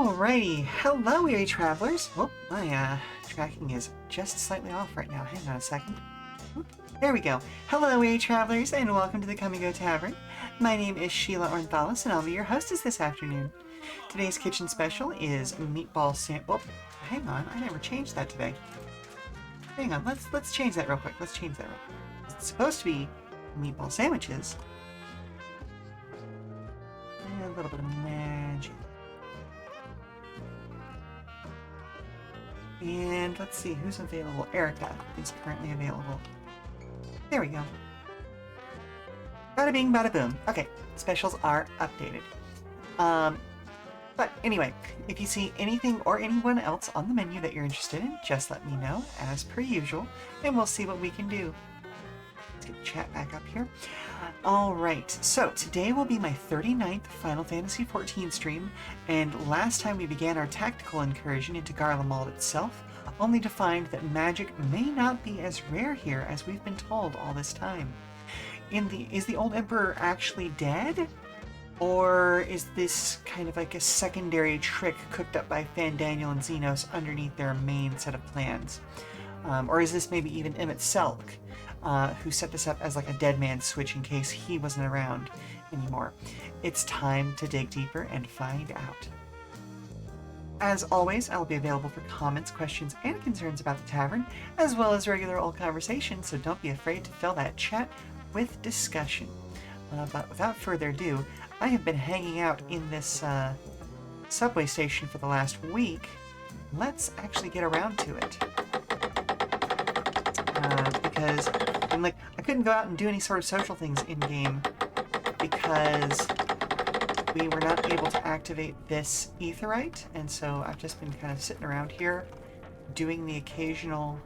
Alrighty, hello weary travelers. Oh, my tracking is just slightly off right now. Hang on a second. Oop, there we go. Hello weary travelers and welcome to the Come and Go Tavern. My name is Sheela Ornthalis and I'll be your hostess this afternoon. Today's kitchen special is meatball Oh, hang on, I never changed that today. Hang on, let's change that real quick. It's supposed to be meatball sandwiches. And a little bit of magic. And let's see who's available. Erica is currently available. There we go. Bada bing, bada boom. Okay, specials are updated. But anyway, if you see anything or anyone else on the menu that you're interested in, just let me know, as per usual, and we'll see what we can do. Let's get chat back up here. Alright, so today will be my 39th Final Fantasy XIV stream, and last time we began our tactical incursion into Garlemald itself, only to find that magic may not be as rare here as we've been told all this time. Is the old Emperor actually dead? Or is this kind of like a secondary trick cooked up by Fandaniel and Xenos underneath their main set of plans? Or is this maybe even Emmett Selk, who set this up as like a dead man switch in case he wasn't around anymore? It's time to dig deeper and find out. As always, I will be available for comments, questions, and concerns about the tavern, as well as regular old conversation, so don't be afraid to fill that chat with discussion. But without further ado, I have been hanging out in this subway station for the last week. Let's actually get around to it. Because I couldn't go out and do any sort of social things in-game because we were not able to activate this aetheryte, and so I've just been kind of sitting around here doing the occasional,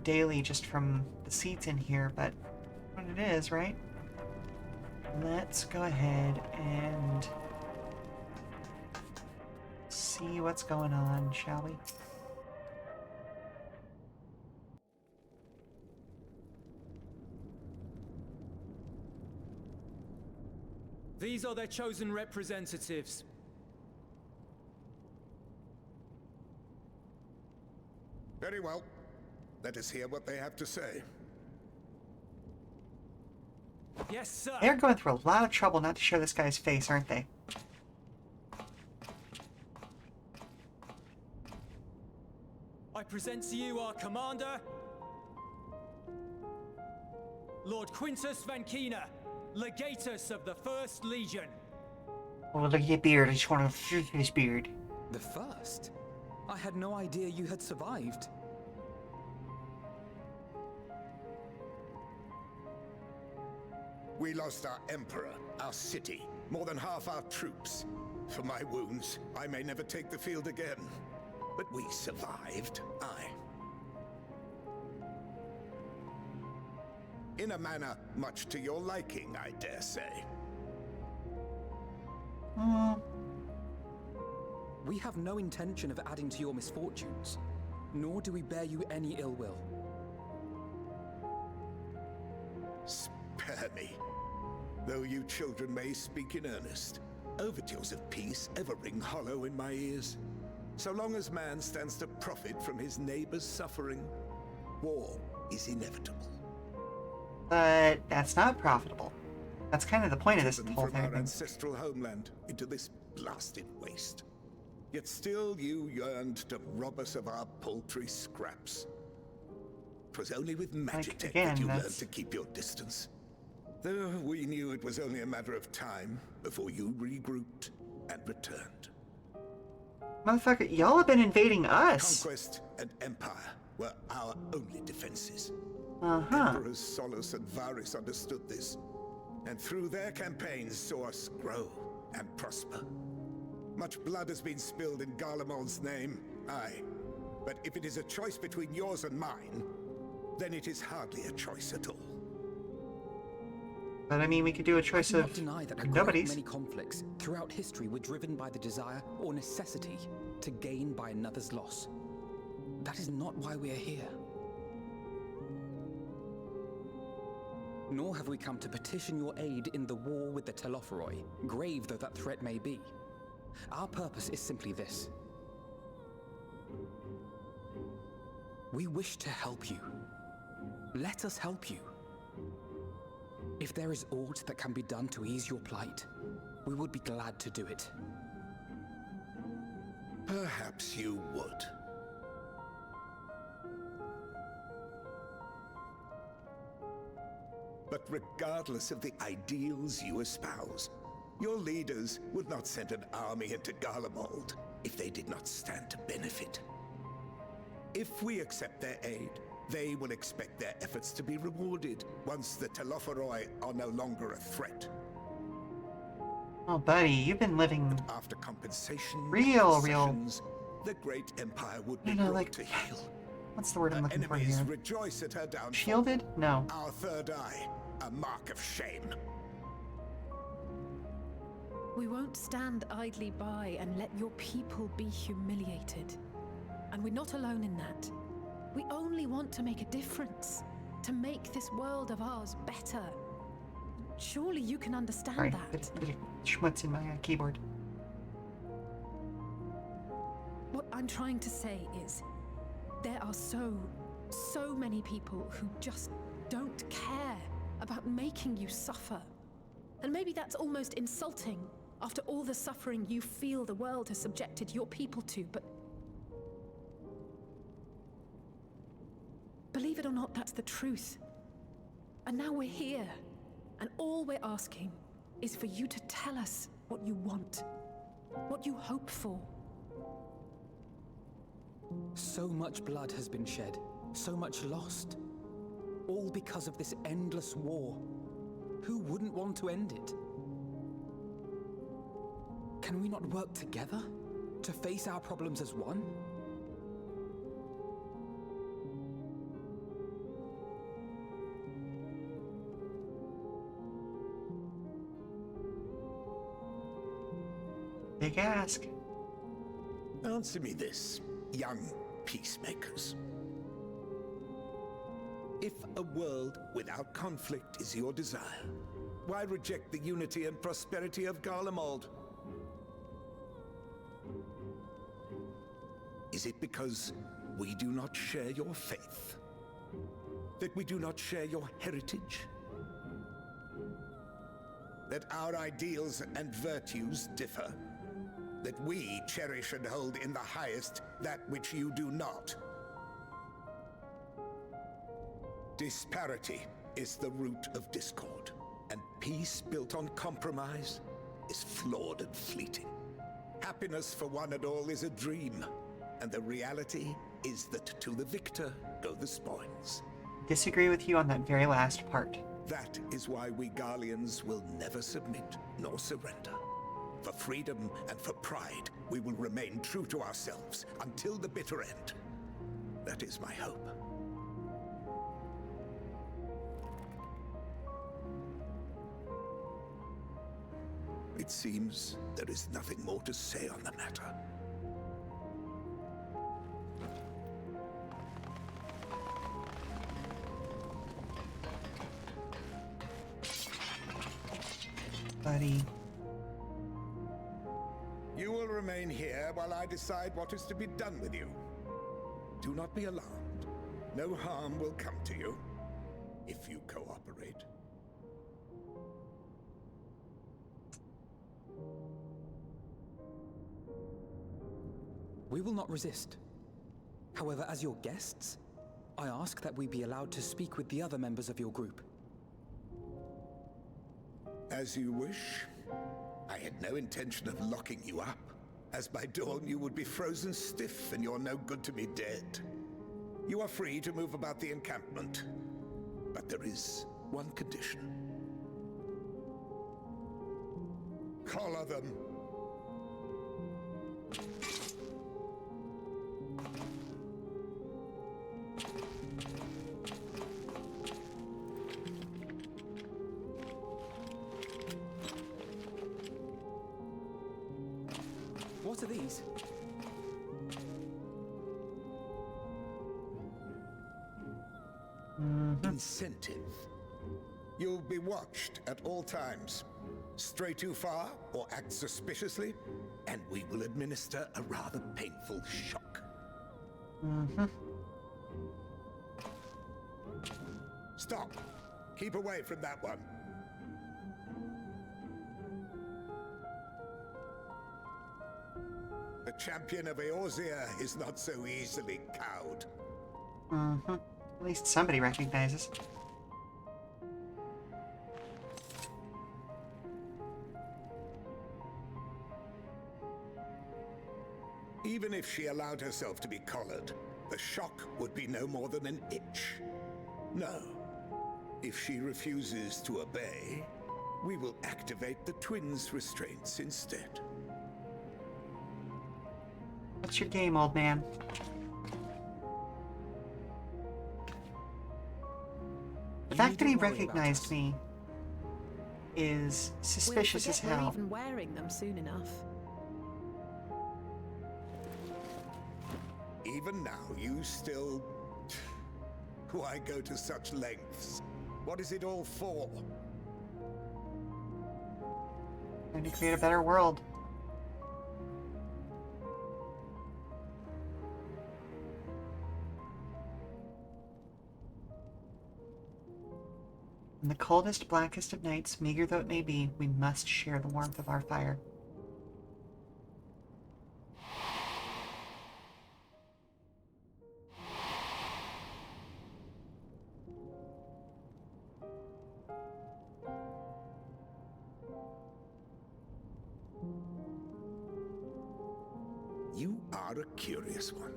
daily just from the seats in here, but what it is, right? Let's go ahead and see what's going on, shall we? These are their chosen representatives. Very well. Let us hear what they have to say. Yes, sir. They're going through a lot of trouble not to show this guy's face, aren't they? I present to you our commander, Lord Quintus Vankina, Legatus of the First Legion. Oh, look at your beard. I just want to shoot his beard. The first? I had no idea you had survived. We lost our emperor, our city, more than half our troops. For my wounds, I may never take the field again. But we survived, aye. In a manner much to your liking, I dare say. We have no intention of adding to your misfortunes, nor do we bear you any ill will. Spare me. Though you children may speak in earnest, overtures of peace ever ring hollow in my ears. So long as man stands to profit from his neighbor's suffering, war is inevitable. But that's not profitable. That's kind of the point of this Driven whole from our thing. ancestral homeland into this blasted waste. Yet still you yearned to rob us of our paltry scraps. 'Twas only with magic again, that you learned that's- to keep your distance. Though we knew it was only a matter of time before you regrouped and returned. Motherfucker, y'all have been invading us. Conquest and empire were our only defenses. Uh-huh. Emperors Solus and Varys understood this, and through their campaigns saw us grow and prosper. Much blood has been spilled in Garlemald's name, aye. But if it is a choice between yours and mine, then it is hardly a choice at all. But I mean, we could do a choice I do of not deny that a great nobody's. many conflicts throughout history were driven by the desire or necessity to gain by another's loss. That is not why we are here. Nor have we come to petition your aid in the war with the Telophoroi, grave though that threat may be. Our purpose is simply this. We wish to help you. Let us help you. If there is aught that can be done to ease your plight, we would be glad to do it. Perhaps you would. But regardless of the ideals you espouse, your leaders would not send an army into Garlemald if they did not stand to benefit. If we accept their aid, they will expect their efforts to be rewarded once the Telophoroi are no longer a threat. Oh, buddy, you've been living After compensation, real. the great empire would be You know, brought like, to heel. what's the word I'm looking for Enemies here? rejoice at her downfall. Shielded? No. Our third eye, a mark of shame. We won't stand idly by and let your people be humiliated. And we're not alone in that. We only want to make a difference, to make this world of ours better. Surely you can understand Sorry, that. bit of schmutz in my keyboard. What I'm trying to say is, there are so many people who just don't care about making you suffer. And maybe that's almost insulting after all the suffering you feel the world has subjected your people to, but believe it or not, that's the truth. And now we're here, and all we're asking is for you to tell us what you want, what you hope for. So much blood has been shed, so much lost. All because of this endless war. Who wouldn't want to end it? Can we not work together to face our problems as one? Big ask. Answer me this, young peacemakers. If a world without conflict is your desire, why reject the unity and prosperity of Garlemald? Is it because we do not share your faith? That we do not share your heritage? That our ideals and virtues differ? That we cherish and hold in the highest that which you do not? Disparity is the root of discord, and peace built on compromise is flawed and fleeting. Happiness for one and all is a dream, and the reality is that to the victor go the spoils. Disagree with you on that very last part. That is why we Garleans will never submit nor surrender. For freedom and for pride, we will remain true to ourselves until the bitter end. That is my hope. It seems there is nothing more to say on the matter. Buddy. You will remain here while I decide what is to be done with you. Do not be alarmed. No harm will come to you if you cooperate. We will not resist. However, as your guests, I ask that we be allowed to speak with the other members of your group. As you wish. I had no intention of locking you up, as by dawn you would be frozen stiff and you're no good to me dead. You are free to move about the encampment, but there is one condition. Collar them. What are these? Incentive. You'll be watched at all times. Stray too far or act suspiciously, and we will administer a rather painful shock. Mm-hmm. Stop! Keep away from that one. The champion of Eorzea is not so easily cowed. Mm-hmm. At least somebody recognizes. Even if she allowed herself to be collared, the shock would be no more than an itch. No. If she refuses to obey, we will activate the twins' restraints instead. What's your game, old man? The fact that he recognized me is suspicious as We're hell. even wearing them soon enough. Even now, you still... Why go to such lengths? What is it all for? Trying to create a better world. In the coldest, blackest of nights, meager though it may be, we must share the warmth of our fire. You are a curious one.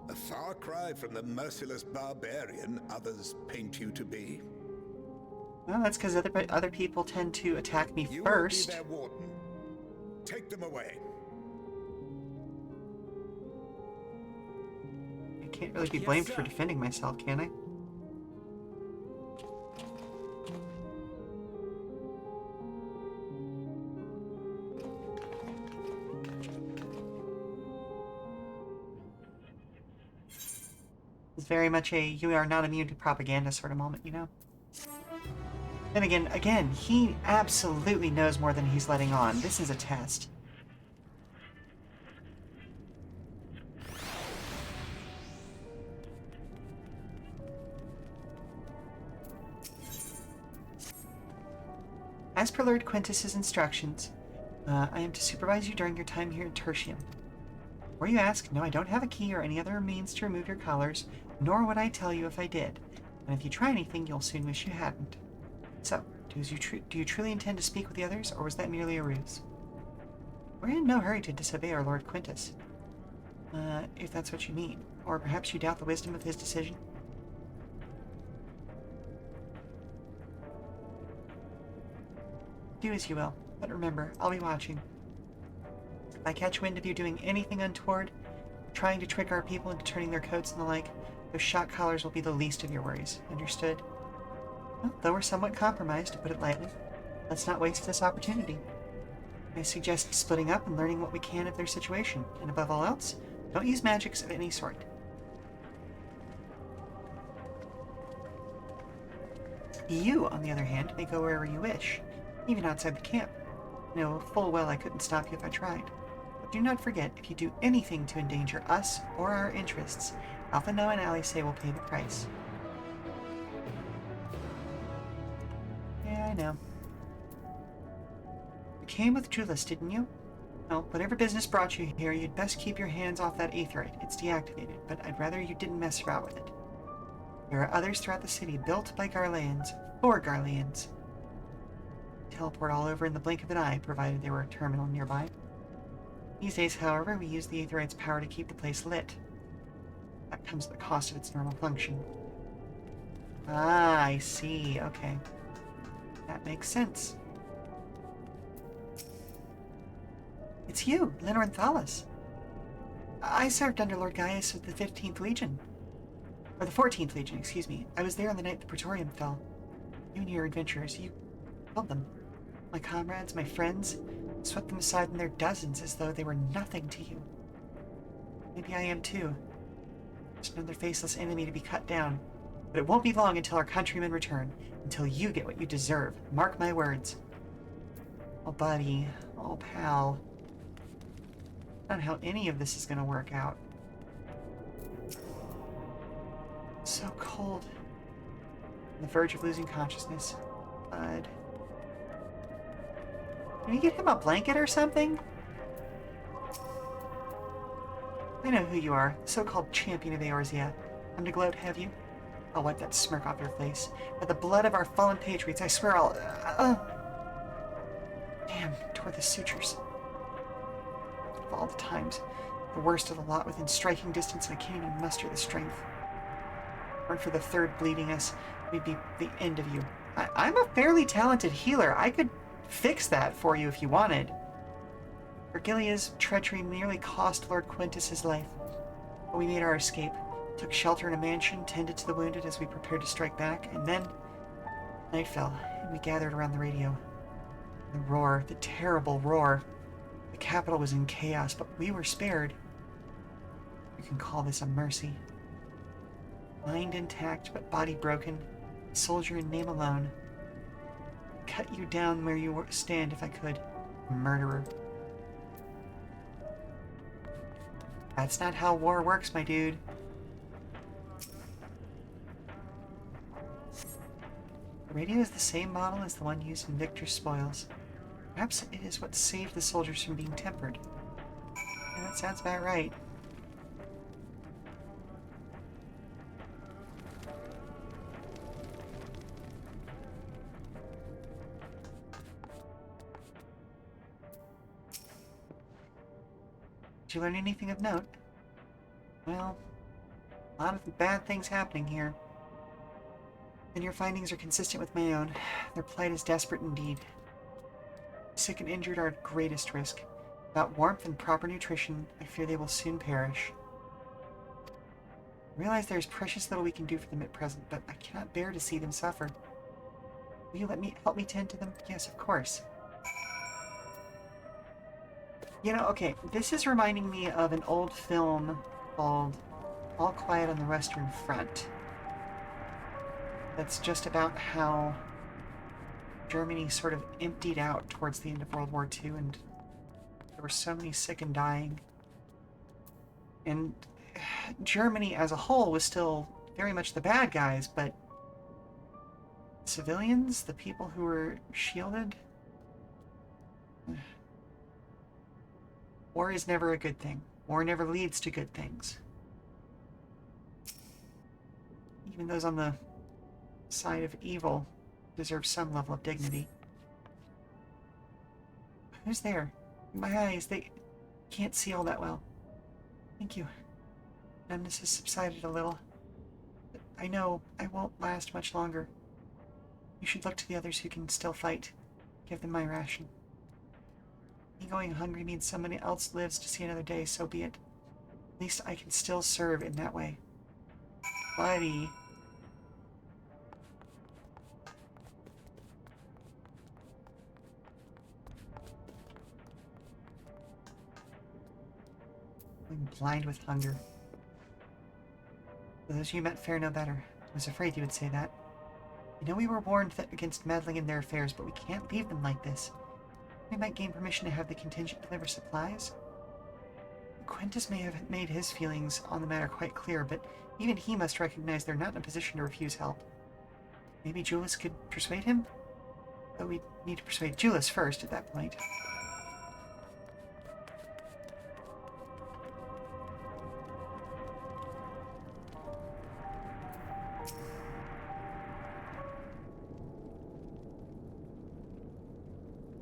A far cry from the merciless barbarian others paint you to be. Well, that's because other people tend to attack me You first. will be their warden. Take them away. I can't really be Yes, blamed sir. for defending myself, can I? It's very much a you are not immune to propaganda sort of moment, you know? Then again, he absolutely knows more than he's letting on. This is a test. As per Lord Quintus's instructions, I am to supervise you during your time here in Tertium. Before you ask, no, I don't have a key or any other means to remove your collars, nor would I tell you if I did. And if you try anything, you'll soon wish you hadn't. So, do you truly intend to speak with the others, or was that merely a ruse? We're in no hurry to disobey our Lord Quintus. If that's what you mean. Or perhaps you doubt the wisdom of his decision? Do as you will, but remember, I'll be watching. If I catch wind of you doing anything untoward, trying to trick our people into turning their coats and the like, those shock collars will be the least of your worries. Understood? Well, though we're somewhat compromised, to put it lightly, let's not waste this opportunity. I suggest splitting up and learning what we can of their situation, and above all else, don't use magics of any sort. You, on the other hand, may go wherever you wish, even outside the camp. I know full well I couldn't stop you if I tried. But do not forget, if you do anything to endanger us or our interests, Alpha Noah and Alice will pay the price. Yeah, I know. You came with Julius, didn't you? Well, whatever business brought you here, you'd best keep your hands off that aetherite. It's deactivated, but I'd rather you didn't mess around with it. There are others throughout the city built by Garleans, for Garleans. Teleport all over in the blink of an eye, provided there were a terminal nearby. These days, however, we use the aetherite's power to keep the place lit. That comes at the cost of its normal function. Ah, I see. Okay. That makes sense. It's you, Lenor Thalas. I served under Lord Gaius of the 15th Legion. Or the 14th Legion, excuse me. I was there on the night the Praetorium fell. You and your adventurers, you killed them. My comrades, my friends, swept them aside in their dozens as though they were nothing to you. Maybe I am too. Just another faceless enemy to be cut down. But it won't be long until our countrymen return. Until you get what you deserve. Mark my words. Oh, buddy. Oh, pal. Not how any of this is gonna work out. So cold. On the verge of losing consciousness. Bud. Can we get him a blanket or something? I know who you are, the so-called champion of Eorzea. Come to gloat, have you? I'll wipe that smirk off your face. By the blood of our fallen patriots, I swear I'll... Damn, tore the sutures. Of all the times, the worst of the lot within striking distance, and I can't even muster the strength. Weren't for the third bleeding us, we'd be the end of you. I'm a fairly talented healer. I could fix that for you if you wanted. Virgilia's treachery nearly cost Lord Quintus his life. But we made our escape, took shelter in a mansion, tended to the wounded as we prepared to strike back, and then night fell, and we gathered around the radio. The roar, the terrible roar. The capital was in chaos, but we were spared. You can call this a mercy. Mind intact, but body broken. Soldier in name alone. Cut you down where you stand if I could. Murderer. That's not how war works, my dude. The radio is the same model as the one used in Victor's spoils. Perhaps it is what saved the soldiers from being tempered. Yeah, that sounds about right. Did you learn anything of note? Well, a lot of bad things happening here. And your findings are consistent with my own. Their plight is desperate indeed. The sick and injured are at greatest risk. Without warmth and proper nutrition, I fear they will soon perish. I realize there is precious little we can do for them at present, but I cannot bear to see them suffer. Will you help me tend to them? Yes, of course. You know, okay, this is reminding me of an old film called All Quiet on the Western Front. That's just about how Germany sort of emptied out towards the end of World War II, and there were so many sick and dying. And Germany as a whole was still very much the bad guys, but civilians, the people who were shielded... War is never a good thing. War never leads to good things. Even those on the side of evil deserve some level of dignity. Who's there? My eyes, they can't see all that well. Thank you. Numbness has subsided a little. But I know I won't last much longer. You should look to the others who can still fight. Give them my ration. Me going hungry means somebody else lives to see another day, so be it. At least I can still serve in that way. Buddy. I'm blind with hunger. Those you met fare no better. I was afraid you would say that. I know we were warned against meddling in their affairs, but we can't leave them like this. We might gain permission to have the contingent deliver supplies. Quintus may have made his feelings on the matter quite clear, but even he must recognize they're not in a position to refuse help. Maybe Julius could persuade him? But we need to persuade Julius first at that point.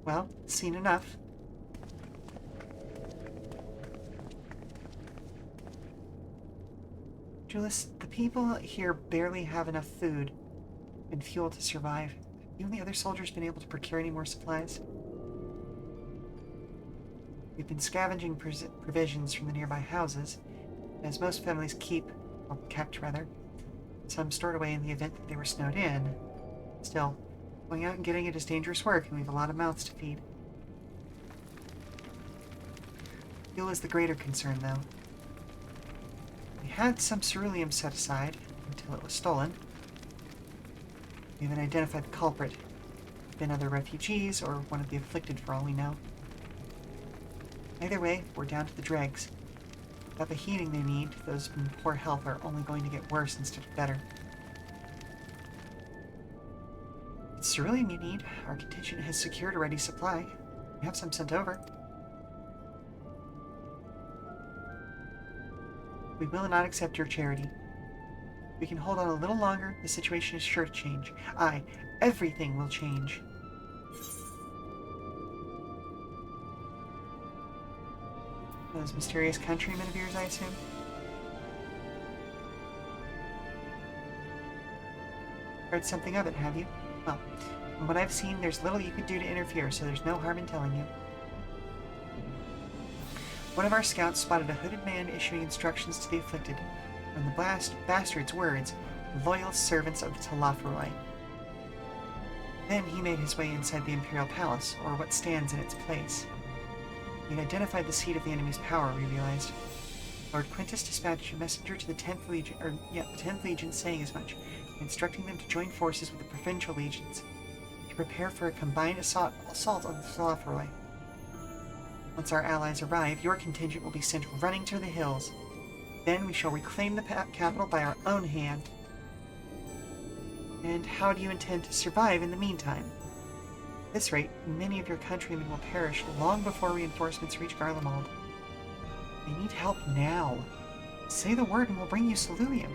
Well, seen enough. Julius, the people here barely have enough food and fuel to survive. Have you and the other soldiers been able to procure any more supplies? We've been scavenging provisions from the nearby houses, as most families kept rather. Some stored away in the event that they were snowed in. Still, going out and getting it is dangerous work, and we have a lot of mouths to feed. Fuel is the greater concern, though. We had some ceruleum set aside until it was stolen. We haven't identified the culprit. been other refugees or one of the afflicted for all we know. Either way, we're down to the dregs. Without the heating they need, those in poor health are only going to get worse instead of better. It's ceruleum you need. Our contingent has secured a ready supply. We have some sent over. We will not accept your charity. We can hold on a little longer. The situation is sure to change. Aye, everything will change. Those mysterious countrymen of yours, I assume? Heard something of it, have you? Well, from what I've seen, there's little you could do to interfere, so there's no harm in telling you. One of our scouts spotted a hooded man issuing instructions to the afflicted. From the bastard's words, loyal servants of the Talafroi. Then he made his way inside the Imperial Palace, or what stands in its place. He'd identified the seat of the enemy's power, we realized. Lord Quintus dispatched a messenger to the 10th Legion saying as much, instructing them to join forces with the provincial legions, to prepare for a combined assault on the Talafroi. Once our allies arrive, your contingent will be sent running to the hills. Then we shall reclaim the capital by our own hand. And how do you intend to survive in the meantime? At this rate, many of your countrymen will perish long before reinforcements reach Garlemald. They need help now. Say the word and we'll bring you ceruleum.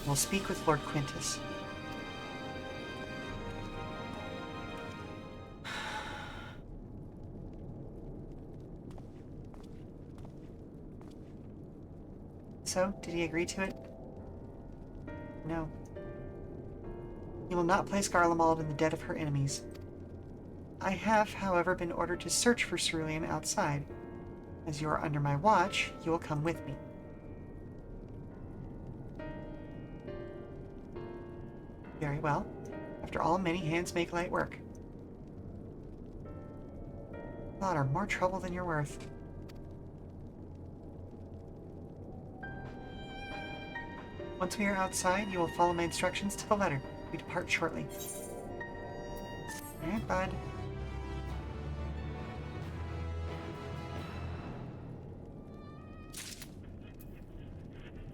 We'll speak with Lord Quintus. So, did he agree to it? No. He will not place Garlemald in the debt of her enemies. I have, however, been ordered to search for ceruleum outside. As you are under my watch, you will come with me. Very well. After all, many hands make light work. Thought are more trouble than you're worth. Once we are outside, you will follow my instructions to the letter. We depart shortly. Alright, bud.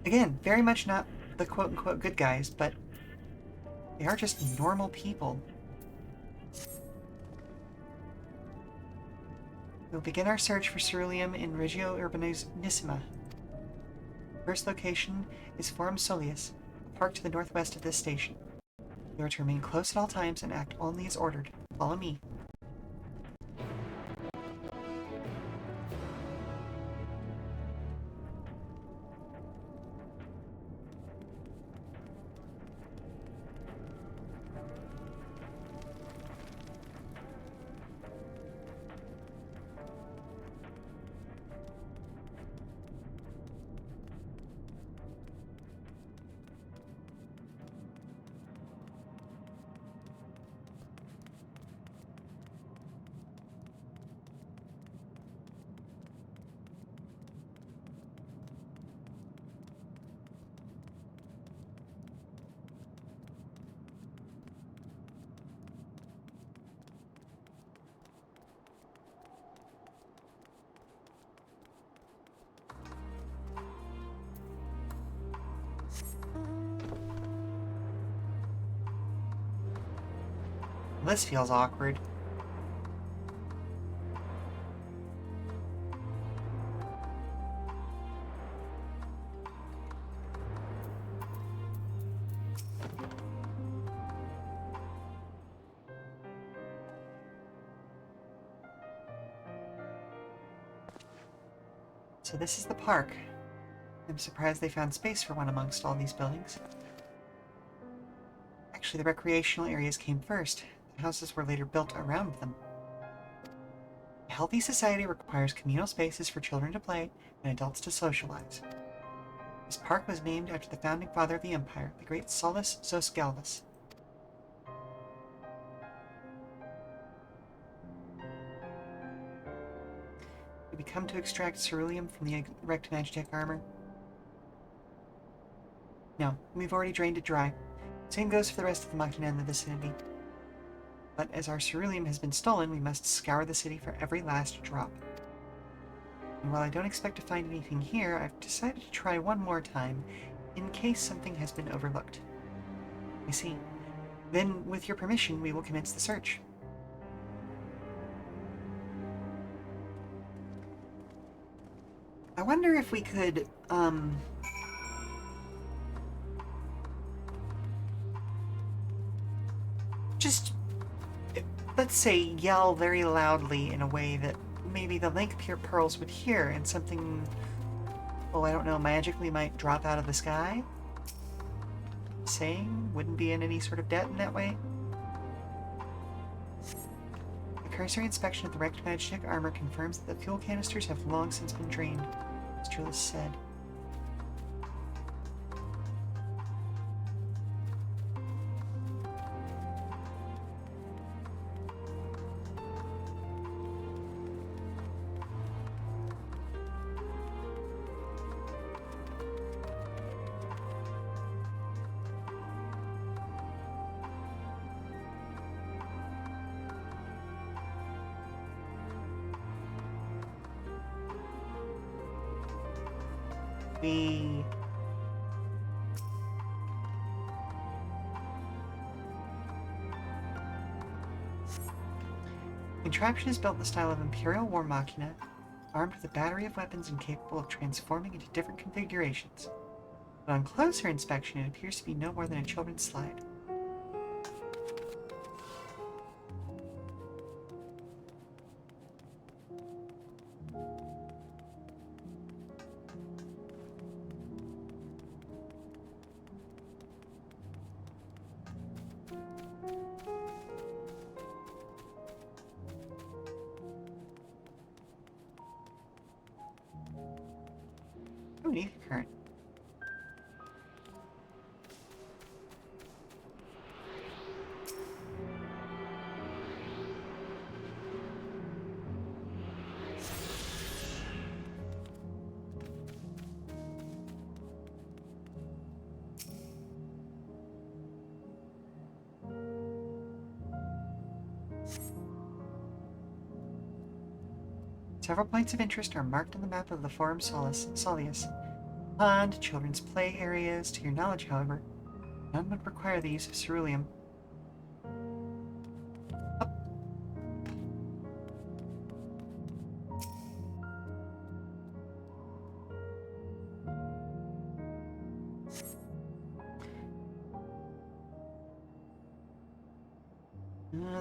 Again, very much not the quote-unquote good guys, but they are just normal people. We'll begin our search for ceruleum in Regio Urbanissima. First location is Forum Solius, a park to the northwest of this station. You are to remain close at all times and act only as ordered. Follow me. This feels awkward. So this is the park. I'm surprised they found space for one amongst all these buildings. Actually, the recreational areas came first. The houses were later built around them. A healthy society requires communal spaces for children to play and adults to socialize. This park was named after the founding father of the Empire, the great Solus Zos Galvus. Did we come to extract ceruleum from the wrecked Magitech armor? No, we've already drained it dry. Same goes for the rest of the machina in the vicinity. But as our ceruleum has been stolen, we must scour the city for every last drop. And while I don't expect to find anything here, I've decided to try one more time, in case something has been overlooked. I see. Then, with your permission, we will commence the search. I wonder if we could, just, let's say, yell very loudly in a way that maybe the Link Pearls would hear, and something, oh, I don't know, magically might drop out of the sky? Saying wouldn't be in any sort of debt in that way? A cursory inspection of the wrecked Magitech armor confirms that the fuel canisters have long since been drained, as Julius said. We... Contraption is built in the style of Imperial War Machina, armed with a battery of weapons and capable of transforming into different configurations. But on closer inspection, it appears to be no more than a children's slide. Oh, neat current. Several points of interest are marked on the map of the Forum Soleus. Pond, children's play areas. To your knowledge, however, none would require the use of ceruleum.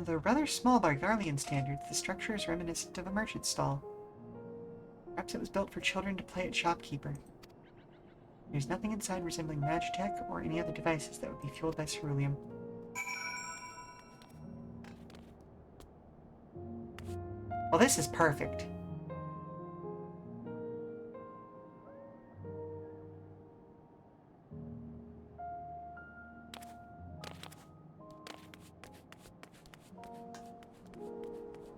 Though rather small by Garlean standards, the structure is reminiscent of a merchant stall. Perhaps it was built for children to play at shopkeeper. There's nothing inside resembling Magitech or any other devices that would be fueled by ceruleum. Well, this is perfect.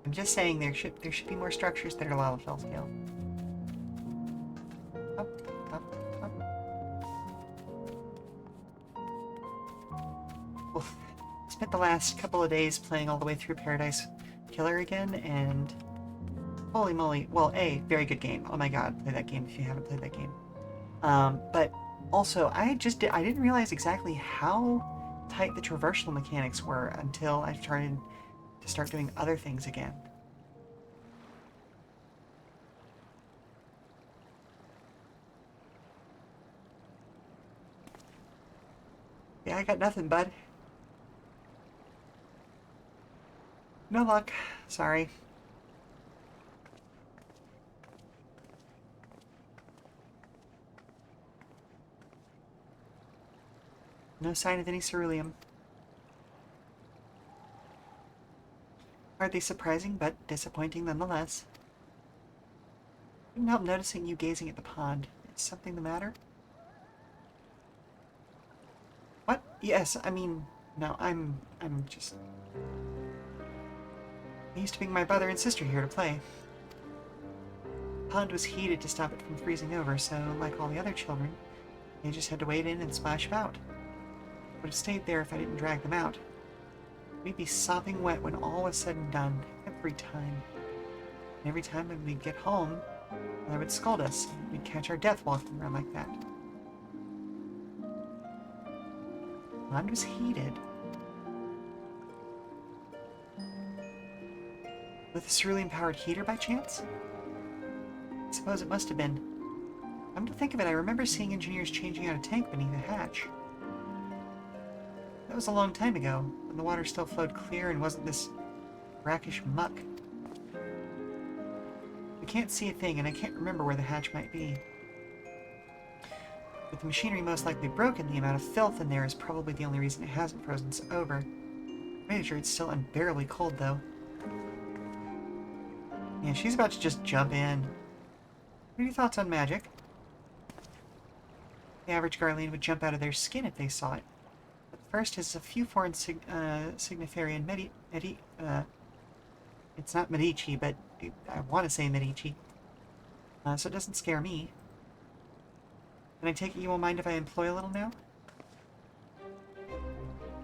I'm just saying there should be more structures that are Lalafell scale. Up, up, up. Well, spent the last couple of days playing all the way through Paradise Killer again, and holy moly! Well, very good game. Oh my god, play that game if you haven't played that game. But also, I didn't realize exactly how tight the traversal mechanics were until I started to start doing other things again. Yeah, I got nothing, bud. No luck. Sorry. No sign of any ceruleum. Hardly surprising, but disappointing nonetheless. Couldn't help noticing you gazing at the pond. Is something the matter? What? Yes, I mean, no, I'm just... I used to bring my brother and sister here to play. pond was heated to stop it from freezing over, so, like all the other children, they just had to wade in and splash about. Would have stayed there if I didn't drag them out. We'd be sopping wet when all was said and done, every time. And every time when we'd get home, Mother would scold us, and we'd catch our death walking around like that. The pond was heated. With a cerulean-powered heater, by chance? I suppose it must have been. Come to think of it, I remember seeing engineers changing out a tank beneath the hatch. That was a long time ago, when the water still flowed clear and wasn't this brackish muck. We can't see a thing, and I can't remember where the hatch might be. With the machinery most likely broken, the amount of filth in there is probably the only reason it hasn't frozen over. I'm pretty sure it's still unbearably cold, though. Yeah, she's about to just jump in. What are your thoughts on magic? The average Garlean would jump out of their skin if they saw it. But first is a few foreign signifarian it's not Medici, but I want to say Medici. So it doesn't scare me. Can I take it you won't mind if I employ a little now?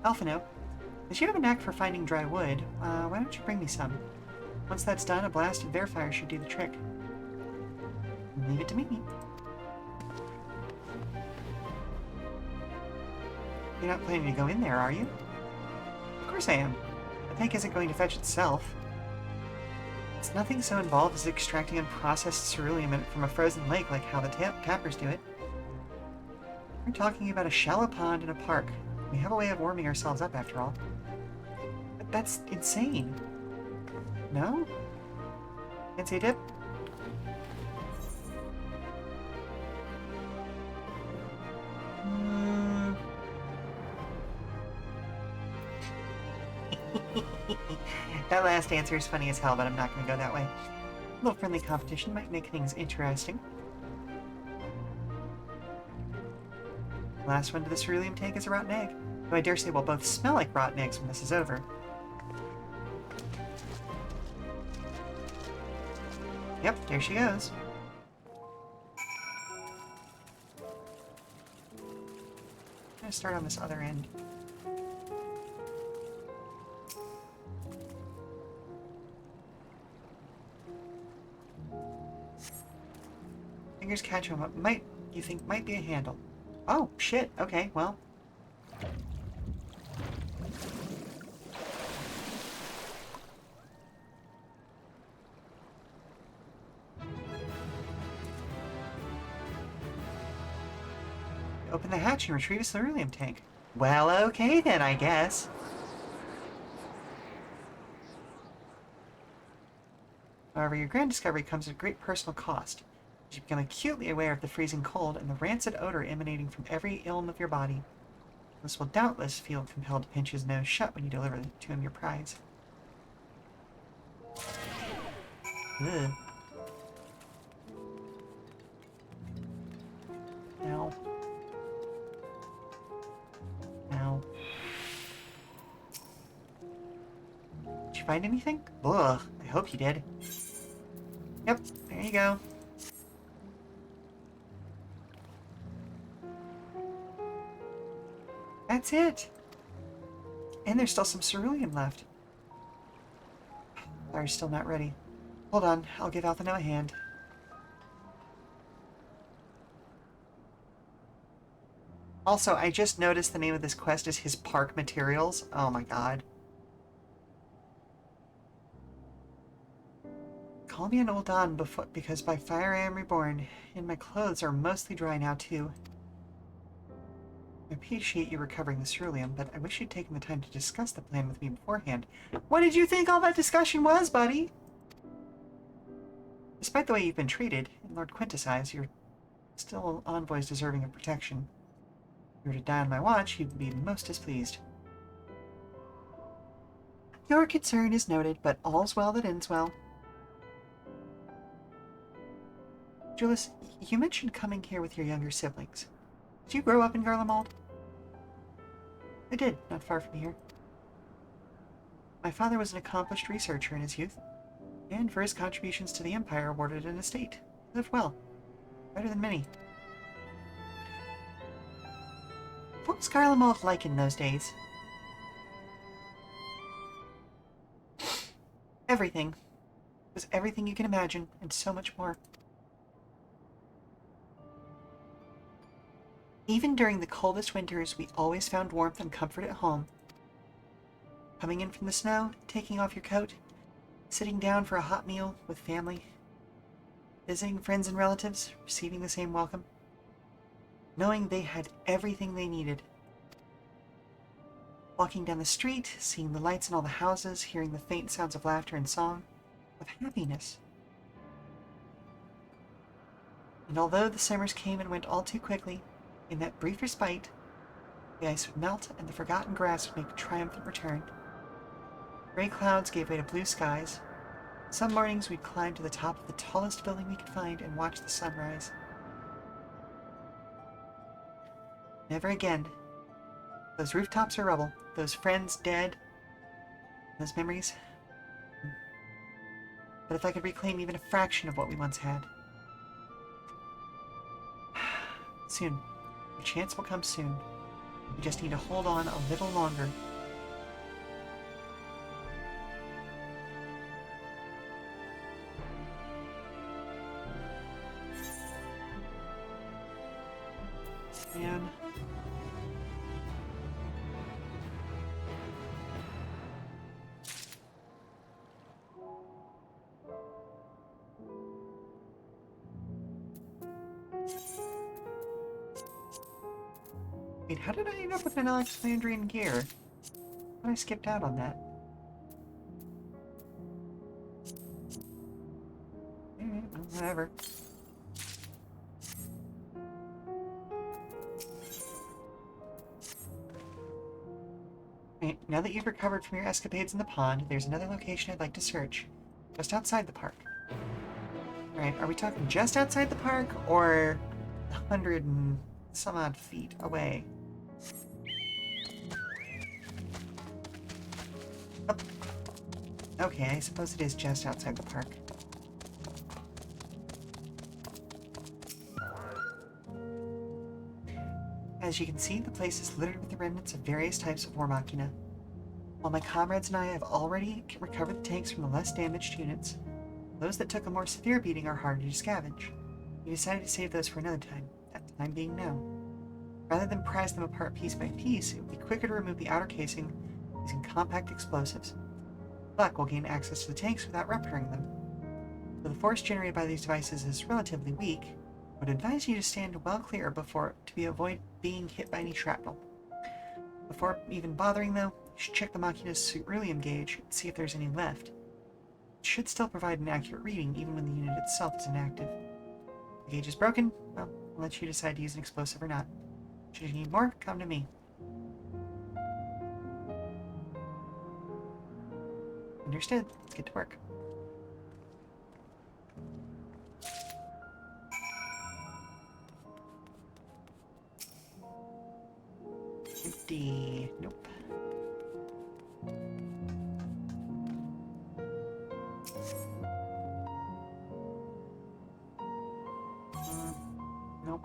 Alphino, as you have a knack for finding dry wood, why don't you bring me some? Once that's done, a blasted bear-fire should do the trick. Leave it to me. You're not planning to go in there, are you? Of course I am. The tank isn't going to fetch itself. It's nothing so involved as extracting unprocessed ceruleum from a frozen lake like how the tappers do it. We're talking about a shallow pond in a park. We have a way of warming ourselves up, after all. But that's insane. No? Fancy a dip? That last answer is funny as hell, but I'm not going to go that way. A little friendly competition might make things interesting. The last one to the ceruleum tank is a rotten egg, though I dare say we'll both smell like rotten eggs when this is over. Yep, there she goes. I'm going to start on this other end. Fingers catch on what you think might be a handle. Oh, shit. Okay, well. Open the hatch and retrieve a ceruleum tank. Well, okay then, I guess. However, your grand discovery comes at great personal cost. You become acutely aware of the freezing cold and the rancid odor emanating from every ilm of your body. This will doubtless feel compelled to pinch his nose shut when you deliver to him your prize. Ugh. Ow. Ow. Did you find anything? Ugh, I hope you did. Yep, there you go. That's it! And there's still some ceruleum left. Fire's still not ready. Hold on, I'll give Alphino a hand. Also, I just noticed the name of this quest is His Park Materials. Oh my god. Call me an old Don because by fire I am reborn, and my clothes are mostly dry now too. I appreciate you recovering the ceruleum, but I wish you'd taken the time to discuss the plan with me beforehand. What did you think all that discussion was, buddy? Despite the way you've been treated, in Lord Quintus' eyes, you're still envoys deserving of protection. If you were to die on my watch, he'd be most displeased. Your concern is noted, but all's well that ends well. Julius, you mentioned coming here with your younger siblings. Did you grow up in Garlemald? I did, not far from here. My father was an accomplished researcher in his youth, and for his contributions to the Empire awarded an estate. Lived well. Better than many. What was Garlemald like in those days? Everything. It was everything you can imagine, and so much more. Even during the coldest winters, we always found warmth and comfort at home. Coming in from the snow, taking off your coat, sitting down for a hot meal with family, visiting friends and relatives, receiving the same welcome, knowing they had everything they needed. Walking down the street, seeing the lights in all the houses, hearing the faint sounds of laughter and song, of happiness. And although the summers came and went all too quickly, in that brief respite, the ice would melt and the forgotten grass would make a triumphant return. Gray clouds gave way to blue skies. Some mornings we'd climb to the top of the tallest building we could find and watch the sun rise. Never again. Those rooftops are rubble, those friends dead, those memories. But if I could reclaim even a fraction of what we once had. Soon. Your chance will come soon. You just need to hold on a little longer. Man. Wait, how did I end up with an Alexandrian gear? I skipped out on that. Whatever. Right, now that you've recovered from your escapades in the pond, there's another location I'd like to search. Just outside the park. Alright, are we talking just outside the park, or 100 and some odd feet away? Oh. Okay, I suppose it is just outside the park. As you can see, the place is littered with the remnants of various types of war machina. While my comrades and I have already recovered the tanks from the less damaged units, those that took a more severe beating are harder to scavenge. We decided to save those for another time, that time being now. Rather than prise them apart piece by piece, it would be quicker to remove the outer casing using compact explosives. Luck will gain access to the tanks without rupturing them. Though the force generated by these devices is relatively weak, I would advise you to stand well clear to avoid being hit by any shrapnel. Before even bothering, though, you should check the Machina's ceruleum gauge and see if there's any left. It should still provide an accurate reading even when the unit itself is inactive. If the gauge is broken, well, I'll let you decide to use an explosive or not. Should you need more, come to me. Understood. Let's get to work. Empty. Nope. Nope.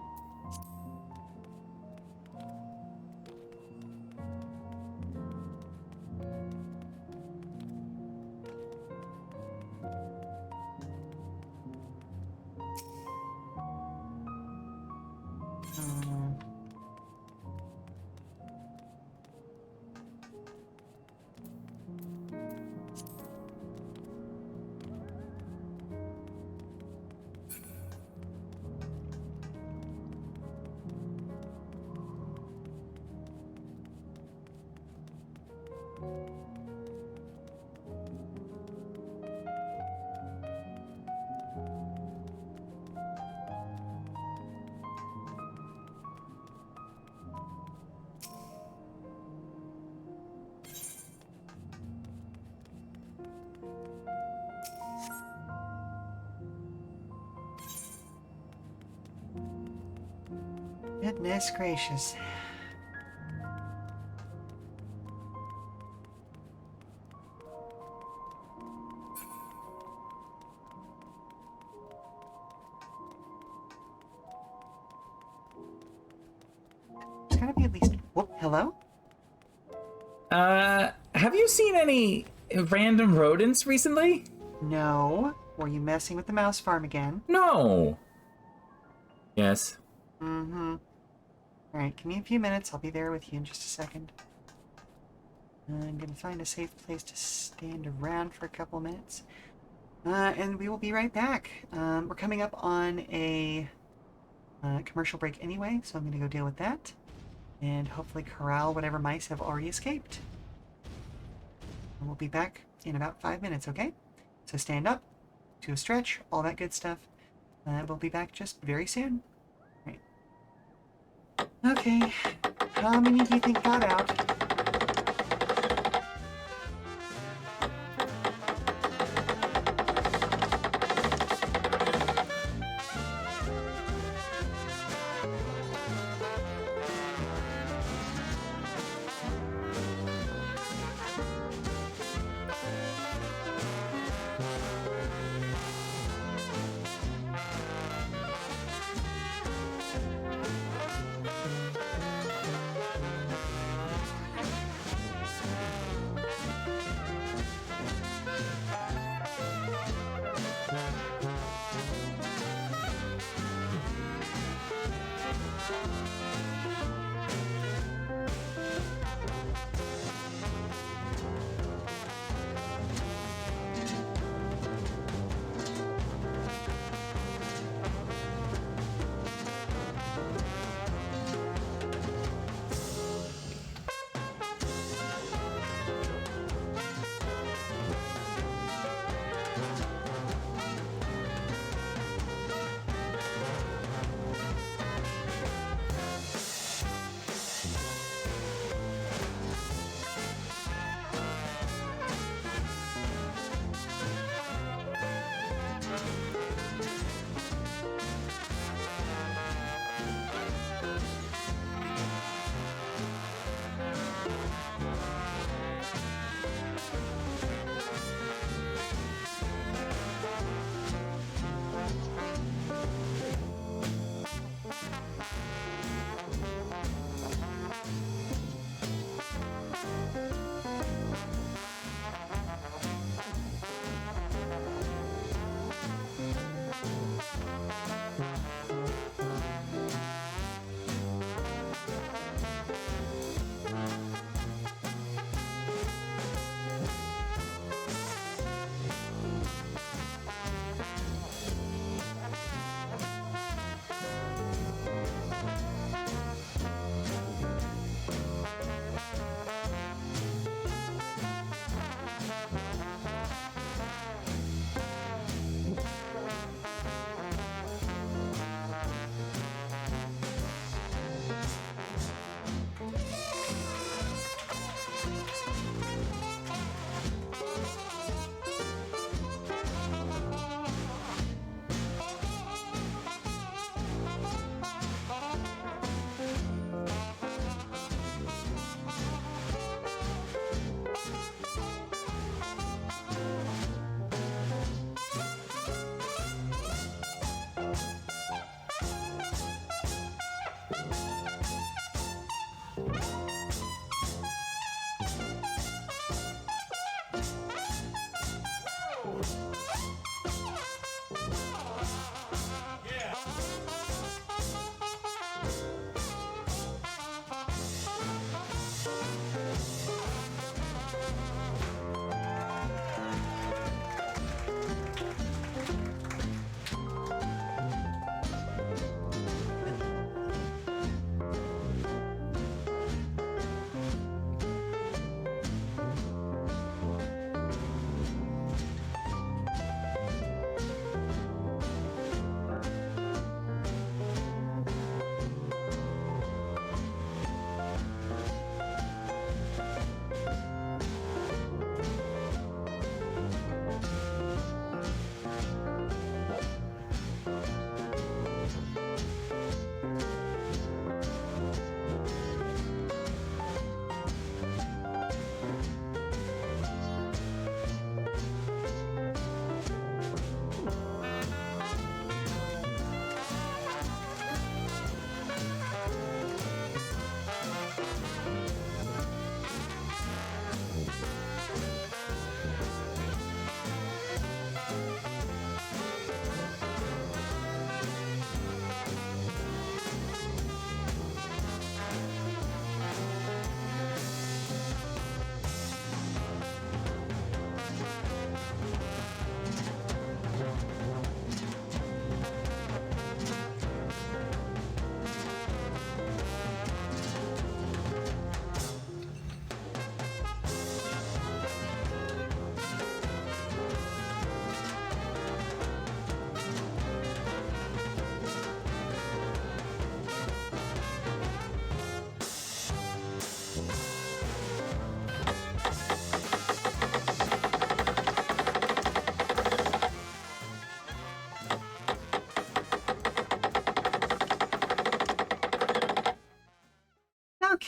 Goodness gracious. There's gotta be at least... Whoop, hello? Have you seen any random rodents recently? No. Were you messing with the mouse farm again? No. Yes. Mm-hmm. Alright, give me a few minutes. I'll be there with you in just a second. I'm gonna find a safe place to stand around for a couple minutes. And we will be right back. We're coming up on a commercial break anyway, so I'm gonna go deal with that. And hopefully corral whatever mice have already escaped. And we'll be back in about 5 minutes, okay? So stand up, do a stretch, all that good stuff. We'll be back just very soon. Right. Okay, how many do you think got out?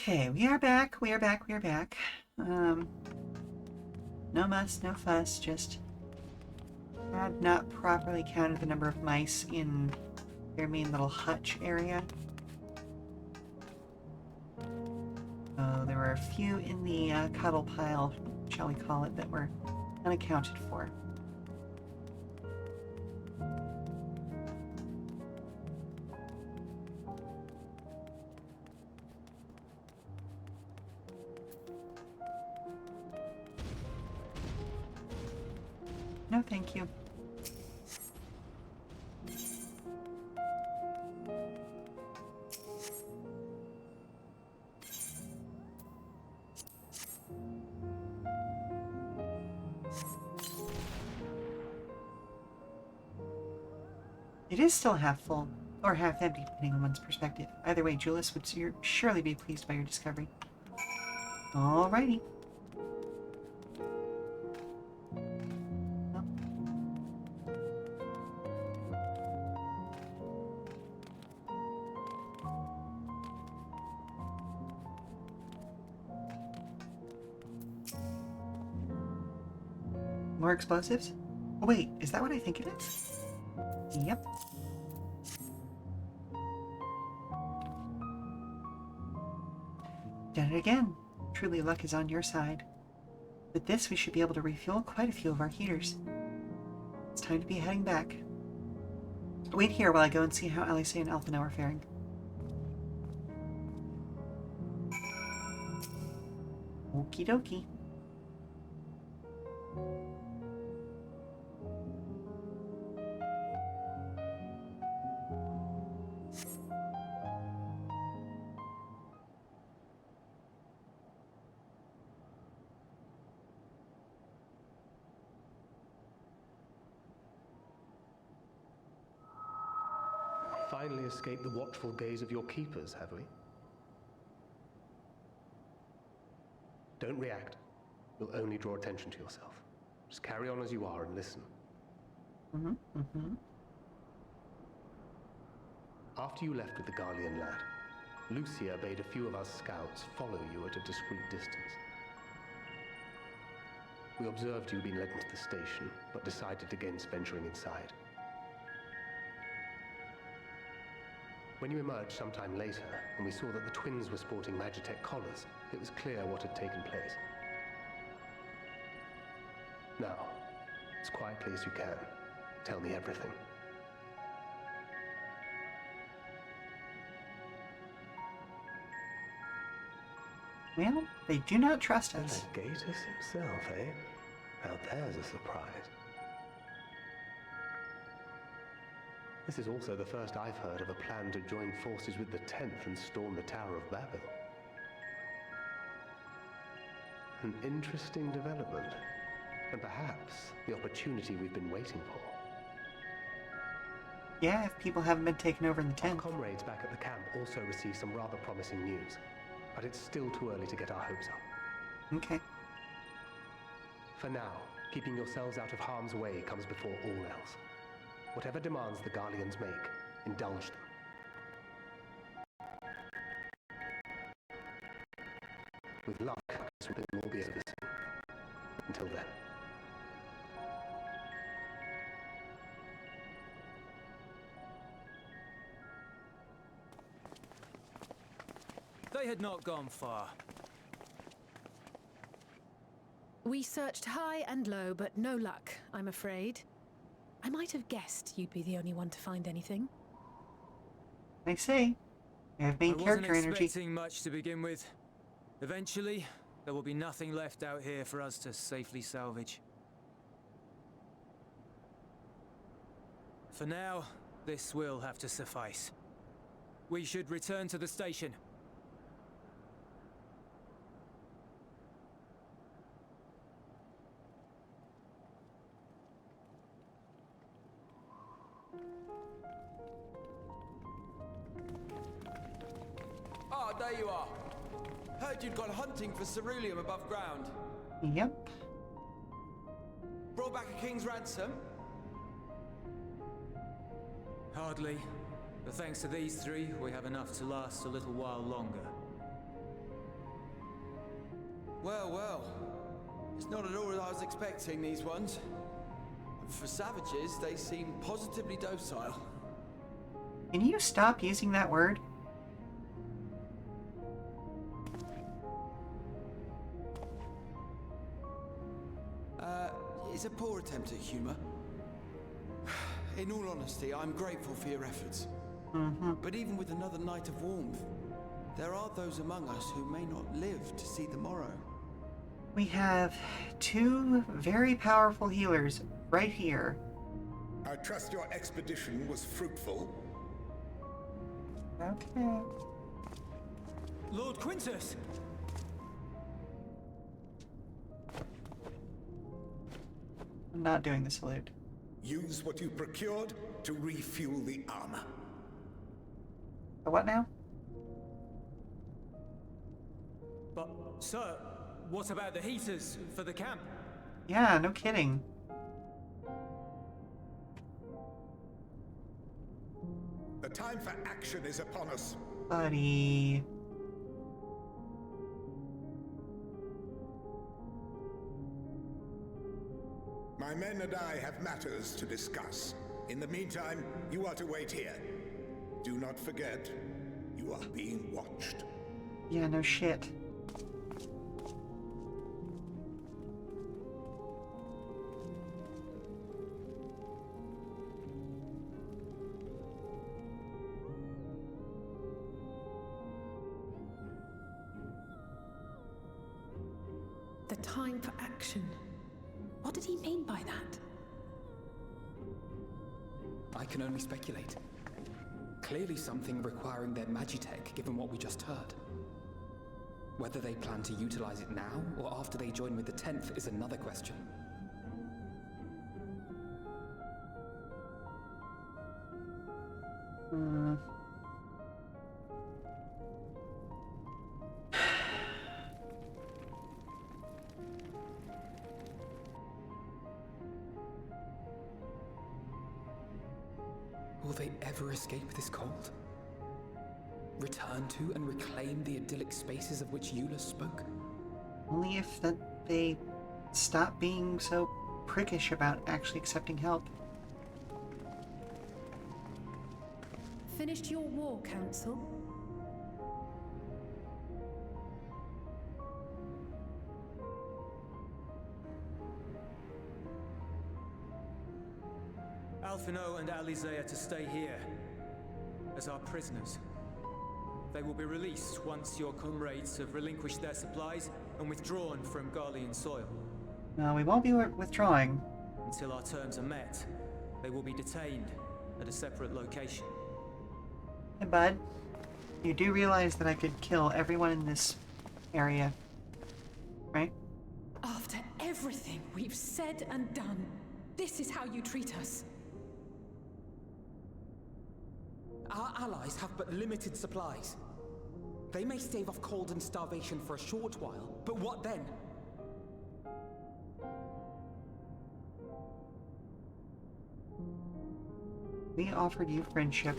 Okay, we are back. We are back. We are back. No muss, no fuss. Just had not properly counted the number of mice in their main little hutch area. Oh, there were a few in the cuddle pile, shall we call it, that were unaccounted for. No, thank you. It is still half full, or half empty, depending on one's perspective. Either way, Julius would surely be pleased by your discovery. Alrighty. Well. More explosives? Oh wait, is that what I think it is? Yep. Done it again. Truly luck is on your side. With this, we should be able to refuel quite a few of our heaters. It's time to be heading back. Wait here while I go and see how Alice and Alphino are faring. Okie dokie. Finally escaped the watchful gaze of your keepers, have we? Don't react. You'll only draw attention to yourself. Just carry on as you are and listen. After you left with the Garlean lad, Lucia bade a few of us scouts follow you at a discreet distance. We observed you being led into the station, but decided against venturing inside. When you emerged sometime later, and we saw that the twins were sporting Magitech collars, it was clear what had taken place. Now, as quietly as you can, tell me everything. Well, they do not trust us. Legatus himself, eh? Now there's a surprise. This is also the first I've heard of a plan to join forces with the 10th and storm the Tower of Babel. An interesting development, and perhaps the opportunity we've been waiting for. Yeah, if people haven't been taken over in the Our 10th. comrades back at the camp also received some rather promising news, but it's still too early to get our hopes up. Okay. For now, keeping yourselves out of harm's way comes before all else. Whatever demands the Garleans make, indulge them. With luck, this will all be over soon. Until then. They had not gone far. We searched high and low, but no luck, I'm afraid. I might have guessed you'd be the only one to find anything. I say, I have main character I wasn't energy. expecting much to begin with. Eventually, there will be nothing left out here for us to safely salvage. For now, this will have to suffice. We should return to the station. Ah, there you are. Heard you'd gone hunting for ceruleum above ground. Yep. Brought back a king's ransom? Hardly. But thanks to these three, we have enough to last a little while longer. Well, well. It's not at all as I was expecting, these ones. For savages, they seem positively docile. Can you stop using that word? It's a poor attempt at humor. In all honesty, I'm grateful for your efforts. But even with another night of warmth, there are those among us who may not live to see the morrow. We have 2 very powerful healers right here. I trust your expedition was fruitful. Okay. Lord Quintus! I'm not doing the salute. Use what you procured to refuel the armor. The what now? But, sir, what about the heaters for the camp? Yeah, no kidding. The time for action is upon us. Buddy. My men and I have matters to discuss. In the meantime, you are to wait here. Do not forget, you are being watched. Yeah, no shit. The time for action. What did he mean by that? I can only speculate. Clearly something requiring their magitech, given what we just heard. Whether they plan to utilize it now, or after they join with the 10th, is another question. Will they ever escape this cold? Return to and reclaim the idyllic spaces of which Eula spoke? Only if they stop being so prickish about actually accepting help. Finished your war, Council? Alphino and Alizé are to stay here as our prisoners. They will be released once your comrades have relinquished their supplies and withdrawn from Garlean soil. No, we won't be withdrawing. Until our terms are met, they will be detained at a separate location. Hey, bud. You do realize that I could kill everyone in this area, right? After everything we've said and done, this is how you treat us. Our allies have but limited supplies. They may stave off cold and starvation for a short while, but what then? We offered you friendship.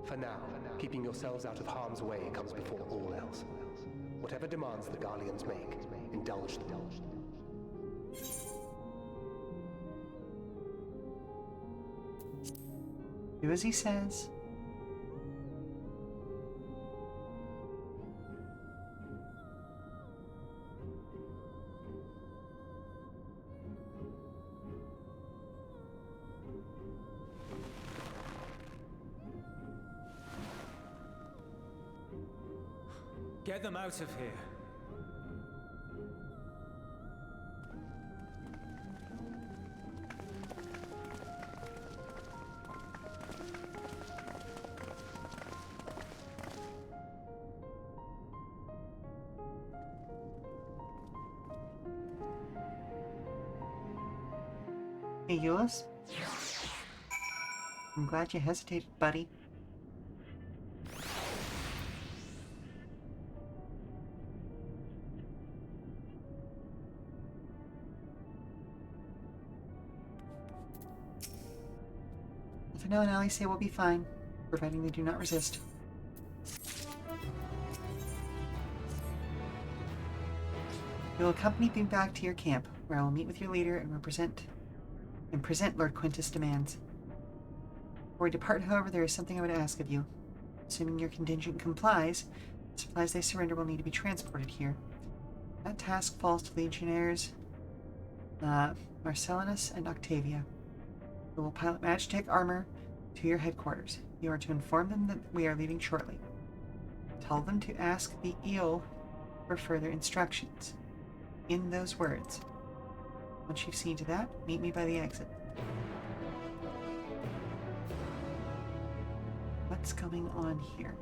For now, keeping yourselves out of harm's way comes before all else. Whatever demands the Garleans make, indulge them. Do as he says. Get them out of here. Hey, Euless. I'm glad you hesitated, buddy. Fennel and Alice will be fine, providing they do not resist. You will accompany me back to your camp, where I will meet with your leader and present Lord Quintus' demands. Before we depart, however, there is something I would ask of you. Assuming your contingent complies, the supplies they surrender will need to be transported here. That task falls to Legionnaires Marcellinus and Octavia, who will pilot Magitech armor to your headquarters. You are to inform them that we are leaving shortly. Tell them to ask the eel for further instructions. In those words. Once you've seen to that, meet me by the exit. What's going on here?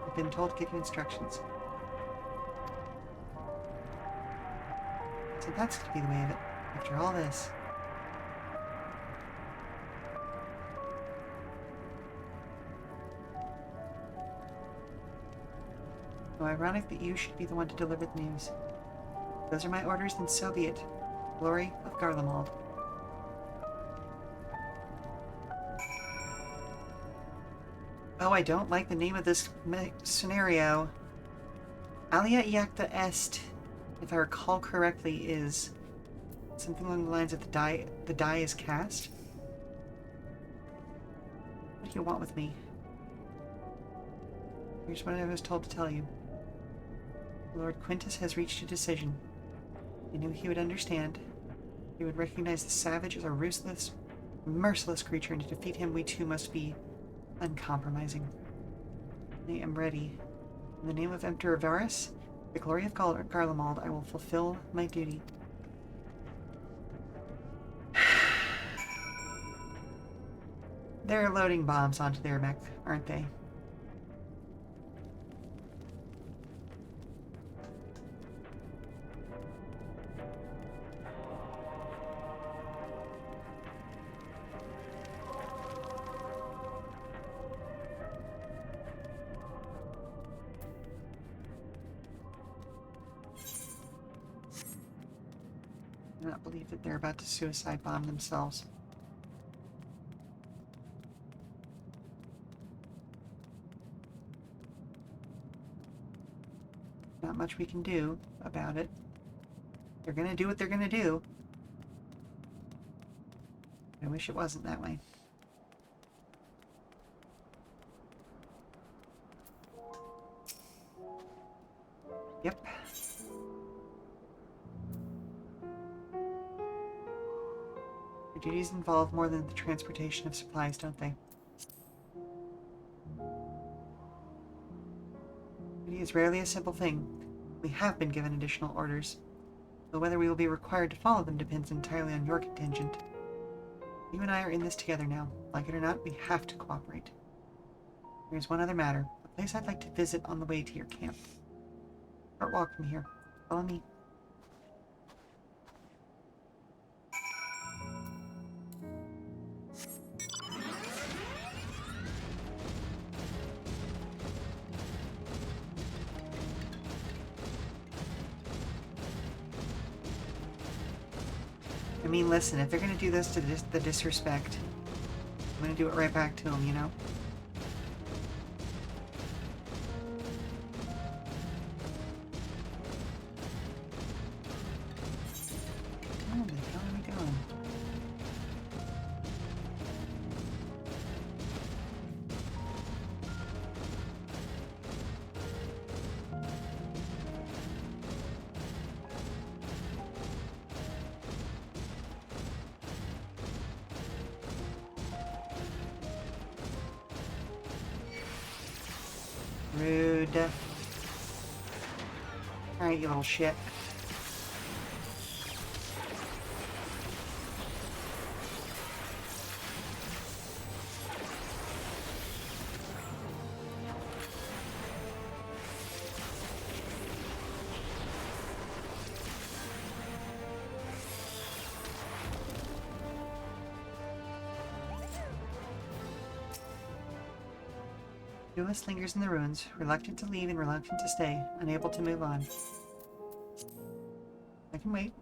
I've been told to give you instructions. So that's going to be the way of it, after all this. How ironic that you should be the one to deliver the news. If those are my orders, then so be it. Glory of Garlemald. Oh, I don't like the name of this scenario. Alia Iacta Est, if I recall correctly, is something along the lines of the die is cast. What do you want with me? Here's what I was told to tell you. Lord Quintus has reached a decision. I knew he would understand. He would recognize the savage as a ruthless, merciless creature, and to defeat him we too must be uncompromising. I am ready. In the name of Emperor Varus, the glory of Garlemald, I will fulfill my duty. They're loading bombs onto their mech, aren't they? I cannot believe that they're about to suicide bomb themselves. Not much we can do about it. They're gonna do what they're gonna do. I wish it wasn't that way. Yep. Your duties involve more than the transportation of supplies, don't they? Duty is rarely a simple thing. We have been given additional orders, though whether we will be required to follow them depends entirely on your contingent. You and I are in this together now. Like it or not, we have to cooperate. There's one other matter, a place I'd like to visit on the way to your camp. Short walk from here. Follow me. I mean, listen, if they're gonna do this to the disrespect, I'm gonna do it right back to them, you know? Where the hell are we going? Rude. Alright, you little shit. Duelist lingers in the ruins, reluctant to leave and reluctant to stay, unable to move on. I can wait.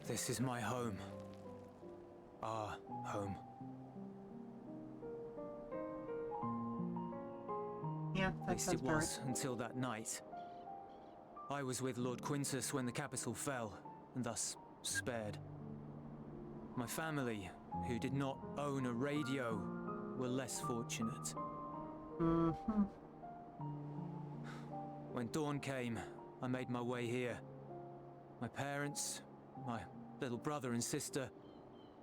This is my home. Our home. Yeah, At that least sounds it about right. was until that night. I was with Lord Quintus when the capital fell, and thus spared. My family, who did not own a radio, were less fortunate. Mm-hmm. When dawn came, I made my way here. My parents, my little brother and sister,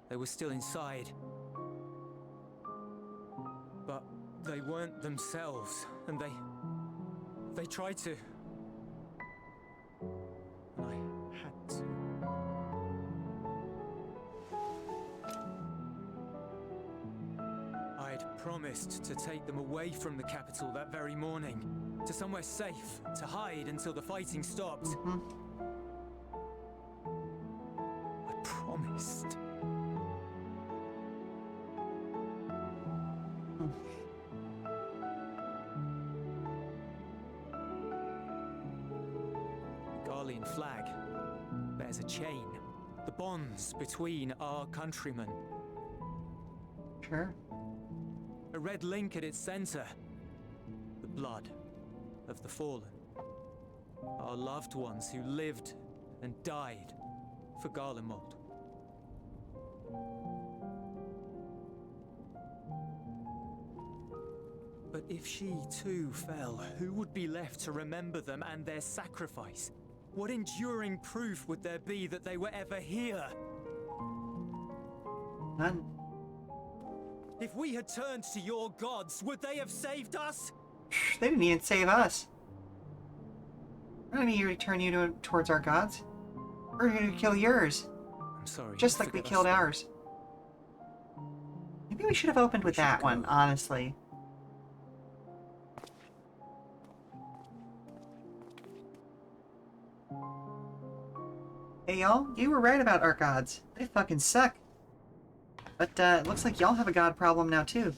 they were still inside. But they weren't themselves, and they tried to. And I had to. I'd promised to take them away from the capital that very morning, to somewhere safe, to hide until the fighting stopped. Mm-hmm. I promised. The Garlean flag bears a chain, the bonds between our countrymen. Sure. A red link at its center, the blood of the fallen. Our loved ones who lived and died for Garlemald. But if she too fell, who would be left to remember them and their sacrifice? What enduring proof would there be that they were ever here? None. If we had turned to your gods, would they have saved us? They didn't even save us. We're not going to turn you towards our gods. We're going to kill yours. I'm sorry. Just like we forget killed us. ours. Maybe we should have opened with that one, honestly. Hey y'all, you were right about our gods. They fucking suck. But it looks like y'all have a god problem now too.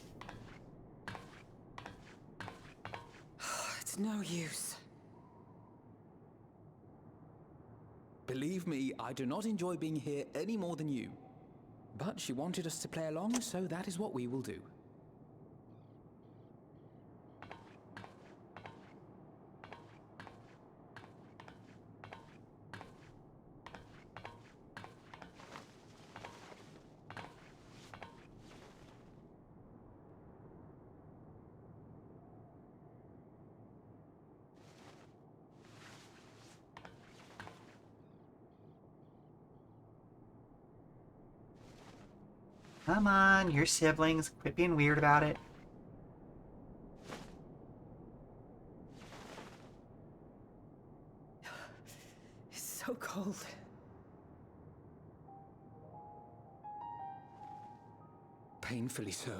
It's no use. Believe me, I do not enjoy being here any more than you. But she wanted us to play along, so that is what we will do. Come on, your siblings. Quit being weird about it. It's so cold. Painfully so.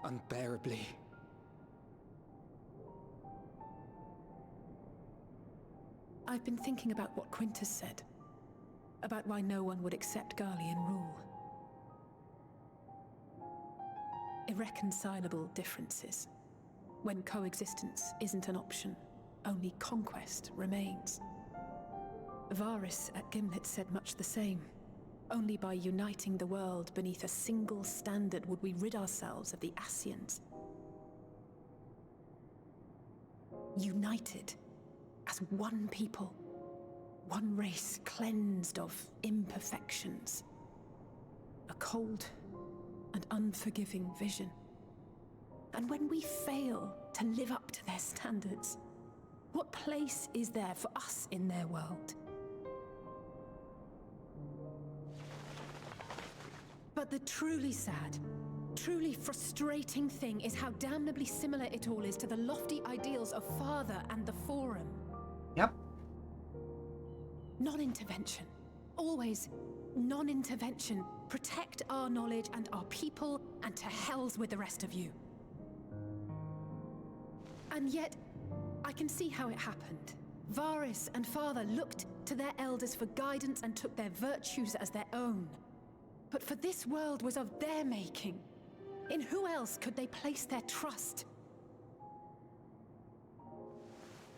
Unbearably. I've been thinking about what Quintus said. About why no one would accept Garlean rule. Irreconcilable differences. When coexistence isn't an option, only conquest remains. Varys at Gimlet said much the same. Only by uniting the world beneath a single standard would we rid ourselves of the Ascians. United as one people, one race cleansed of imperfections. A cold and unforgiving vision. And when we fail to live up to their standards, what place is there for us in their world? But the truly sad, truly frustrating thing is how damnably similar it all is to the lofty ideals of Father and the Forum. Yep. Non-intervention. Always Non-intervention. Protect our knowledge and our people, and to hells with the rest of you. And yet, I can see how it happened. Varys and Father looked to their elders for guidance and took their virtues as their own. But for this world was of their making. In who else could they place their trust?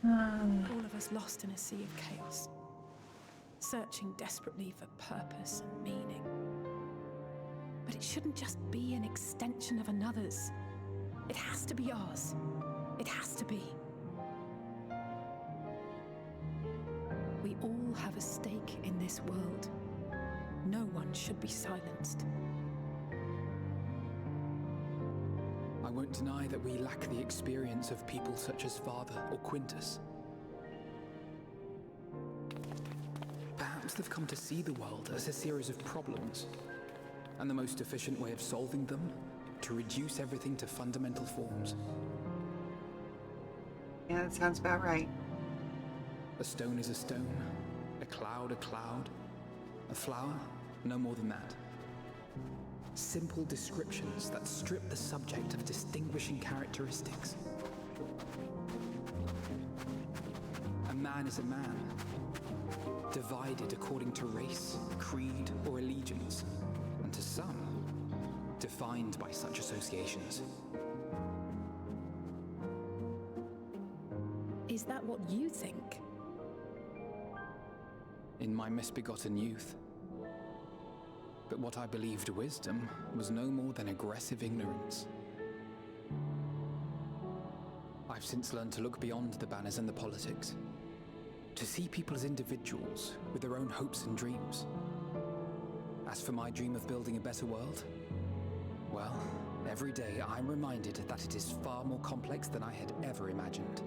All of us lost in a sea of chaos, searching desperately for purpose and meaning. But it shouldn't just be an extension of another's. It has to be ours. It has to be. We all have a stake in this world. No one should be silenced. I won't deny that we lack the experience of people such as Father or Quintus. Perhaps they've come to see the world as a series of problems, and the most efficient way of solving them, to reduce everything to fundamental forms. Yeah, that sounds about right. A stone is a stone, a cloud, a flower, no more than that. Simple descriptions that strip the subject of distinguishing characteristics. A man is a man, divided according to race, creed, or allegiance, and to some, defined by such associations. Is that what you think? In my misbegotten youth. But what I believed wisdom was no more than aggressive ignorance. I've since learned to look beyond the banners and the politics, to see people as individuals with their own hopes and dreams. As for my dream of building a better world, well, every day I'm reminded that it is far more complex than I had ever imagined.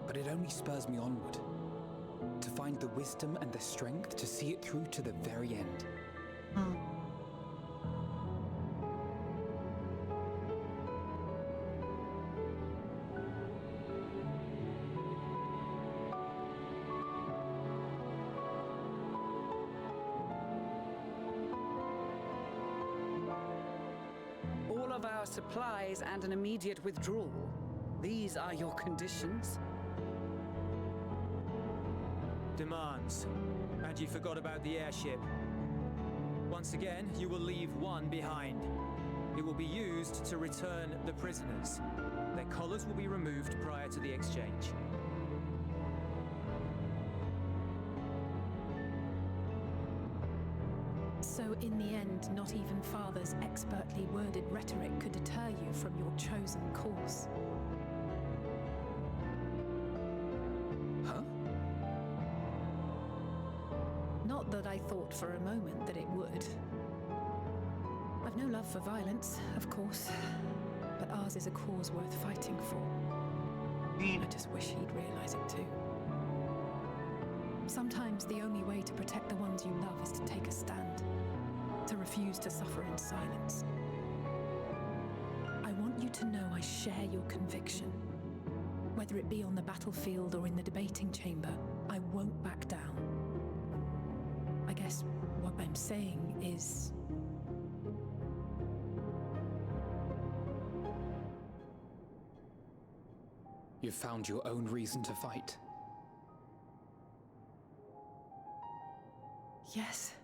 But it only spurs me onward, to find the wisdom and the strength to see it through to the very end. All of our supplies and an immediate withdrawal. These are your conditions? Demands. And you forgot about the airship. Once again, you will leave one behind. It will be used to return the prisoners. Their collars will be removed prior to the exchange. So in the end, not even Father's expertly worded rhetoric could deter you from your chosen course. Huh? Not that I thought for a moment that it would. I've no love for violence, of course, but ours is a cause worth fighting for. I just wish he'd realize it too. Sometimes the only way to protect the ones you love is to take a stand, to refuse to suffer in silence. I want you to know I share your conviction. Whether it be on the battlefield or in the debating chamber, I won't back down. I guess what I'm saying is... You've found your own reason to fight. Yes.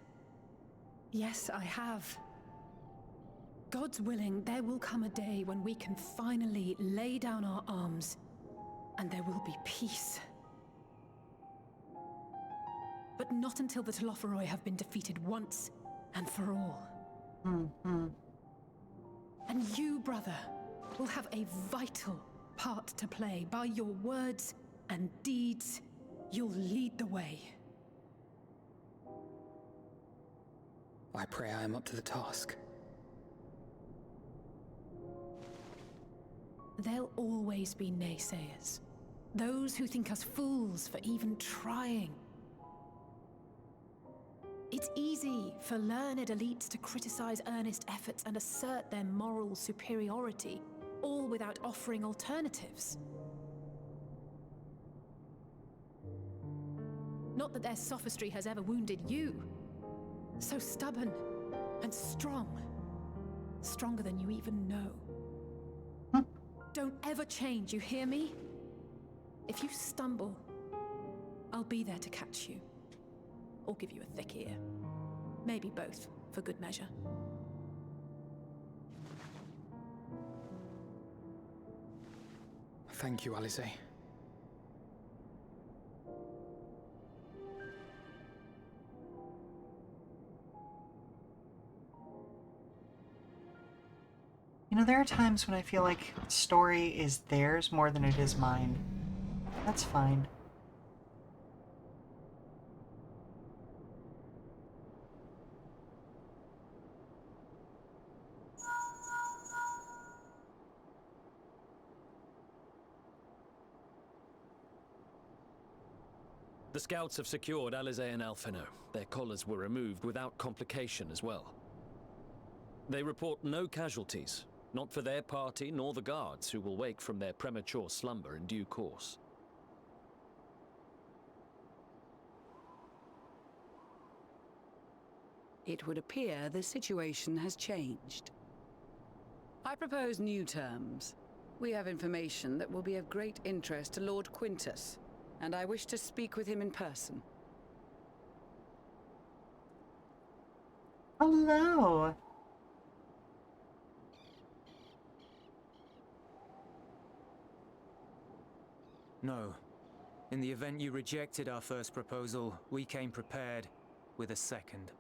Yes, I have. God's willing, there will come a day when we can finally lay down our arms, and there will be peace. But not until the Telophoroi have been defeated once and for all. And you, brother, will have a vital part to play. By your words and deeds, you'll lead the way. I pray I am up to the task. There'll always be naysayers. Those who think us fools for even trying. It's easy for learned elites to criticize earnest efforts and assert their moral superiority, all without offering alternatives. Not that their sophistry has ever wounded you. So stubborn and strong. Stronger than you even know. Don't ever change, you hear me? If you stumble, I'll be there to catch you. Or give you a thick ear. Maybe both, for good measure. Thank you, Alice. You know, there are times when I feel like the story is theirs more than it is mine. That's fine. The scouts have secured Alizé and Alphino. Their collars were removed without complication as well. They report no casualties, not for their party nor the guards, who will wake from their premature slumber in due course. It would appear the situation has changed. I propose new terms. We have information that will be of great interest to Lord Quintus, and I wish to speak with him in person. Hello. No. In the event you rejected our first proposal, we came prepared with a second.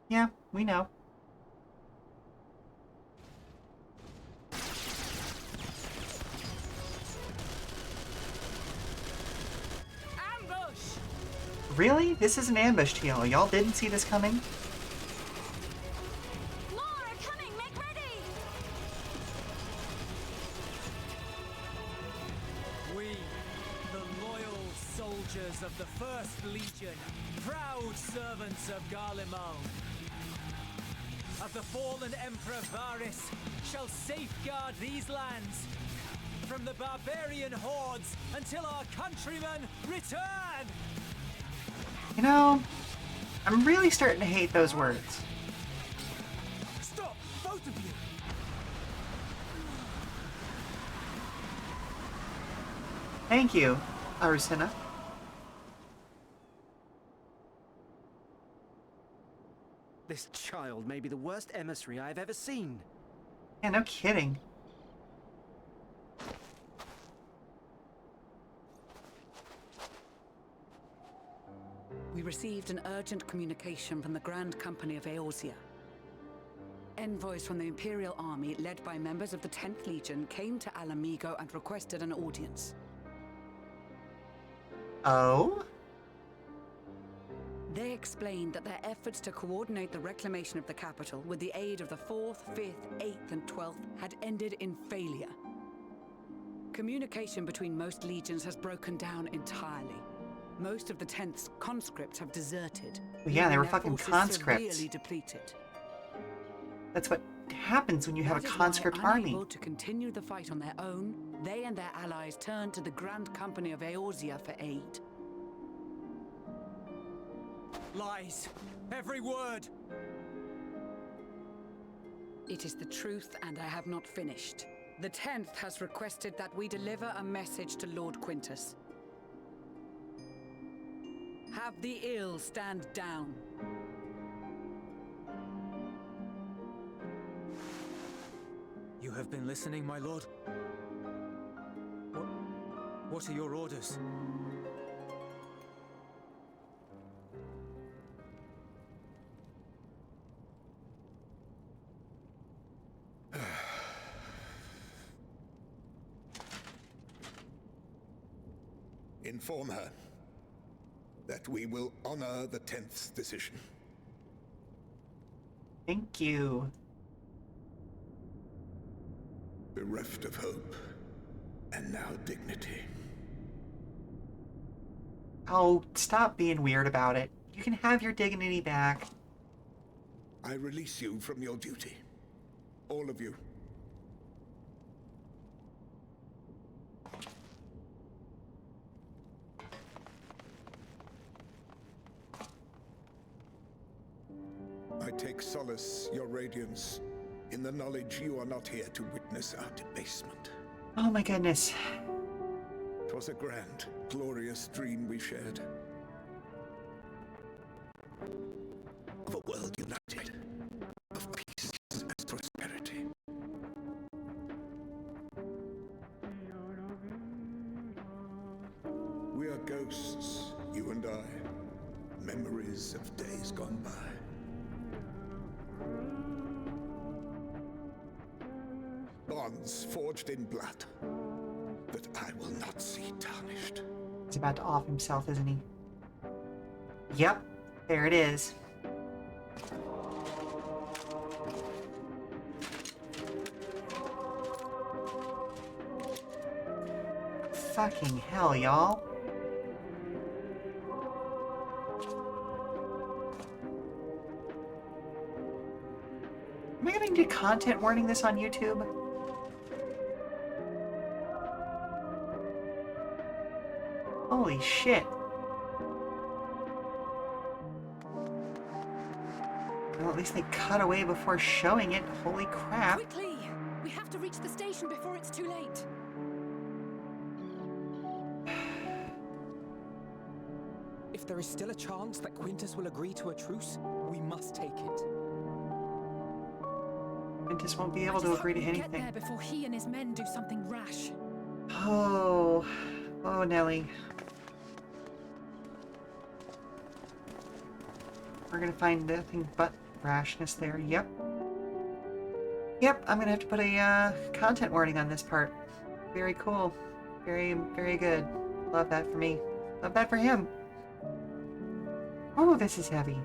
Yeah, we know. Ambush! Really? This is an ambush, Teal. Y'all didn't see this coming? More are coming! Make ready! We, the loyal soldiers of the First Legion, proud servants of Garlemald, of the fallen Emperor Varys, shall safeguard these lands from the barbarian hordes until our countrymen return! You know, I'm really starting to hate those words. Stop, both of you! Thank you, Arusina. This child may be the worst emissary I've ever seen. Yeah, no kidding. We received an urgent communication from the Grand Company of Eorzea. Envoys from the Imperial Army, led by members of the 10th Legion, came to Alamigo and requested an audience. Oh? They explained that their efforts to coordinate the reclamation of the capital with the aid of the 4th, 5th, 8th, and 12th had ended in failure. Communication between most legions has broken down entirely. Most of the 10th's conscripts have deserted. Well, yeah, they were leaving their fucking forces conscripts. severely depleted. That's what happens when you have a That is why, conscript army. unable to continue the fight on their own, they and their allies turned to the Grand Company of Eorzea for aid. Lies! Every word! It is the truth, and I have not finished. The 10th has requested that we deliver a message to Lord Quintus. Have the ill stand down. You have been listening, my lord? What are your orders? Inform her that we will honor the 10th's decision. Thank you. Bereft of hope, and now dignity. Oh, stop being weird about it. You can have your dignity back. I release you from your duty. All of you. solace your radiance in the knowledge you are not here to witness our debasement. Oh my goodness. 'Twas a grand, glorious dream we shared. Of a world united, of peace and prosperity. We are ghosts, you and I, memories of days gone by. Bonds forged in blood that I will not see tarnished. He's about to off himself, isn't he? Yep, there it is. Fucking hell, y'all. Am I gonna do content warning this on YouTube? Holy shit. Well, at least they cut away before showing it. Holy crap. Quickly! We have to reach the station before it's too late. If there is still a chance that Quintus will agree to a truce, we must take it. Quintus won't be able to agree to anything. Get there before he and his men do something rash. Oh. Oh, Nelly. We're gonna find nothing but rashness there. Yep. Yep, I'm gonna have to put a content warning on this part. Very cool. Very, very good. Love that for me. Love that for him. Oh, this is heavy.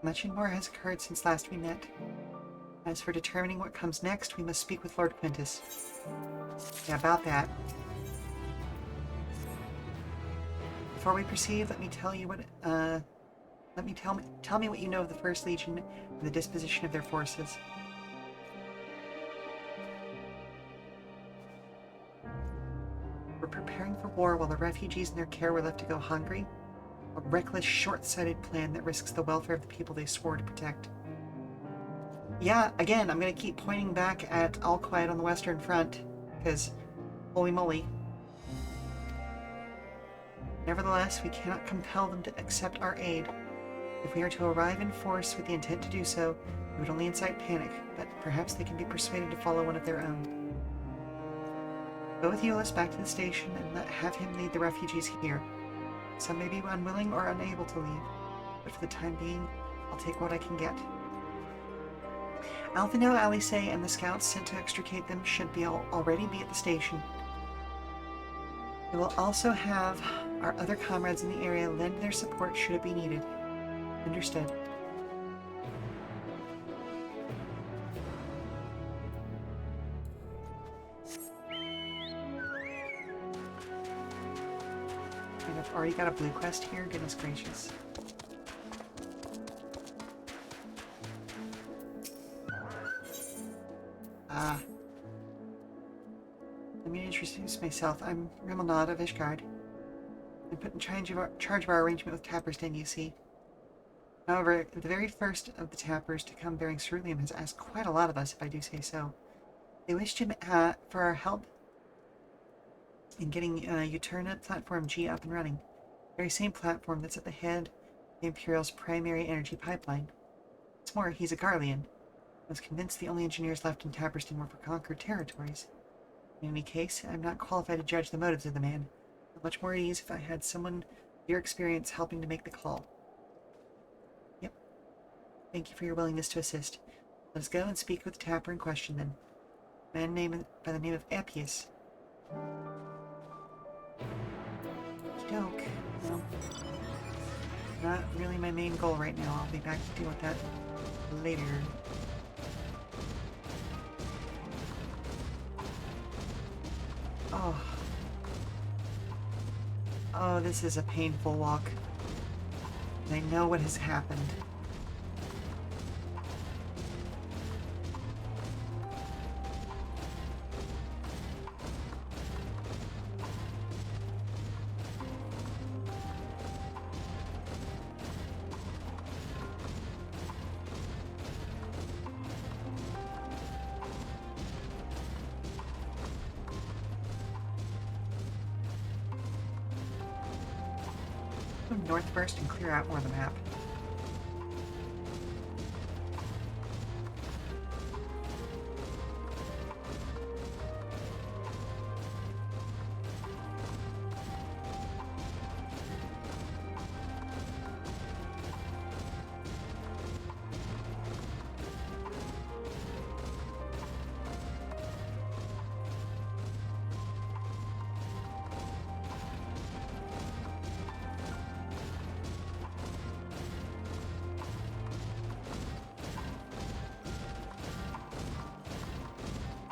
Much more has occurred since last we met. As for determining what comes next, we must speak with Lord Quintus. Yeah, about that. Before we proceed, let me tell you what, tell me what you know of the First Legion and the disposition of their forces. We're preparing for war while the refugees in their care were left to go hungry. A reckless, short-sighted plan that risks the welfare of the people they swore to protect. Yeah, again, I'm gonna keep pointing back at All Quiet on the Western Front, because holy moly. Nevertheless, we cannot compel them to accept our aid. If we are to arrive in force with the intent to do so, it would only incite panic, but perhaps they can be persuaded to follow one of their own. Go with Euless back to the station and have him lead the refugees here. Some may be unwilling or unable to leave, but for the time being, I'll take what I can get. Alphino, Alice, and the scouts sent to extricate them should already be at the station. We will also have our other comrades in the area lend their support should it be needed. Understood. I've already got a blue quest here, goodness gracious. Let me introduce myself. I'm Rimelnod of Ishgard. I'm put in charge of our arrangement with Tappersden, you see. However, the very first of the Tappers to come bearing ceruleum has asked quite a lot of us, if I do say so. They wish for our help in getting Uterna Platform G up and running. The very same platform that's at the head of the Imperial's primary energy pipeline. What's more, he's a Garlean. I was convinced the only engineers left in Tappersden were for conquered territories. In any case, I'm not qualified to judge the motives of the man. I'm much more at ease if I had someone with your experience helping to make the call. Yep. Thank you for your willingness to assist. Let us go and speak with the Tapper in question, then. A man named by the name of Appius. Doke. Well, not really my main goal right now. I'll be back to deal with that later. Oh. Oh, this is a painful walk. I know what has happened. Go north first and clear out more of the map.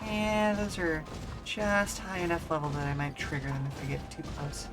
Yeah, those are just high enough level that I might trigger them if I get too close.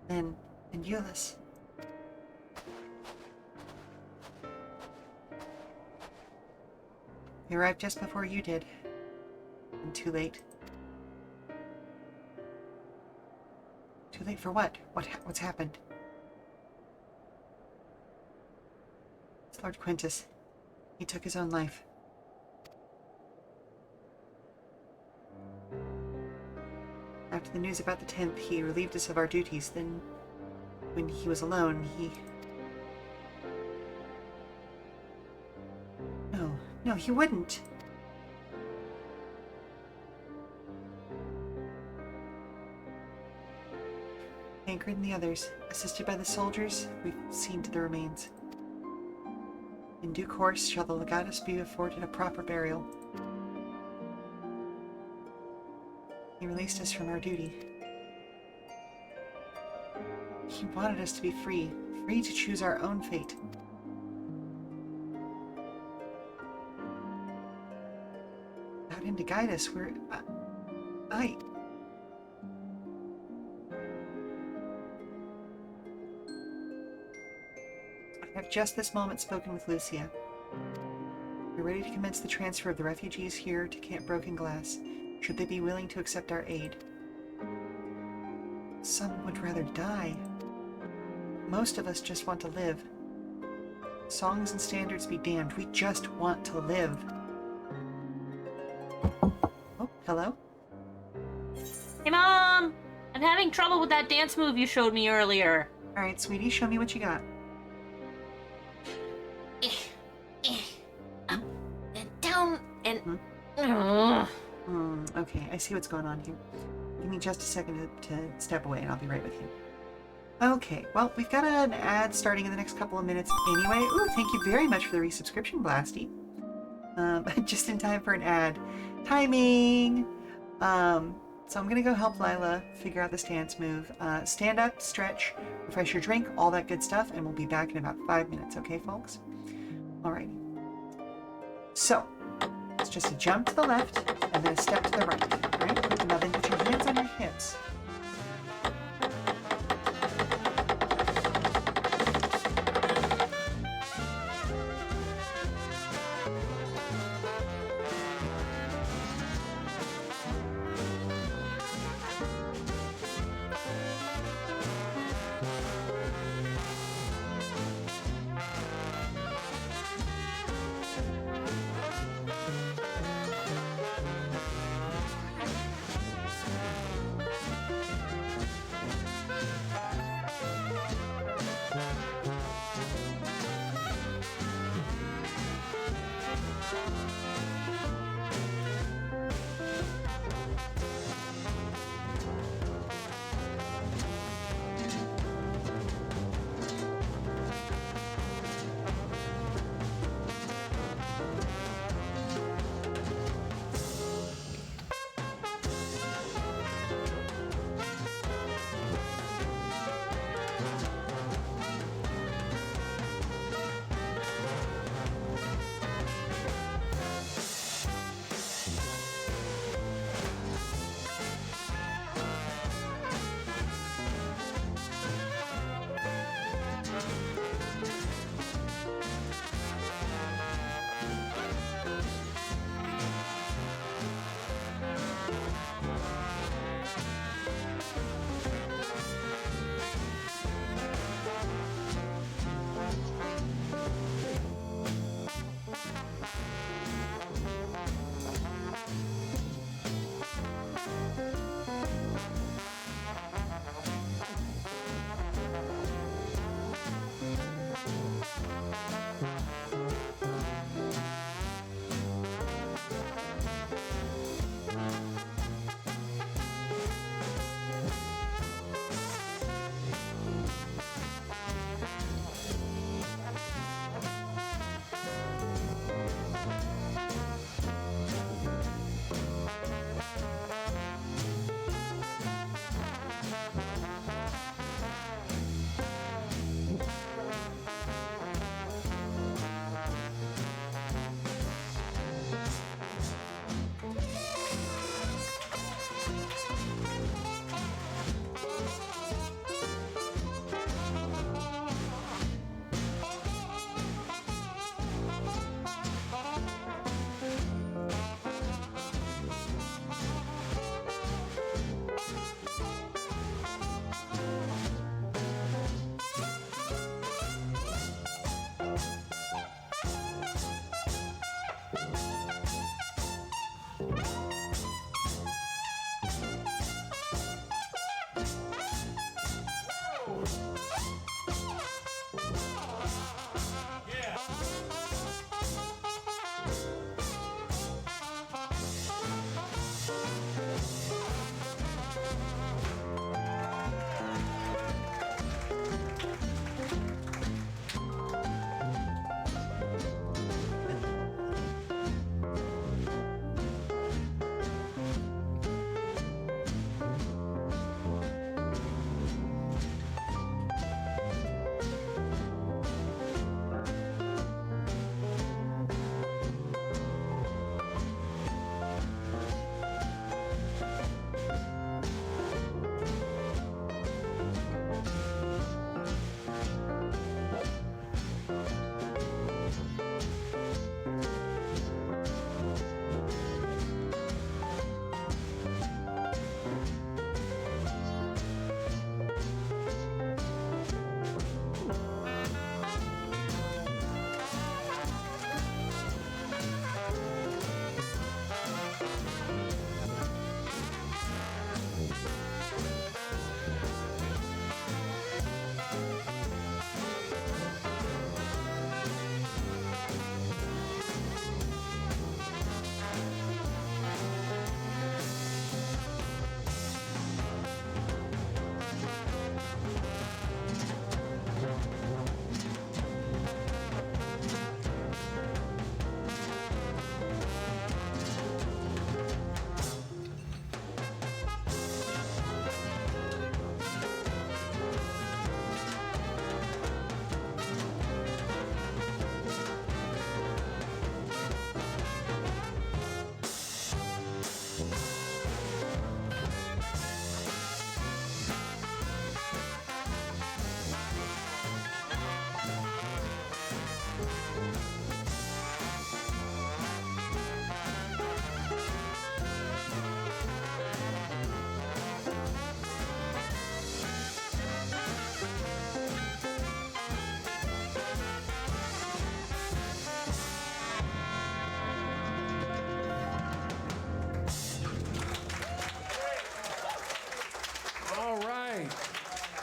And Euless. He arrived just before you did. And too late. Too late for what? What's happened? It's Lord Quintus. He took his own life. After the news about the 10th, he relieved us of our duties. Then, when he was alone, he... No, he wouldn't. Tancred and the others, assisted by the soldiers, we've seen to the remains. In due course shall the legatus be afforded a proper burial. He released us from our duty. He wanted us to be free to choose our own fate. Without him to guide us, I have just this moment spoken with Lucia. We're ready to commence the transfer of the refugees here to Camp Broken Glass, should they be willing to accept our aid. Some would rather die. Most of us just want to live. Songs and standards be damned, we just want to live. Oh, hello? Hey, Mom! I'm having trouble with that dance move you showed me earlier. Alright, sweetie, show me what you got. Up and down and... Okay, I see what's going on here. Give me just a second to step away and I'll be right with you. Okay, well, we've got an ad starting in the next couple of minutes anyway. Ooh, thank you very much for the resubscription, Blasty. Just in time for an ad. Timing! So I'm gonna go help Lila figure out the stance move. Stand up, stretch, refresh your drink, all that good stuff, and we'll be back in about 5 minutes, okay, folks? Alrighty. So, it's just a jump to the left, and then a step to the right, right? Now then put your hands on your hips.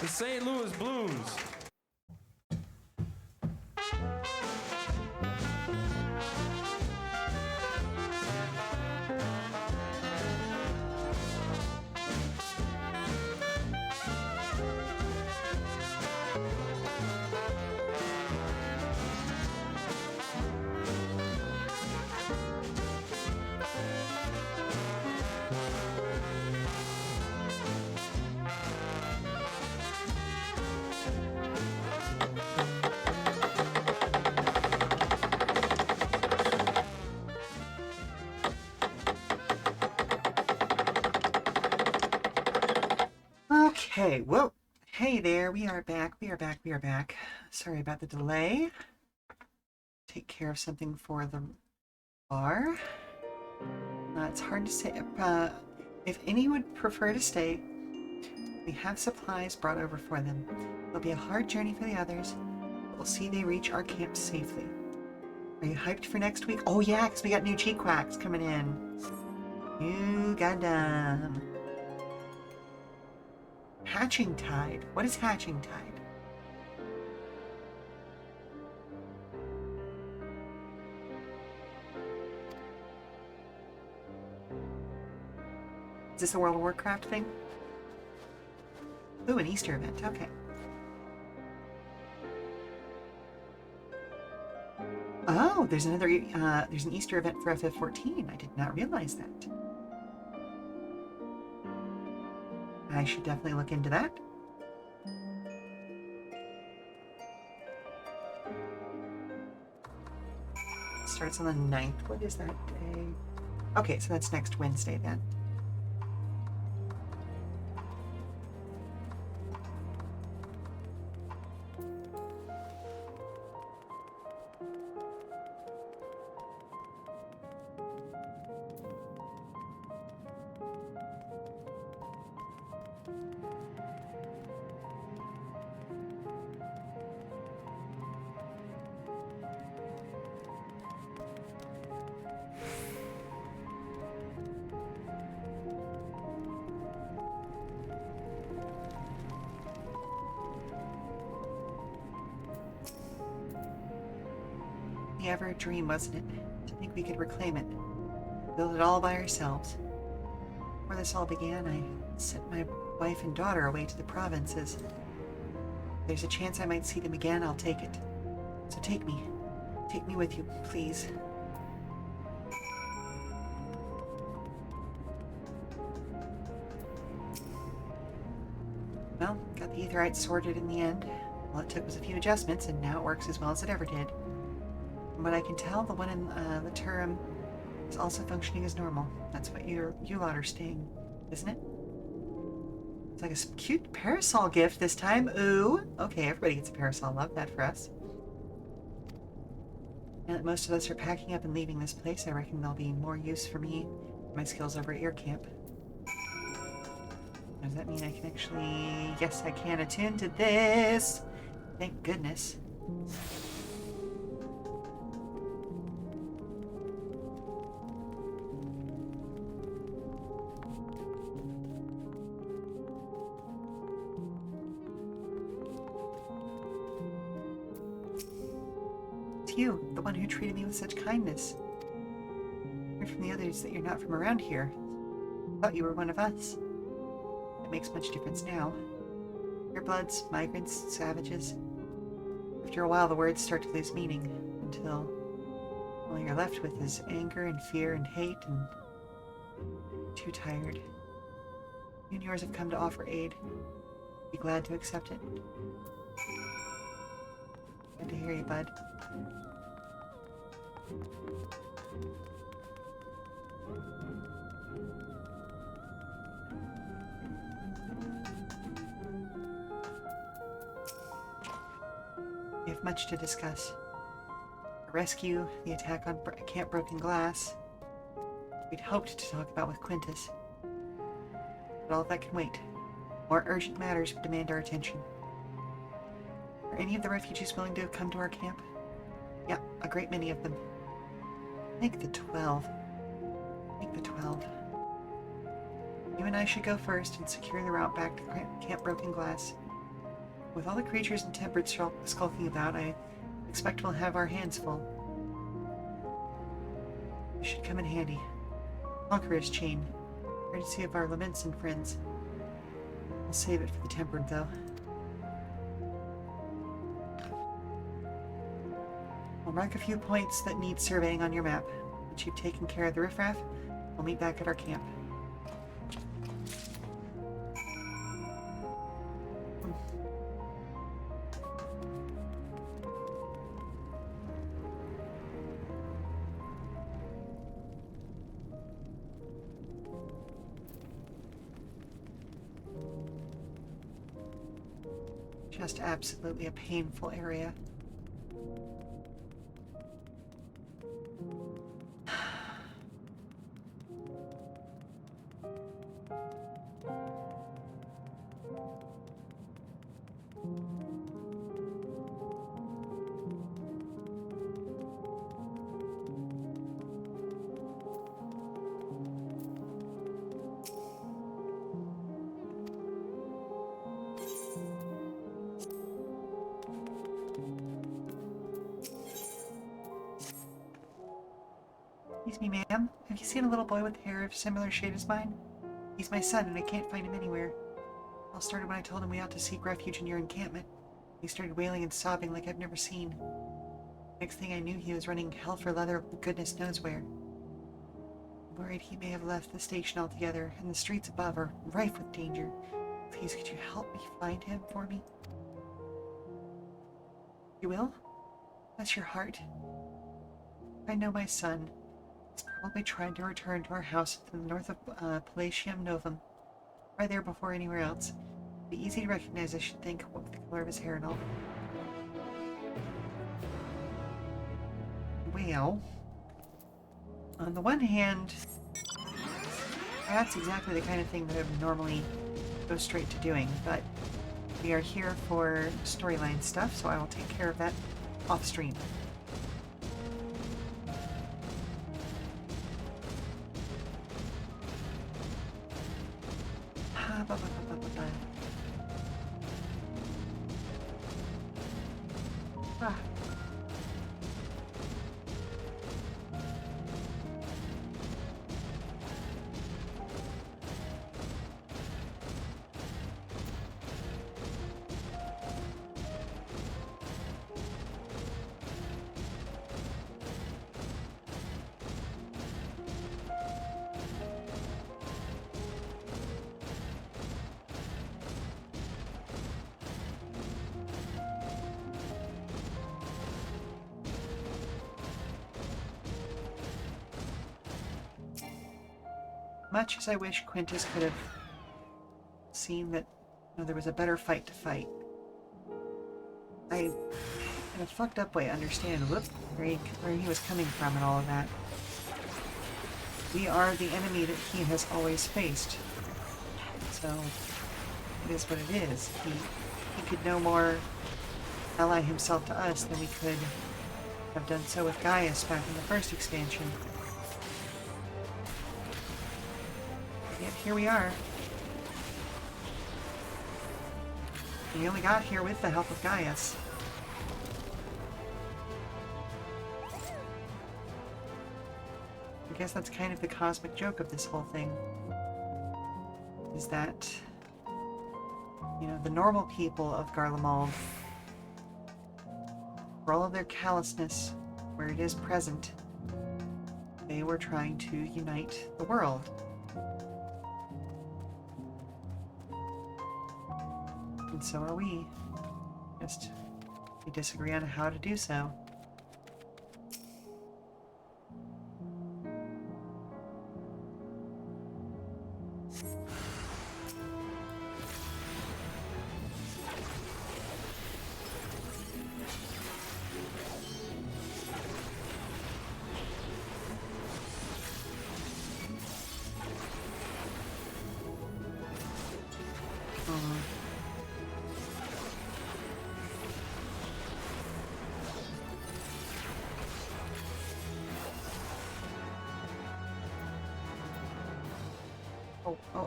The St. Louis Blues. Okay, well, hey there, we are back. Sorry about the delay. Take care of something for the bar. It's hard to say if any would prefer to stay. We have supplies brought over for them. It'll be a hard journey for the others, but we'll see they reach our camp safely. Are you hyped for next week? Oh yeah, because we got new cheek quacks coming in. You goddamn. Hatching Tide. What is Hatching Tide? Is this a World of Warcraft thing? Ooh, an Easter event. Okay. Oh, there's another. There's an Easter event for FF14. I did not realize that. I should definitely look into that. Starts on the 9th. What is that day? Okay, so that's next Wednesday then. Ever a dream, wasn't it? To think we could reclaim it. Build it all by ourselves. Before this all began, I sent my wife and daughter away to the provinces. If there's a chance I might see them again, I'll take it. So take me. Take me with you, please. Well, got the Aetherites sorted in the end. All it took was a few adjustments, and now it works as well as it ever did. From what I can tell, the one in the Turum is also functioning as normal. That's what you lot are staying, isn't it? It's like a cute parasol gift this time. Ooh. Okay, everybody gets a parasol. Love that for us. Now that most of us are packing up and leaving this place, I reckon there'll be more use for me and my skills over at your camp. Does that mean I can actually... Yes, I can attune to this! Thank goodness. You, the one who treated me with such kindness. Heard from the others that you're not from around here. Thought you were one of us. It makes much difference now. Your bloods, migrants, savages. After a while, the words start to lose meaning, until all you're left with is anger and fear and hate and... too tired. You and yours have come to offer aid. Be glad to accept it. Good to hear you, bud. We have much to discuss. A rescue, the attack on Camp Broken Glass. We'd hoped to talk about with Quintus. But all of that can wait. More urgent matters would demand our attention. Are any of the refugees willing to come to our camp? Yeah, a great many of them. Make the 12. Make the 12. You and I should go first and secure the route back to Camp Broken Glass. With all the creatures and tempered skulking about, I expect we'll have our hands full. It should come in handy. Conqueror's chain. Courtesy of our Lamenson friends. I'll save it for the tempered, though. I'll mark a few points that need surveying on your map. Once you've taken care of the riffraff, I'll meet back at our camp. Just absolutely a painful area. Excuse me, ma'am. Have you seen a little boy with hair of a similar shade as mine? He's my son, and I can't find him anywhere. It all started when I told him we ought to seek refuge in your encampment. He started wailing and sobbing like I've never seen. Next thing I knew, he was running hell for leather goodness knows where. I'm worried he may have left the station altogether, and the streets above are rife with danger. Please, could you help me find him for me? You will? Bless your heart. I know my son. He's probably trying to return to our house to the north of Palatium Novum. Right there before anywhere else. It'd be easy to recognize, I should think, what with the color of his hair and all. Well, on the one hand, that's exactly the kind of thing that I would normally go straight to doing, but we are here for storyline stuff, so I will take care of that off stream. Ah. Much as I wish Quintus could have seen that there was a better fight to fight, I, in a fucked up way, understand where he was coming from and all of that. We are the enemy that he has always faced. So, it is what it is. He could no more ally himself to us than we could have done so with Gaius back in the first expansion. Yet here we are. We only got here with the help of Gaius. I guess that's kind of the cosmic joke of this whole thing. Is that, the normal people of Garlemald, for all of their callousness, where it is present, they were trying to unite the world. And so are we. Just, we disagree on how to do so.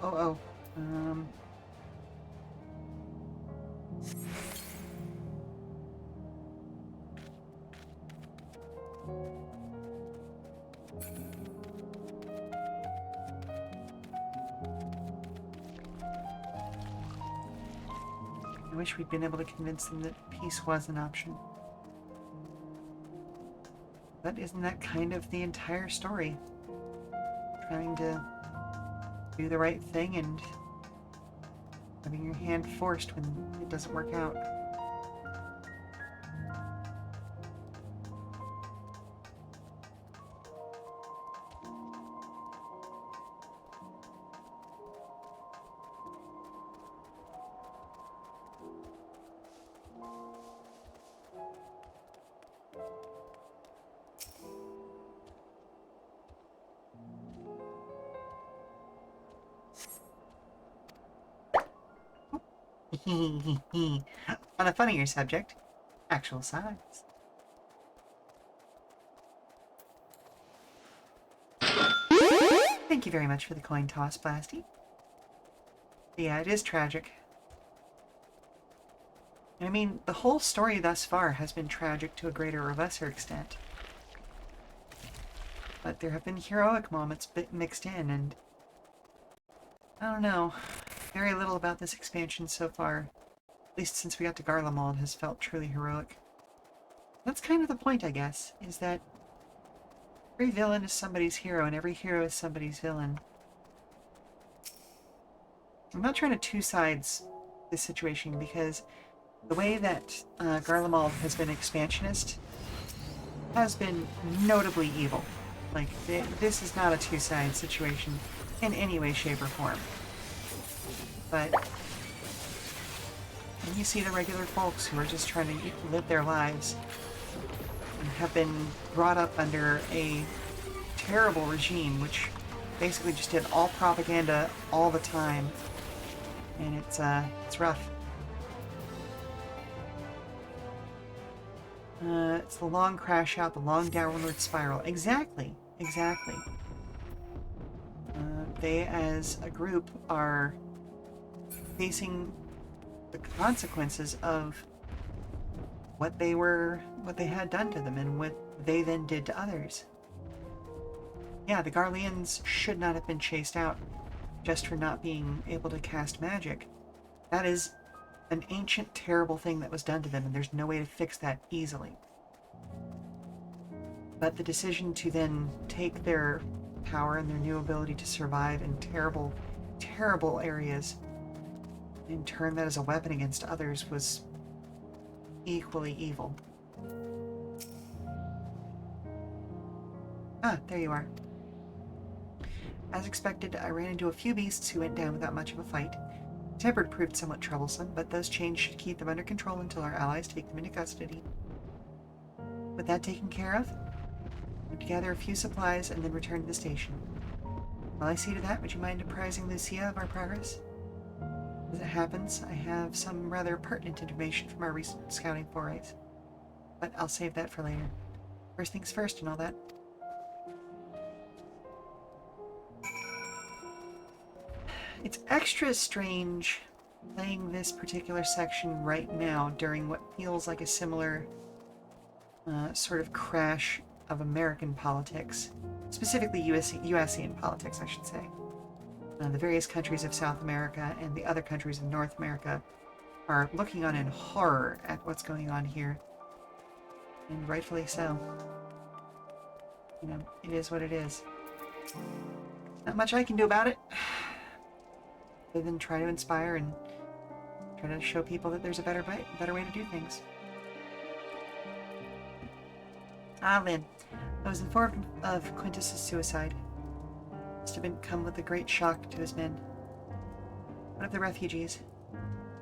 Oh. I wish we'd been able to convince them that peace was an option. But isn't that kind of the entire story? Trying to do the right thing and having your hand forced when it doesn't work out. On a funnier subject, actual size. Thank you very much for the coin toss, Blasty. Yeah, it is tragic. I mean, the whole story thus far has been tragic to a greater or lesser extent. But there have been heroic moments mixed in, and I don't know. Very little about this expansion so far, at least since we got to Garlemald, has felt truly heroic. That's kind of the point, I guess, is that every villain is somebody's hero, and every hero is somebody's villain. I'm not trying to two sides this situation, because the way that Garlemald has been expansionist has been notably evil. Like, this is not a two-side situation in any way, shape, or form. But when you see the regular folks who are just trying to live their lives and have been brought up under a terrible regime, which basically just did all propaganda all the time, and it's rough. It's the long crash out, the long downward spiral. Exactly. They, as a group, are facing the consequences of what they had done to them and what they then did to others. Yeah, the Garleans should not have been chased out just for not being able to cast magic. That is an ancient, terrible thing that was done to them, and there's no way to fix that easily. But the decision to then take their power and their new ability to survive in terrible, terrible areas and turn that as a weapon against others was equally evil. Ah, there you are. As expected, I ran into a few beasts who went down without much of a fight. Tempered proved somewhat troublesome, but those chains should keep them under control until our allies take them into custody. With that taken care of, we gather a few supplies and then return to the station. While I see to that, would you mind apprising Lucia of our progress? As it happens, I have some rather pertinent information from our recent scouting forays. But I'll save that for later. First things first and all that. It's extra strange playing this particular section right now during what feels like a similar sort of crash of American politics. Specifically USian politics, I should say. The various countries of South America and the other countries of North America are looking on in horror at what's going on here. And rightfully so. You know, it is what it is. Not much I can do about it. Other than try to inspire and try to show people that there's a better way to do things. Ah, Lynn. I was informed of Quintus's suicide. Must have come with a great shock to his men. One of the refugees.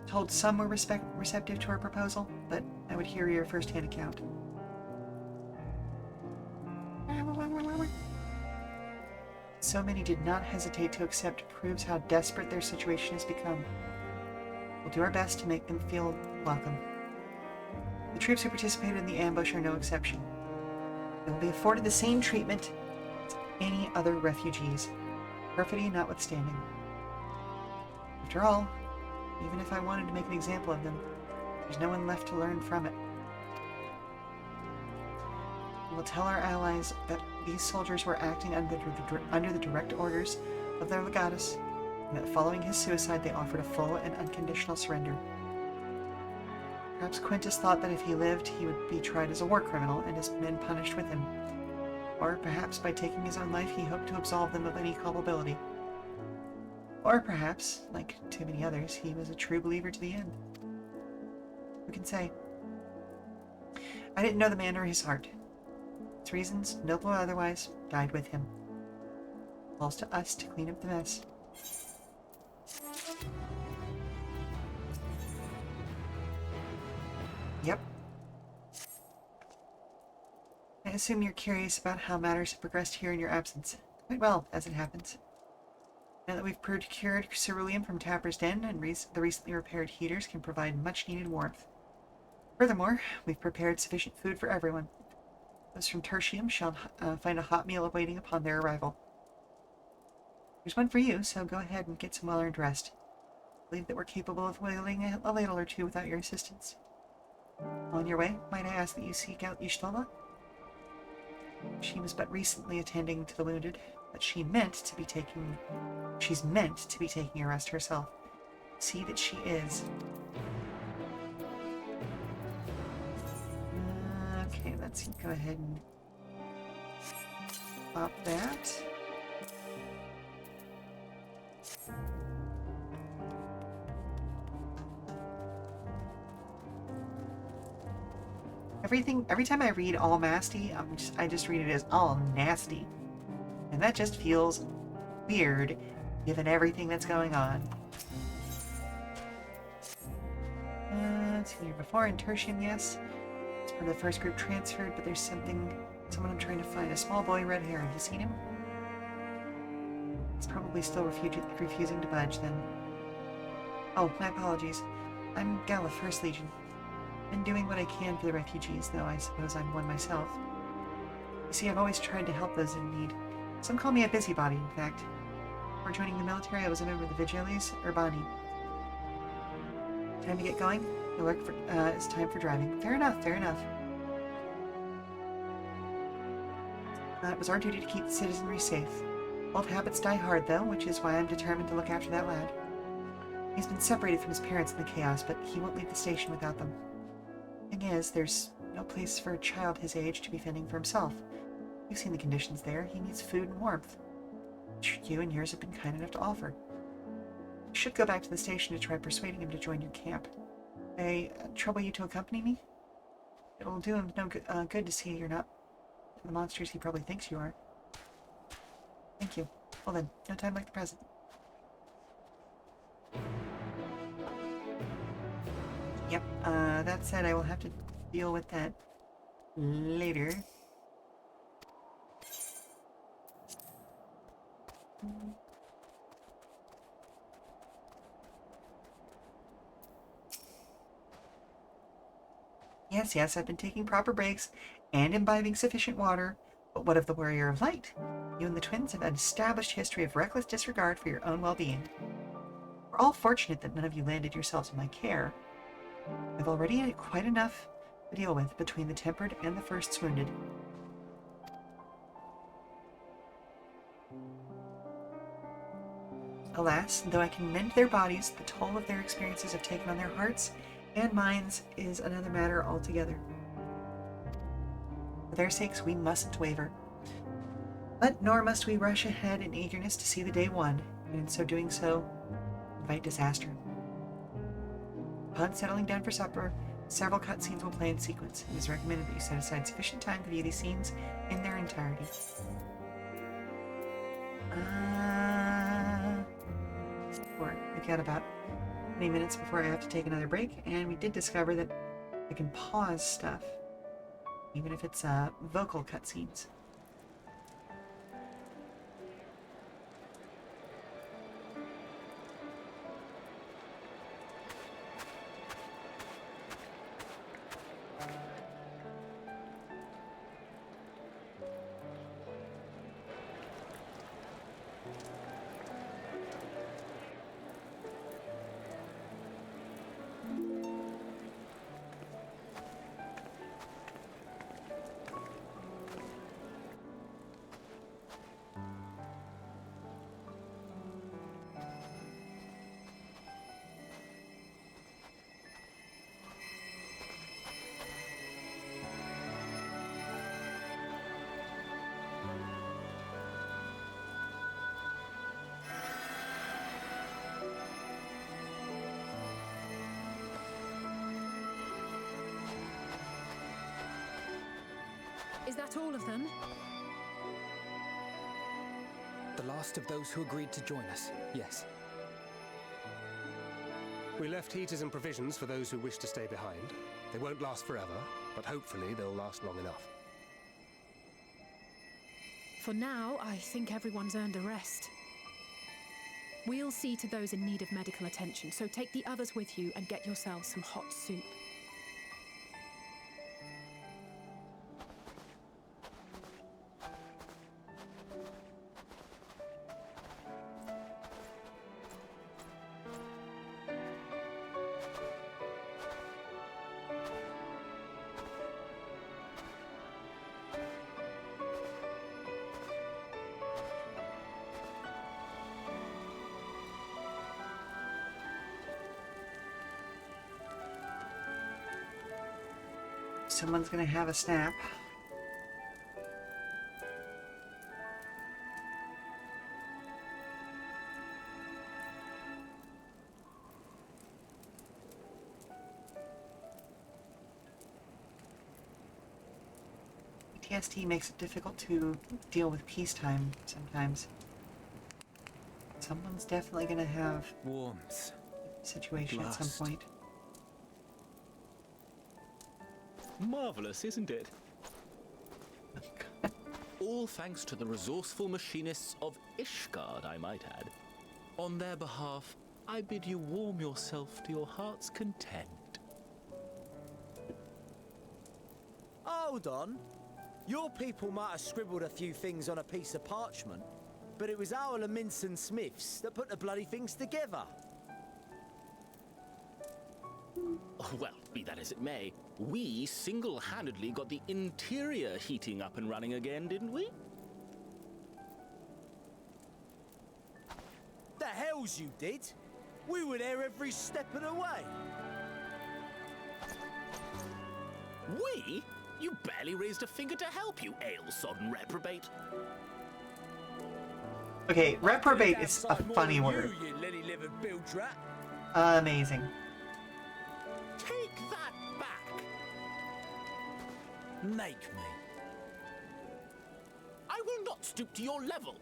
Told some were receptive to our proposal, but I would hear your first-hand account. So many did not hesitate to accept proves how desperate their situation has become. We'll do our best to make them feel welcome. The troops who participated in the ambush are no exception. They will be afforded the same treatment as any other refugees, perfidy notwithstanding. After all, even if I wanted to make an example of them, there's no one left to learn from it. We will tell our allies that these soldiers were acting under the direct orders of their legatus, and that following his suicide they offered a full and unconditional surrender. Perhaps Quintus thought that if he lived, he would be tried as a war criminal and his men punished with him. Or perhaps by taking his own life, he hoped to absolve them of any culpability. Or perhaps, like too many others, he was a true believer to the end. Who can say? I didn't know the man or his heart. His reasons, noble or otherwise, died with him. It falls to us to clean up the mess. Yep. I assume you're curious about how matters have progressed here in your absence. Quite well, as it happens. Now that we've procured cerulean from Tapper's Den, and the recently repaired heaters can provide much-needed warmth. Furthermore, we've prepared sufficient food for everyone. Those from Tertium shall find a hot meal awaiting upon their arrival. There's one for you, so go ahead and get some well-earned rest. I believe that we're capable of wielding a ladle or two without your assistance. On your way, might I ask that you seek out Y'shtola? She was but recently attending to the wounded, but she's meant to be taking a rest herself. See that she is. Okay, let's go ahead and pop that. Every time I read all nasty, I just read it as all nasty. And that just feels weird, given everything that's going on. Let's see here. Before in Tertium, yes. It's part of the first group transferred, but there's someone I'm trying to find. A small boy, red hair. Have you seen him? He's probably still refusing to budge then. Oh, my apologies. I'm Gala, First Legion. Been doing what I can for the refugees, though I suppose I'm one myself. You see, I've always tried to help those in need. Some call me a busybody, in fact. Before joining the military, I was a member of the Vigiles Urbani. Time to get going? It's time for driving. Fair enough, fair enough. It was our duty to keep the citizenry safe. Old habits die hard, though, which is why I'm determined to look after that lad. He's been separated from his parents in the chaos, but he won't leave the station without them. Thing is, there's no place for a child his age to be fending for himself. You've seen the conditions there. He needs food and warmth, which you and yours have been kind enough to offer. You should go back to the station to try persuading him to join your camp. May I trouble you to accompany me? It'll do him no good to see you're not the monsters he probably thinks you are. Thank you. Well then, no time like the present. Yep, that said, I will have to deal with that later. Yes, I've been taking proper breaks and imbibing sufficient water, but what of the Warrior of Light? You and the twins have an established history of reckless disregard for your own well-being. We're all fortunate that none of you landed yourselves in my care. I've already had quite enough to deal with between the tempered and the first wounded. Alas, though I can mend their bodies, the toll of their experiences have taken on their hearts and minds is another matter altogether. For their sakes, we mustn't waver. But nor must we rush ahead in eagerness to see the day won, and in so doing invite disaster. Upon settling down for supper, several cutscenes will play in sequence. It is recommended that you set aside sufficient time to view these scenes in their entirety. We've got about 20 minutes before I have to take another break, and we did discover that I can pause stuff, even if it's vocal cutscenes. Is that all of them? The last of those who agreed to join us, yes. We left heaters and provisions for those who wish to stay behind. They won't last forever, but hopefully they'll last long enough. For now, I think everyone's earned a rest. We'll see to those in need of medical attention, so take the others with you and get yourselves some hot soup. Someone's gonna have a snap. PTSD makes it difficult to deal with peacetime sometimes. Someone's definitely gonna have warmth a situation at some point. Marvelous, isn't it? All thanks to the resourceful machinists of Ishgard, I might add. On their behalf, I bid you warm yourself to your heart's content. Hold on. Your people might have scribbled a few things on a piece of parchment, but it was our Minson Smiths that put the bloody things together. Well, be that as it may, we single-handedly got the interior heating up and running again, didn't we? The hells you did! We were there every step of the way! We? You barely raised a finger to help, you ale-sodden reprobate. Okay, reprobate is a funny word. You lily-livered bilge-rat! Amazing. Take that back! Make me. I will not stoop to your level.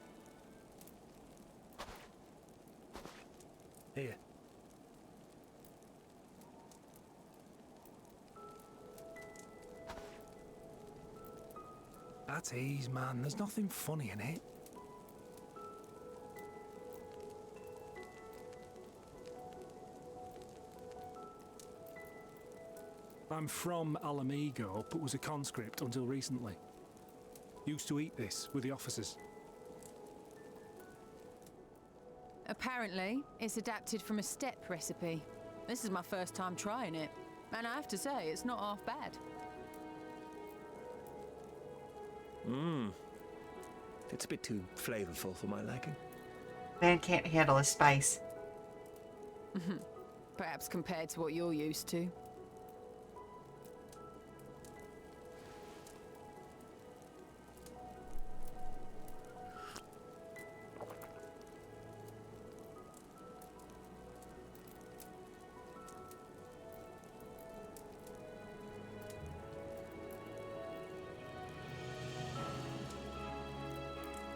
Here. That's ease, man. There's nothing funny in it. I'm from Alamigo, but was a conscript until recently. Used to eat this with the officers. Apparently, it's adapted from a steppe recipe. This is my first time trying it, and I have to say, it's not half bad. It's a bit too flavorful for my liking. Man can't handle a spice. Perhaps compared to what you're used to.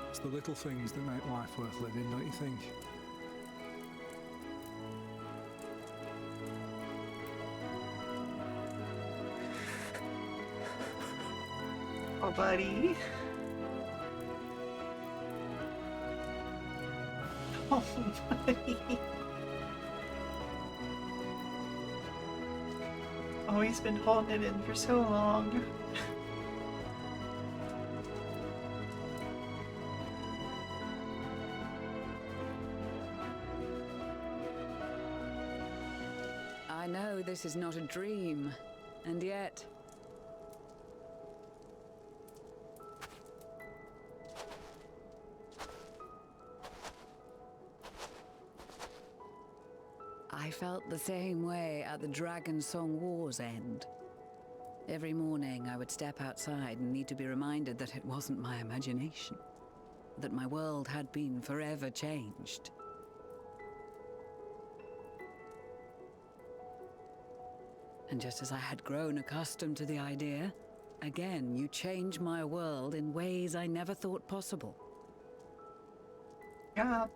It's the little things that make life worth living, don't you think? Oh, buddy. Oh, buddy. Oh, he's been holding it in for so long. I know this is not a dream, and yet... I felt the same way at the Dragon Song War's end. Every morning I would step outside and need to be reminded that it wasn't my imagination, that my world had been forever changed. And just as I had grown accustomed to the idea, Again, you change my world in ways I never thought possible. Yeah.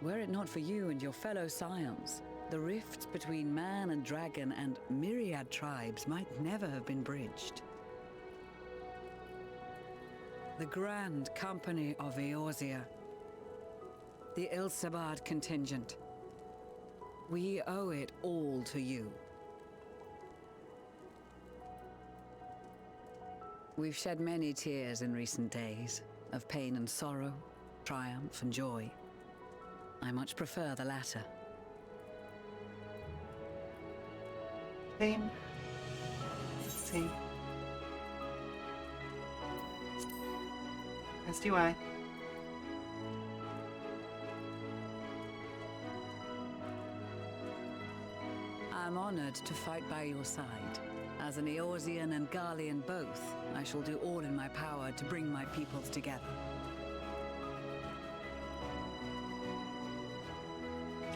Were it not for you and your fellow scions, the rifts between man and dragon and myriad tribes might never have been bridged. The Grand Company of Eorzea, the Ilsabard contingent. We owe it all to you. We've shed many tears in recent days, of pain and sorrow, triumph and joy. I much prefer the latter. Same. Same. As do I. I'm honored to fight by your side. As an Eorzean and Garlean both, I shall do all in my power to bring my peoples together.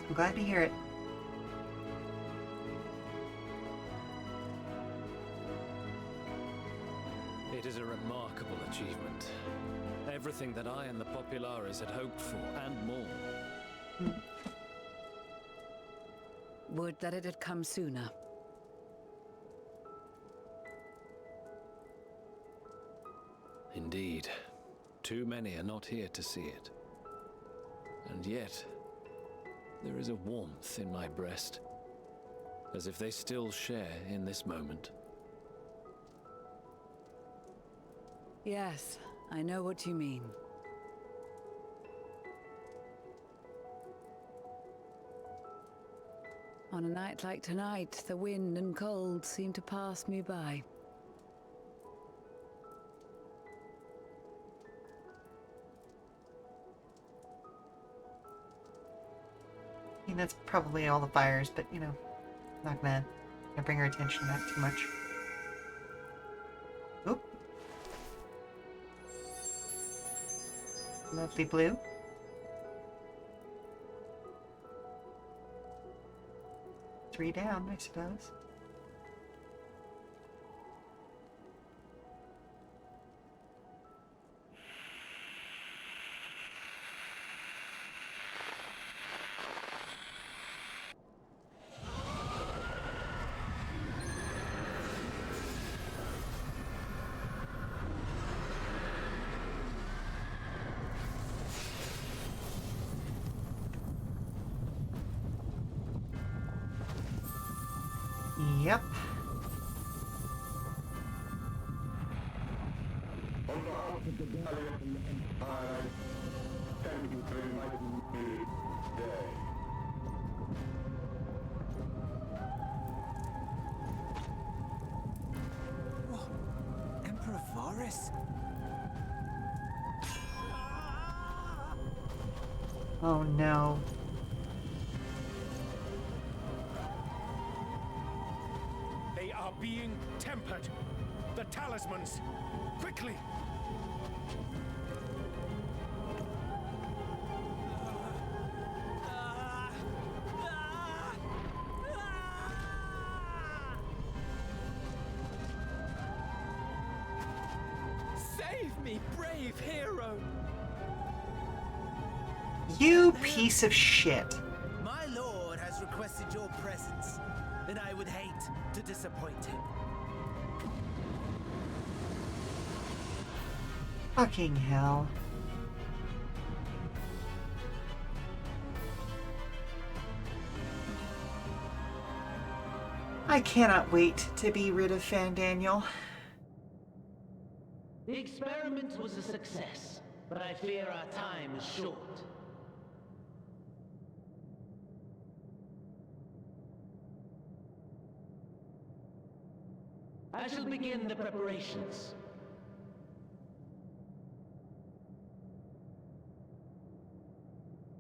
I'm glad to hear it. It is a remarkable achievement. Everything that I and the Populares had hoped for, and more. Would that it had come sooner. Indeed. Too many are not here to see it. And yet, there is a warmth in my breast, as if they still share in this moment. Yes, I know what you mean. On a night like tonight, the wind and cold seem to pass me by. I mean, that's probably all the fires, but you know, not gonna bring her attention to that too much. Oop. Lovely blue. Three down, I suppose. Yep. On behalf of the Gallian Empire, thank you for inviting me today. What? Emperor Varys? Oh no. They are being tempered. The talismans. Quickly! Save me, brave hero! You piece of shit. My lord has requested your presence, and I would hate to disappoint him. Fucking hell. I cannot wait to be rid of Fandaniel. The experiment was a success, but I fear our time is short. I shall begin the preparations.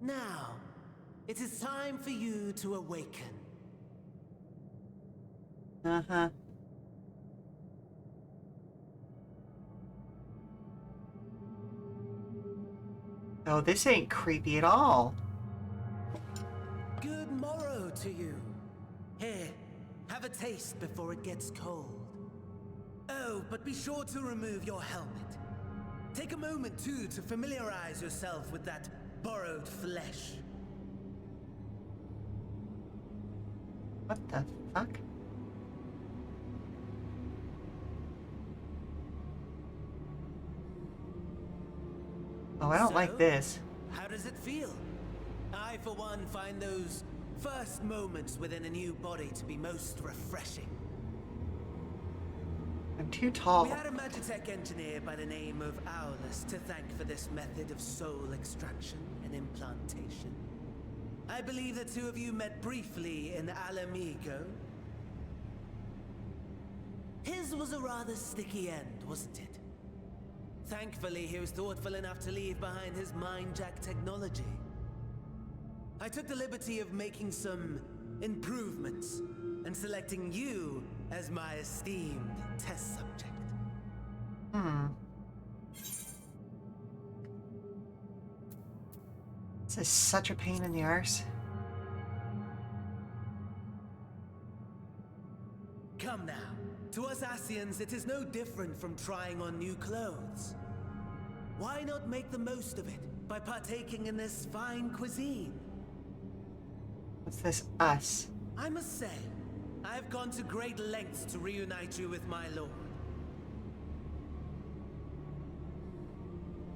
Now, it is time for you to awaken. Uh-huh. Oh, this ain't creepy at all. Good morrow to you. Have a taste before it gets cold. Oh, but be sure to remove your helmet. Take a moment, too, to familiarize yourself with that borrowed flesh. What the fuck? Oh, I don't like this. How does it feel? I, for one, find those first moments within a new body to be most refreshing. I'm too tall. We had a Magitech engineer by the name of Aulus to thank for this method of soul extraction and implantation. I believe the two of you met briefly in Alamigo. His was a rather sticky end, wasn't it? Thankfully, he was thoughtful enough to leave behind his mind-jack technology. I took the liberty of making some improvements and selecting you as my esteemed test subject. This is such a pain in the arse. Come now. To us Asians, it is no different from trying on new clothes. Why not make the most of it by partaking in this fine cuisine? What's this us? I must say, I have gone to great lengths to reunite you with my lord.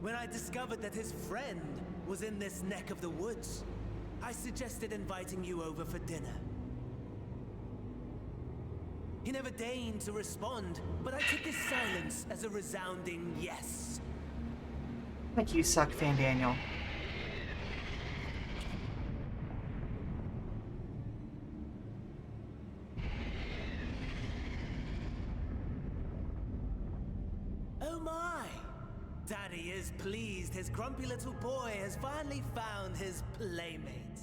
When I discovered that his friend was in this neck of the woods, I suggested inviting you over for dinner. He never deigned to respond, but I took his silence as a resounding yes. Like you suck, Fandaniel. Oh my! Daddy is pleased his grumpy little boy has finally found his playmate.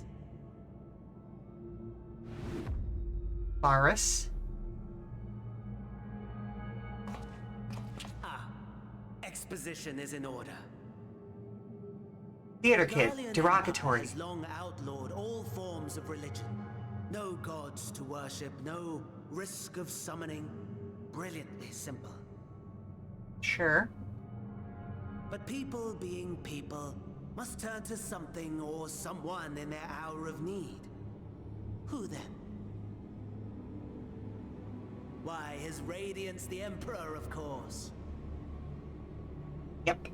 Varus. Exposition is in order. Theater kid. Guardian Derogatory. has long outlawed all forms of religion. No gods to worship, no risk of summoning. Brilliantly simple. Sure. But people being people must turn to something or someone in their hour of need. Who then? Why, His Radiance the Emperor, of course. Yep.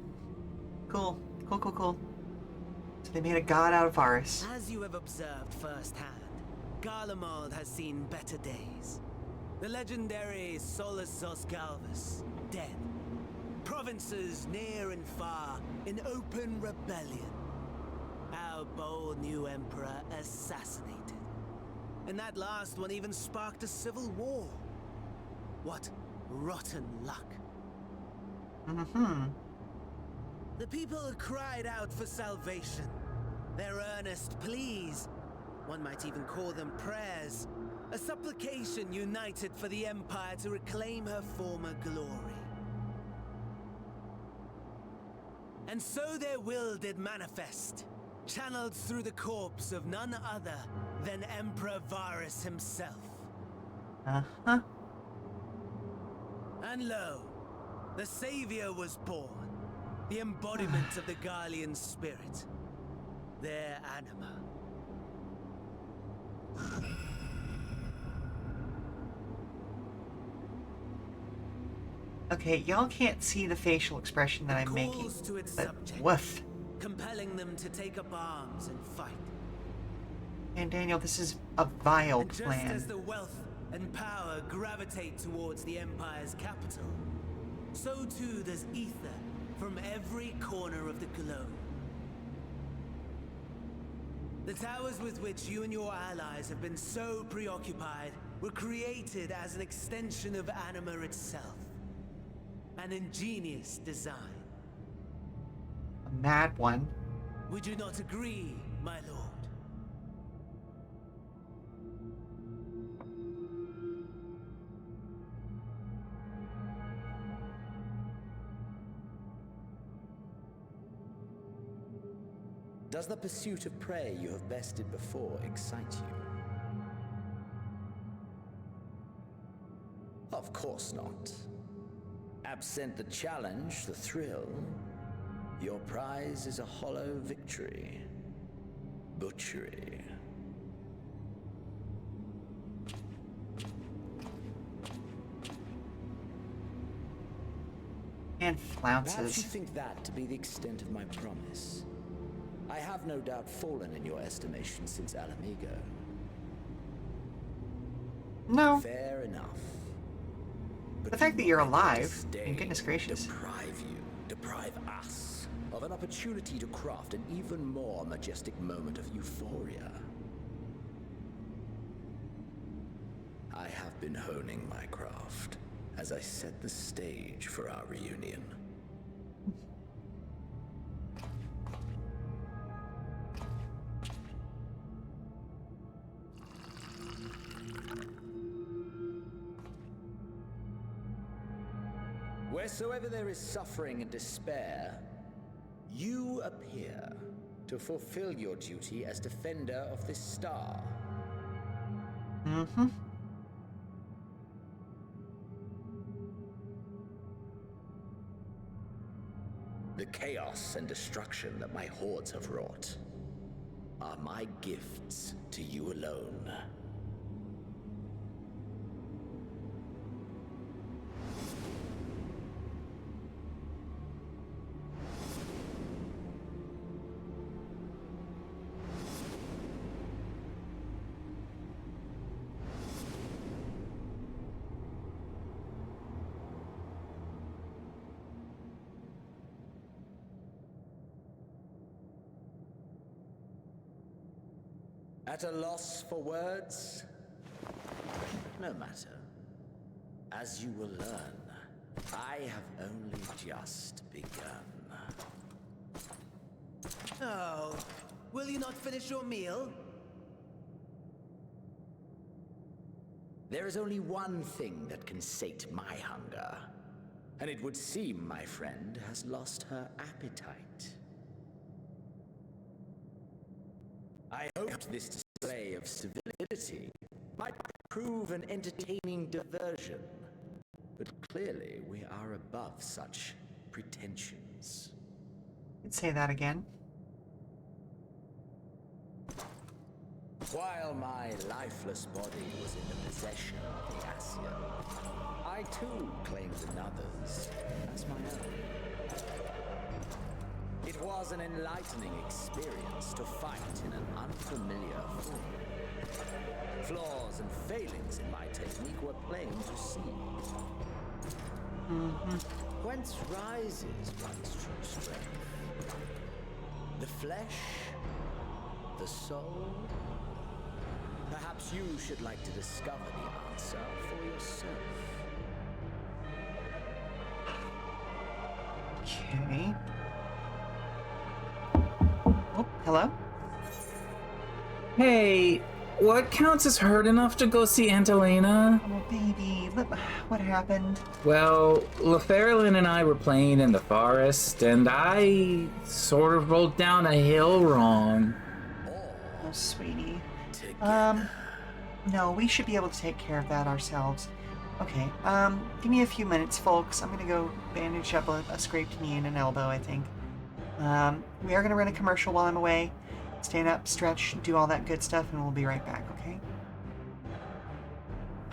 Cool. Cool. So they made a god out of Varus. As you have observed firsthand, Garlemald has seen better days. The legendary Solus Zosgalvus, dead. Provinces near and far in open rebellion. Our bold new emperor assassinated. And that last one even sparked a civil war. What rotten luck. The people cried out for salvation. Their earnest pleas, one might even call them prayers, a supplication united for the Empire to reclaim her former glory. And so their will did manifest, channeled through the corpse of none other than Emperor Varus himself. And lo, the Savior was born. The embodiment of the Garlean spirit. Their anima. Okay, y'all can't see the facial expression that I'm making. To its But subject, woof. compelling them to take up arms and fight. And Daniel, this is a vile And just plan. as the wealth and power gravitate towards the Empire's capital, so too does ether from every corner of the globe. The towers with which you and your allies have been so preoccupied were created as an extension of Anima itself. An ingenious design. A mad one. Would you not agree, my lord? Does the pursuit of prey you have bested before excite you? Of course not. Absent the challenge, the thrill, your prize is a hollow victory. Butchery. And flounces. Perhaps you think that to be the extent of my promise. I have no doubt fallen in your estimation since Alamigo. No. Fair enough. The fact that you're alive, and goodness gracious. Deprive us of an opportunity to craft an even more majestic moment of euphoria. I have been honing my craft as I set the stage for our reunion. Wheresoever there is suffering and despair, you appear to fulfill your duty as defender of this star. Mm-hmm. The chaos and destruction that my hordes have wrought are my gifts to you alone. At a loss for words? No matter. As you will learn, I have only just begun. Oh, will you not finish your meal? There is only one thing that can sate my hunger, and it would seem my friend has lost her appetite. I hoped this display of civility might prove an entertaining diversion, but clearly we are above such pretensions. You'd say that again. While my lifeless body was in the possession of the Ascian, I too claimed another's as my own. It was an enlightening experience to fight in an unfamiliar form. Flaws and failings in my technique were plain to see. Whence rises one's true strength? The flesh? The soul? Perhaps you should like to discover the answer for yourself. Okay. Oh, hello? Hey, what counts as hurt enough to go see Aunt Elena? Oh, baby, what happened? Well, LaFerlin and I were playing in the forest, and I sort of rolled down a hill wrong. Oh, sweetie. No, we should be able to take care of that ourselves. Okay, give me a few minutes, folks. I'm gonna go bandage up a scraped knee and an elbow, I think. We are gonna run a commercial while I'm away. Stand up, stretch, do all that good stuff, and we'll be right back, okay?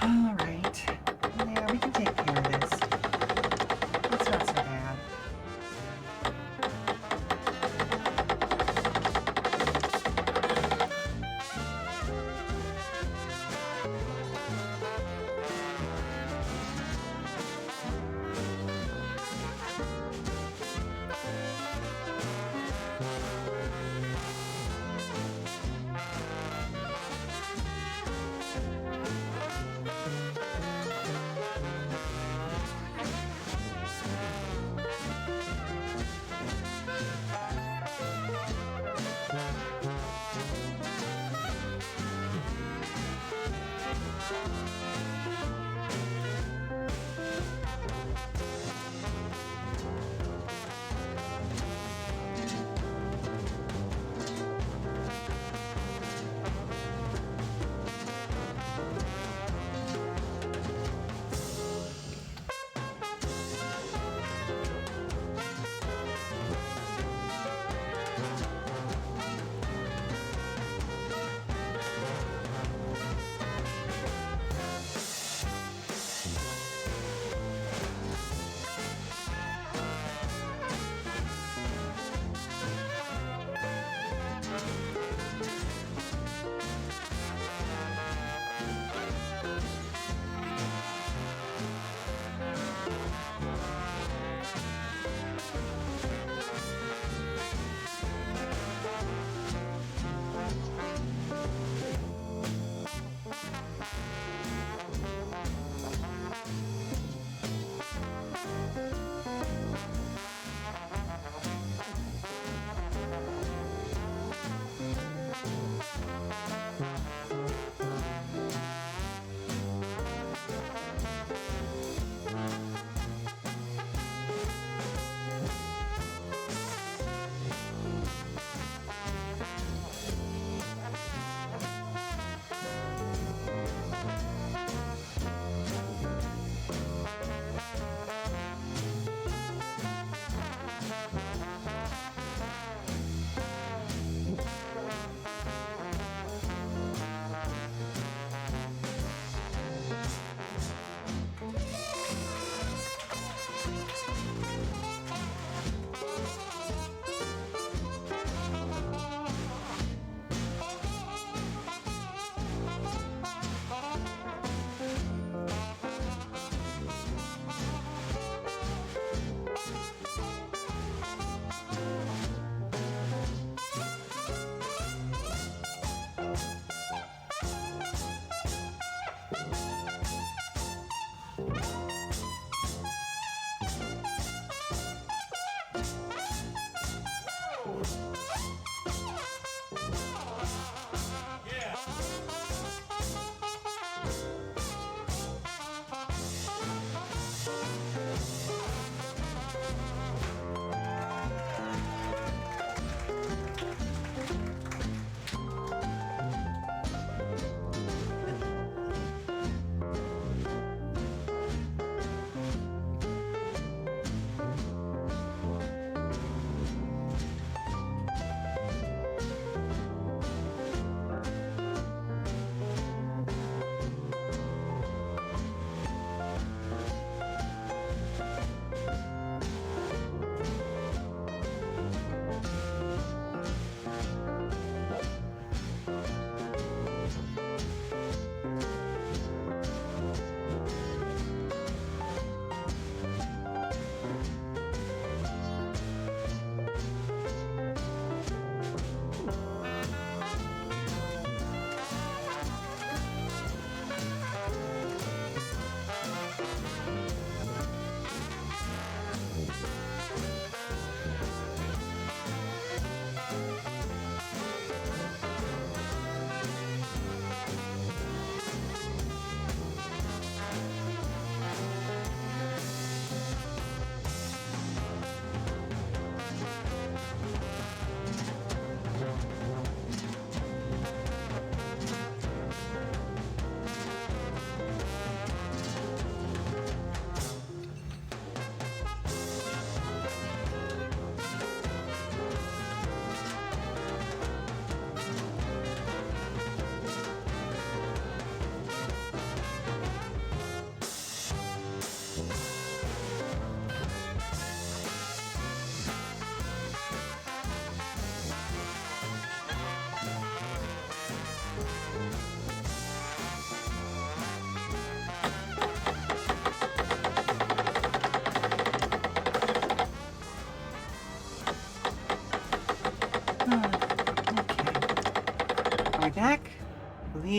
Alright. Yeah, we can take care of this. It's not so bad.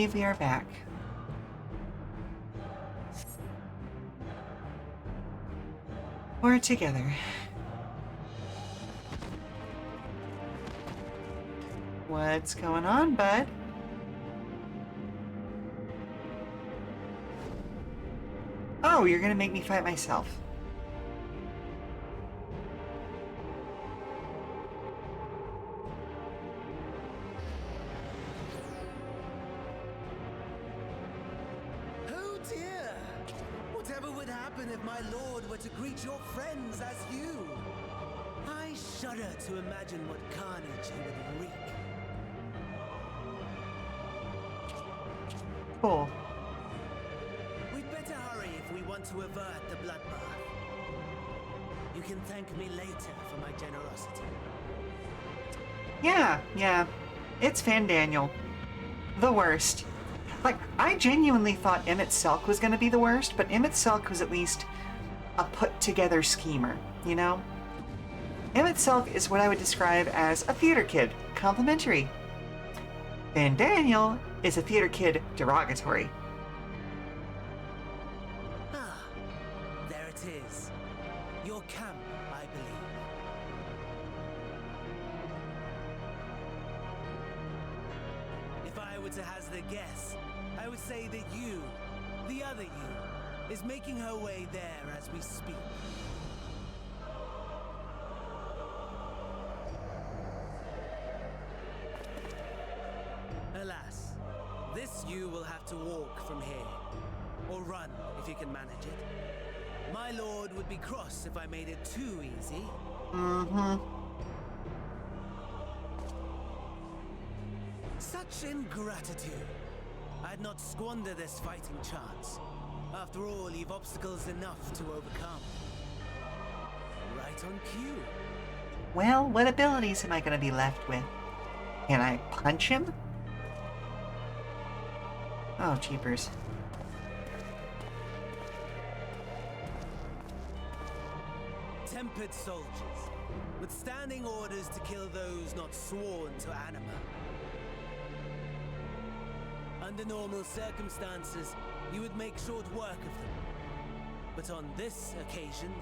believe we are back. We're together. What's going on, bud? Oh, you're gonna make me fight myself. Oh dear! Whatever would happen if my lord were to greet your friends as you? I shudder to imagine what carnage he would wreak. Cool. We'd better hurry if we want to avert the bloodbath. You can thank me later for my generosity. Yeah. It's Fandaniel. The worst. Like, I genuinely thought Emmett Selk was gonna be the worst, but Emmett Selk was at least a put-together schemer, you know? Emmett Selk is what I would describe as a theater kid, complimentary. Fandaniel is a theater kid, derogatory. Ah, there it is. Your camp, I believe. If I were to hazard a guess, I would say that you, the other you, is making her way there as we speak. Alas, this you will have to walk from here. Or run, if you can manage it. My lord would be cross if I made it too easy. Mm-hmm. Such ingratitude. I'd not squander this fighting chance. After all, you've obstacles enough to overcome. Right on cue. Well, what abilities am I gonna be left with? Can I punch him? Oh, jeepers. Tempered soldiers, withstanding orders to kill those not sworn to anima. Under normal circumstances, you would make short work of them. But on this occasion,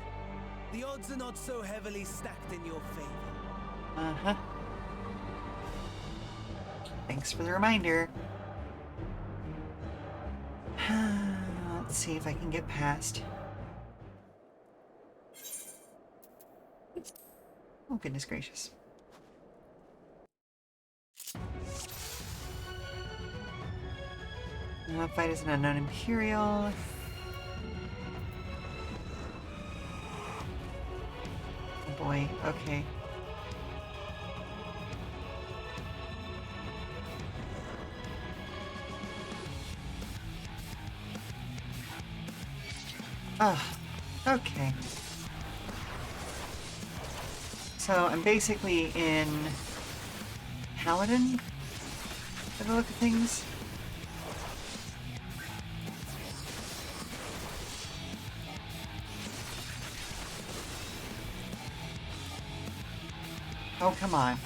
the odds are not so heavily stacked in your favor. Uh-huh. Thanks for the reminder. Let's see if I can get past. Oh, goodness gracious. Fight as an unknown Imperial. Oh boy, okay. Okay. So I'm basically in Paladin, by the look of things. Oh, come on.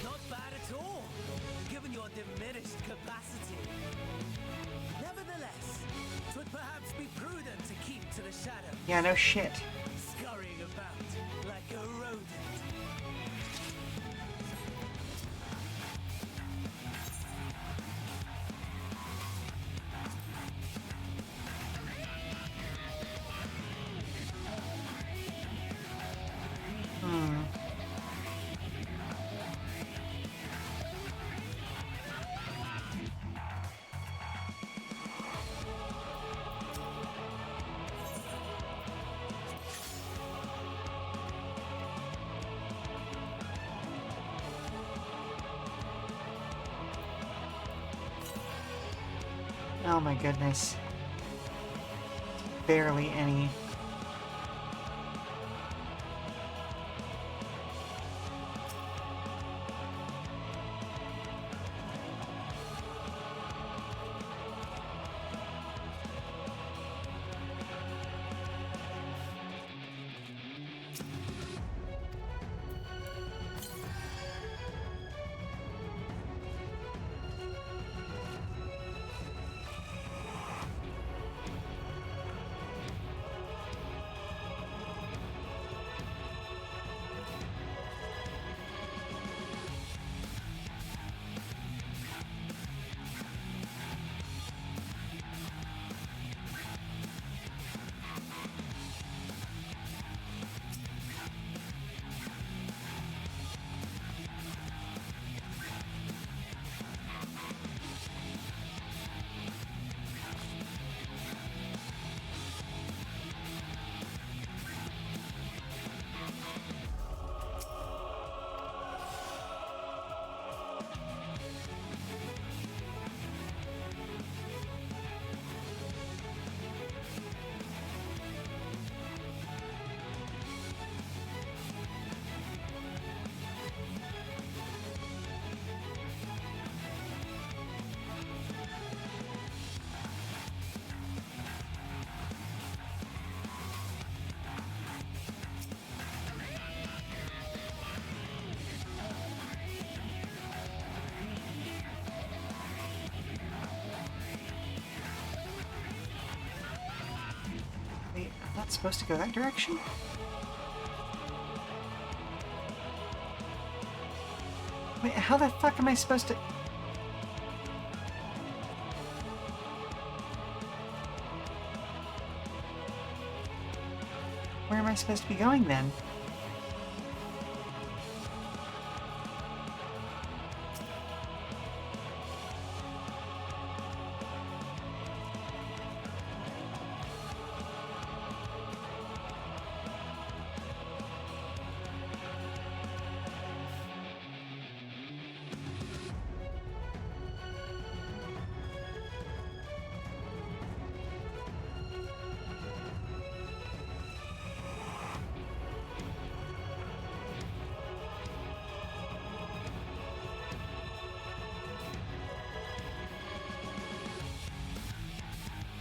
Not bad at all, given your diminished capacity. Nevertheless, it would perhaps be prudent to keep to the shadow. Yeah, no shit. Scurrying about like a rodent. Oh my goodness. Barely any. supposed to go that direction? Wait, how the fuck am I supposed to... Where am I supposed to be going then?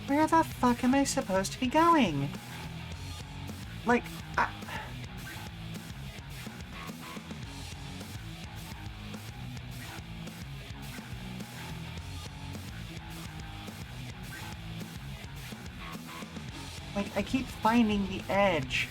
Where the fuck am I supposed to be going? Like, I keep finding the edge.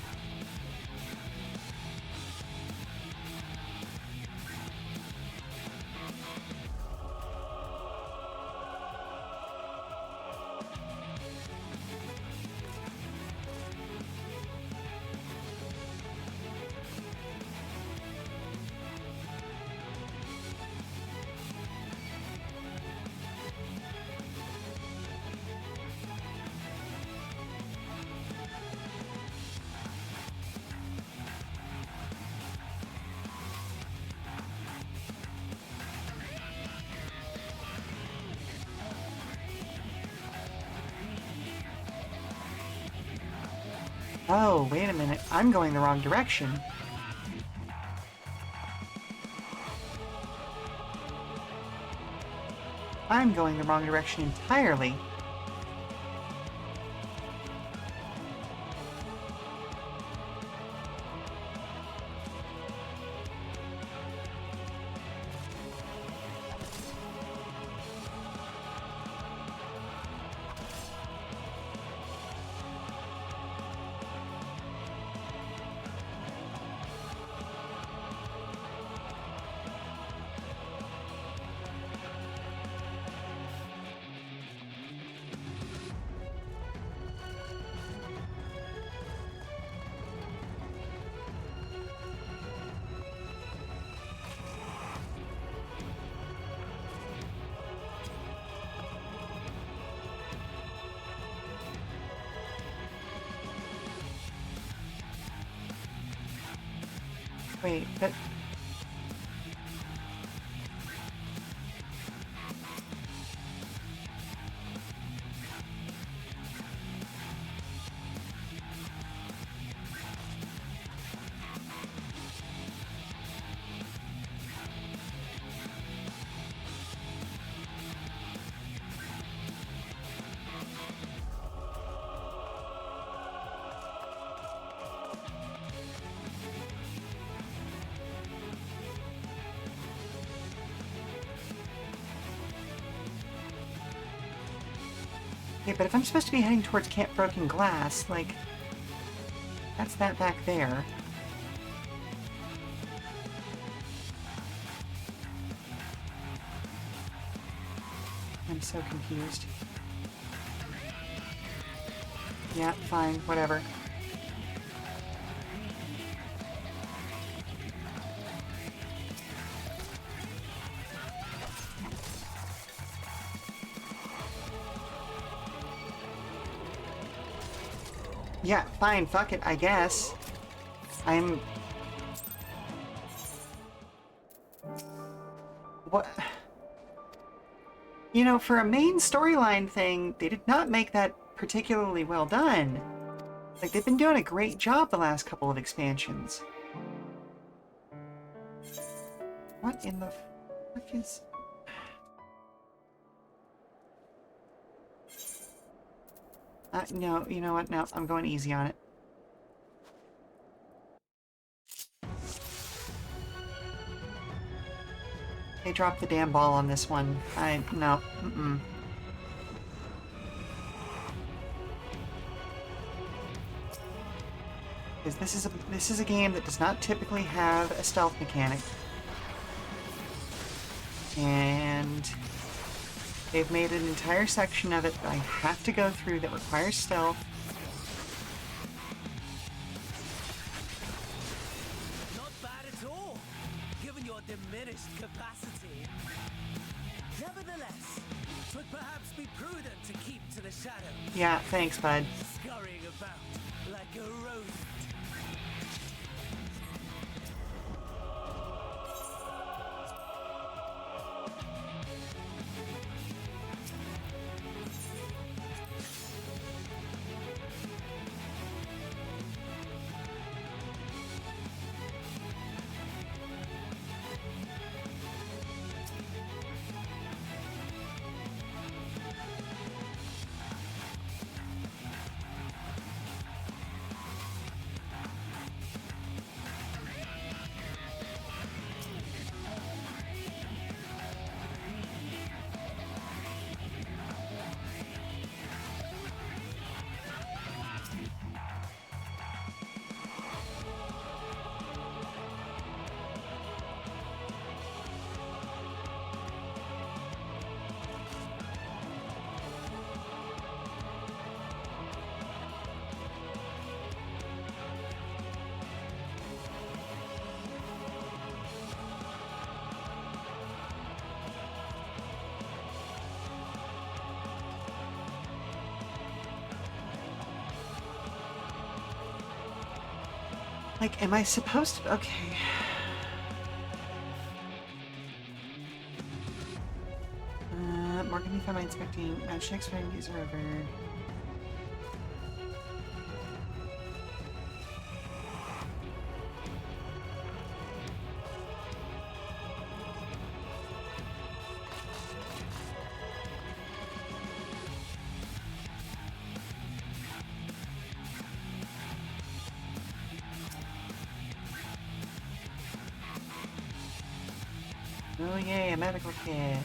Oh, wait a minute. I'm going the wrong direction. I'm going the wrong direction entirely. Wait, but... Okay, but if I'm supposed to be heading towards Camp Broken Glass, like, that's that back there. I'm so confused. Yeah, fine, whatever. Yeah, fine, fuck it, I guess. What? You know, for a main storyline thing, they did not make that particularly well done. Like, they've been doing a great job the last couple of expansions. What in the fuck is... no, you know what? No, I'm going easy on it. They dropped the damn ball on this one. No. Mm-mm. Because this is a game that does not typically have a stealth mechanic. And they've made an entire section of it that I have to go through that requires stealth. Not bad at all, given your diminished capacity. Nevertheless, it would perhaps be prudent to keep to the shadows. Yeah, thanks, bud. Scurrying about like a rodent. Like, am I supposed to? Okay. More can be found by inspecting match checks for user over. Oh yay, a medical kit.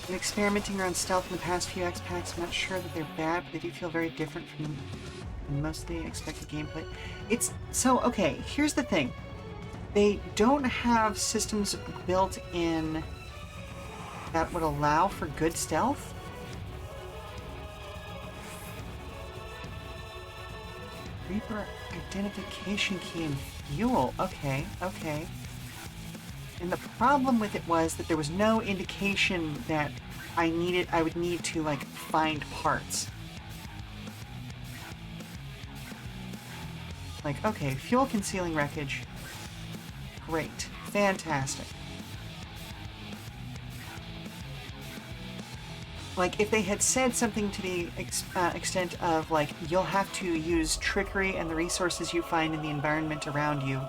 Been experimenting around stealth in the past few X packs. I'm not sure that they're bad, but they do feel very different from mostly expected gameplay. It's so okay. Here's the thing: they don't have systems built in that would allow for good stealth. Reaper identification key and fuel. Okay, okay. And the problem with it was that there was no indication that I would need to, like, find parts. Like, okay, fuel concealing wreckage. Great. Fantastic. Like, if they had said something to the extent of, like, you'll have to use trickery and the resources you find in the environment around you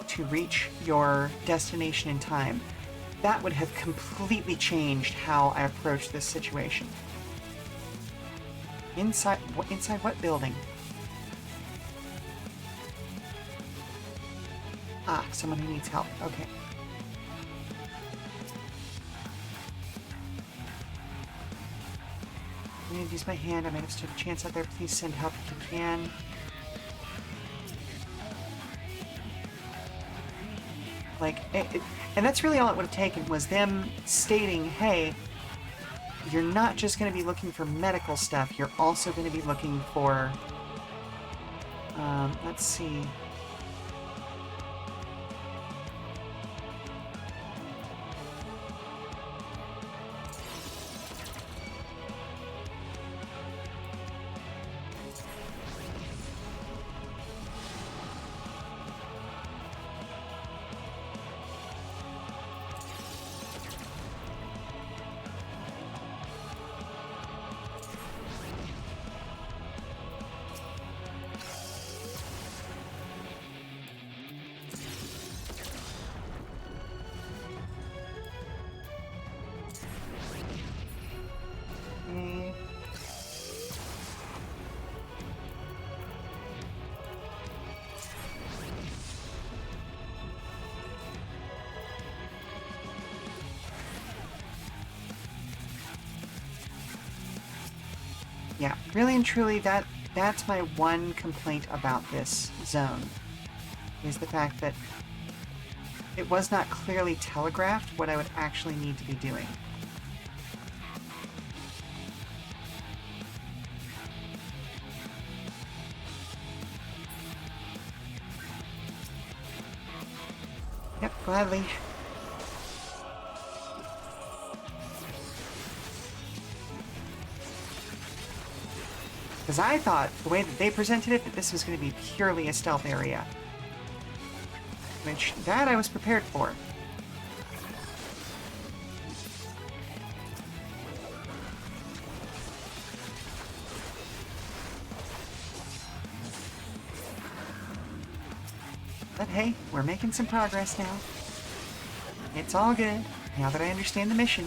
to reach your destination in time, that would have completely changed how I approach this situation. Inside what building? Ah, someone who needs help. Okay. I'm going to use my hand. I might have stood a chance out there. Please send help if you can. Like, and that's really all it would have taken was them stating, hey, you're not just going to be looking for medical stuff. You're also going to be looking for, let's see. Yeah, really and truly, that's my one complaint about this zone, is the fact that it was not clearly telegraphed what I would actually need to be doing. Yep, gladly. Because I thought, the way that they presented it, that this was going to be purely a stealth area. Which, that I was prepared for. But hey, we're making some progress now. It's all good, now that I understand the mission.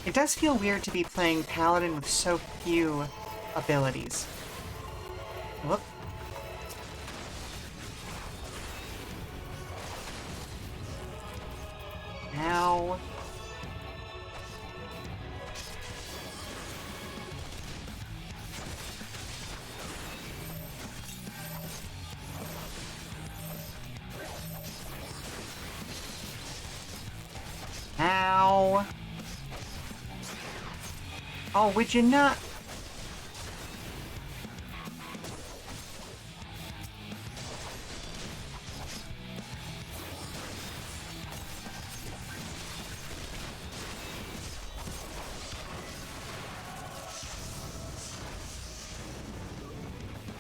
It does feel weird to be playing Paladin with so few abilities. Whoop. Ow. Ow. Oh, would you not?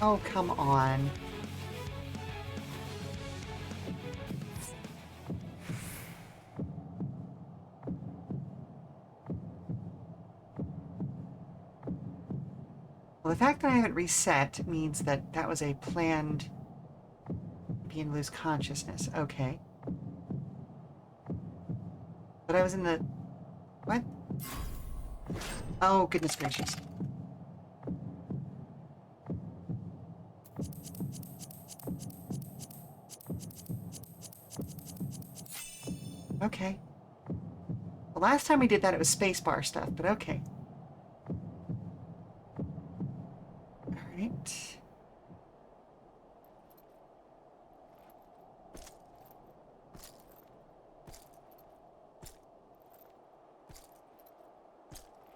Oh, come on. Well, the fact that I haven't reset means that that was a planned begin to lose consciousness. Okay. But I was in the... What? Oh, goodness gracious. Okay. The last time we did that, it was spacebar stuff, but okay. Alright.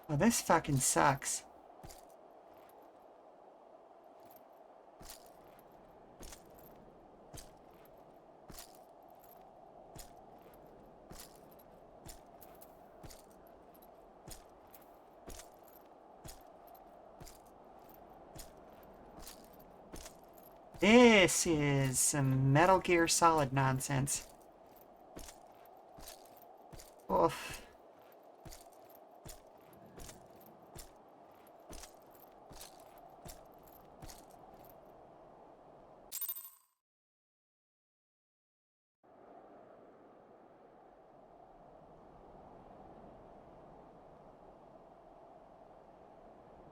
Well, this fucking sucks. This is some Metal Gear Solid nonsense. Oof.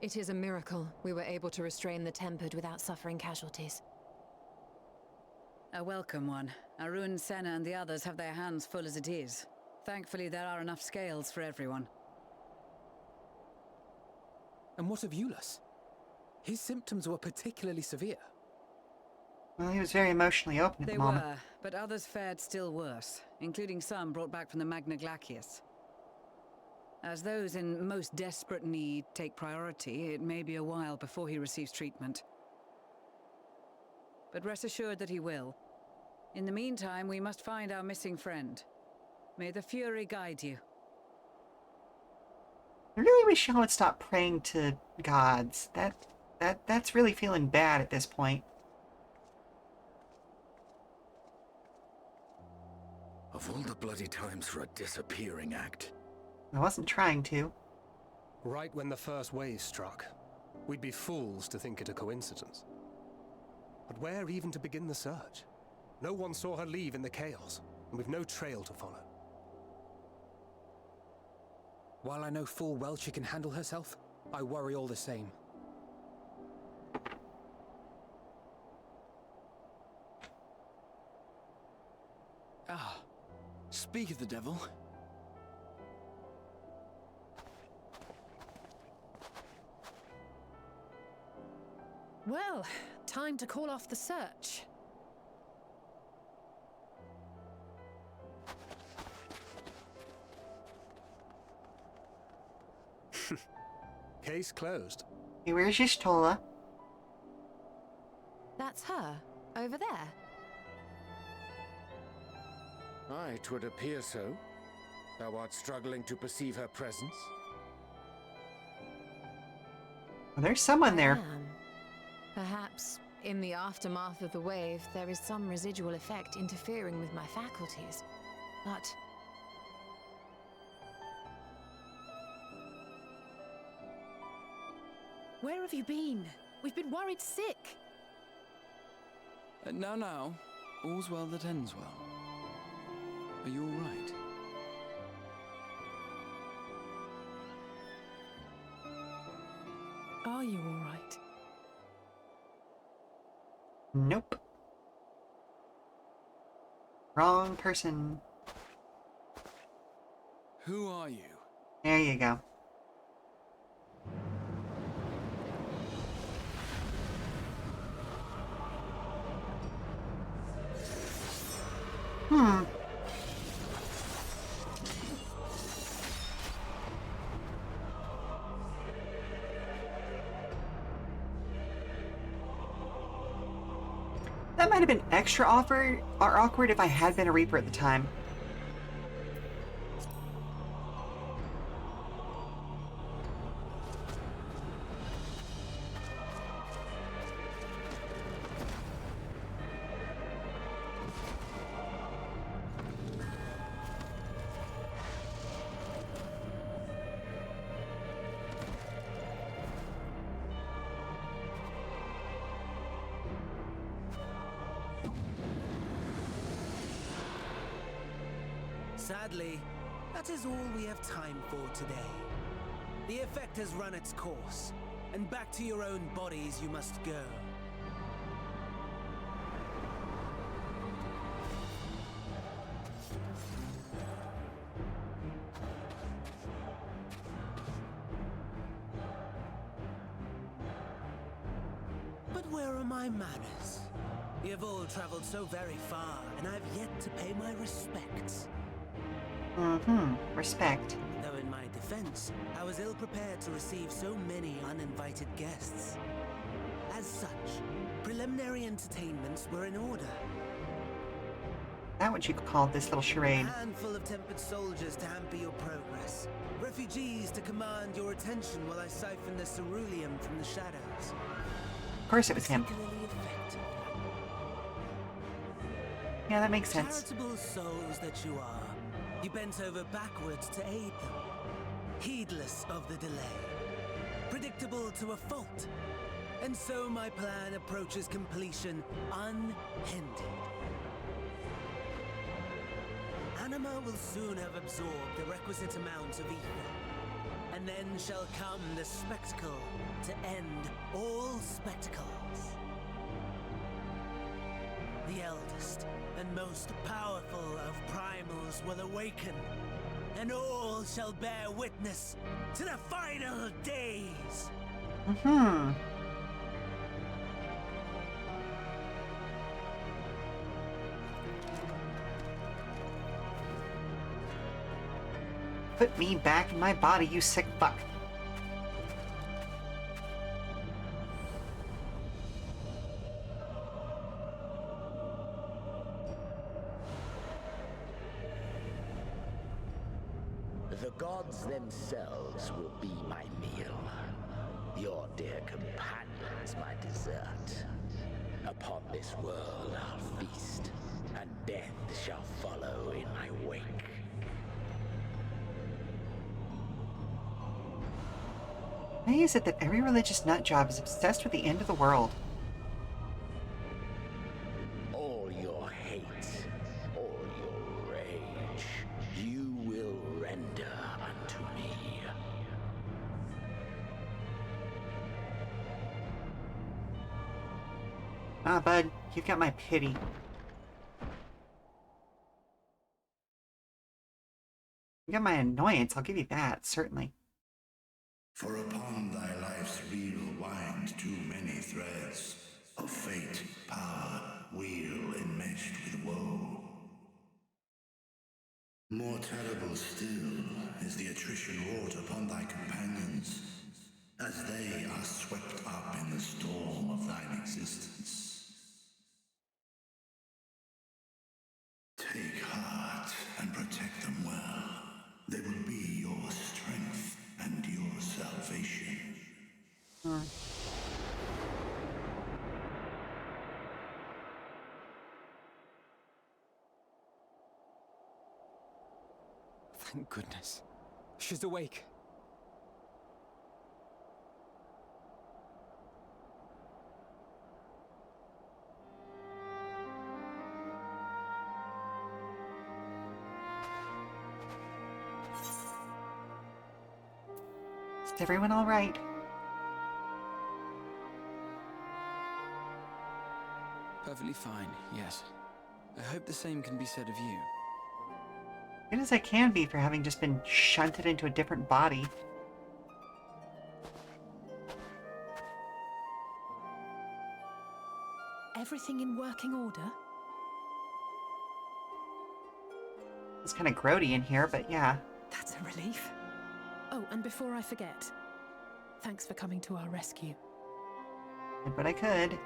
It is a miracle we were able to restrain the Tempered without suffering casualties. A welcome one. Arun, Senna, and the others have their hands full as it is. Thankfully, there are enough scales for everyone. And what of Euless? His symptoms were particularly severe. Well, he was very emotionally open at They the moment. were, but others fared still worse, including some brought back from the Magna Glacius. As those in most desperate need take priority, it may be a while before he receives treatment. But rest assured that he will. In the meantime, we must find our missing friend. May the Fury guide you. I really wish y'all would stop praying to gods. That's really feeling bad at this point. Of all the bloody times for a disappearing act. I wasn't trying to. Right when the first wave struck, we'd be fools to think it a coincidence. But where even to begin the search? No one saw her leave in the chaos, and we've no trail to follow. While I know full well she can handle herself, I worry all the same. Ah, speak of the devil. Well, time to call off the search. Case closed. Hey, where's Y'shtola? That's her, over there. Aye, 'twould appear so. Thou art struggling to perceive her presence. Well, there's someone there. Perhaps, in the aftermath of the wave, there is some residual effect interfering with my faculties. But... Where have you been? We've been worried sick. Now, all's well that ends well. Are you all right? Are you all right? Nope. Wrong person. Who are you? There you go. That might have been extra awkward if I had been a Reaper at the time. Sadly, that is all we have time for today. The effect has run its course, and back to your own bodies you must go. But where are my manners? You've all traveled so very far, and I've yet to pay my respects. Respect. Though in my defense, I was ill-prepared to receive so many uninvited guests. As such, preliminary entertainments were in order. That what you call this little charade. A handful of tempered soldiers to hamper your progress. Refugees to command your attention while I siphon the ceruleum from the shadows. Of course it was him. Particularly effective. Yeah, that makes sense. Charitable souls that you are, you bent over backwards to aid them, heedless of the delay, predictable to a fault. And so my plan approaches completion unhindered. Anima will soon have absorbed the requisite amount of ether, and then shall come the spectacle to end all spectacles. The eldest and most powerful of primals will awaken, and all shall bear witness to the final days. Mm-hmm. Put me back in my body, you sick fuck. The gods themselves will be my meal. Your dear companions my dessert. Upon this world I'll feast, and death shall follow in my wake. Why is it that every religious nutjob is obsessed with the end of the world? All your hate, all your rage, you will render unto me. Ah, bud, you've got my pity. You got my annoyance, I'll give you that, certainly. For upon thy life's reel wind too many threads of fate, power, wheel enmeshed with woe. More terrible still is the attrition wrought upon thy companions, as they are swept up in the storm of thine existence. Take heart and protect them well. They will be your strength and your salvation. Thank goodness. She's awake. Is everyone all right? Perfectly fine, yes. I hope the same can be said of you. Good as I can be for having just been shunted into a different body. Everything in working order? It's kind of grody in here, but yeah. That's a relief. Oh, and before I forget, thanks for coming to our rescue. Did what I could.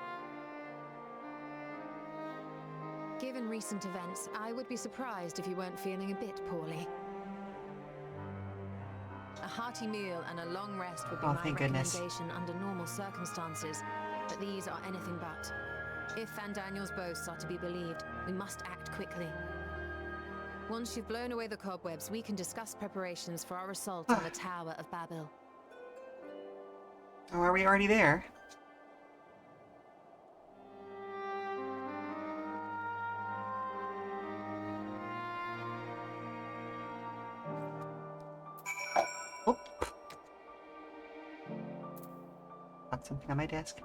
Given recent events, I would be surprised if you weren't feeling a bit poorly. A hearty meal and a long rest would be my recommendation under normal circumstances, but these are anything but. If Van Daniel's boasts are to be believed, we must act quickly. Once you've blown away the cobwebs, we can discuss preparations for our assault on the Tower of Babel. Oh, are we already there? Oh. Got something on my desk.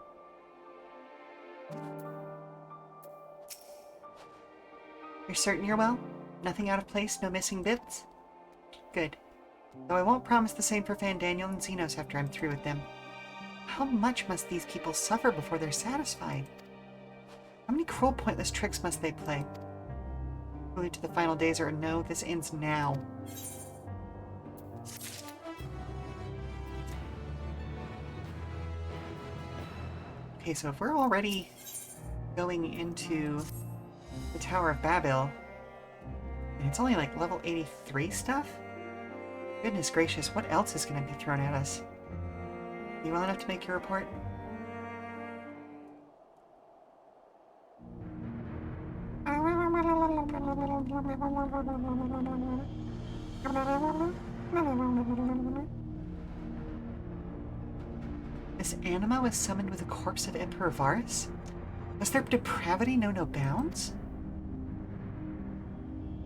You're certain you're well? Nothing out of place? No missing bits? Good. Though I won't promise the same for Van Daniel and Xenos after I'm through with them. How much must these people suffer before they're satisfied? How many cruel, pointless tricks must they play? Glued to the final days or no, this ends now. Okay, so if we're already going into the Tower of Babel, and it's only like level 83 stuff? Goodness gracious, what else is going to be thrown at us? You well enough to make your report? This anima was summoned with the corpse of Emperor Varus? Does their depravity know no bounds?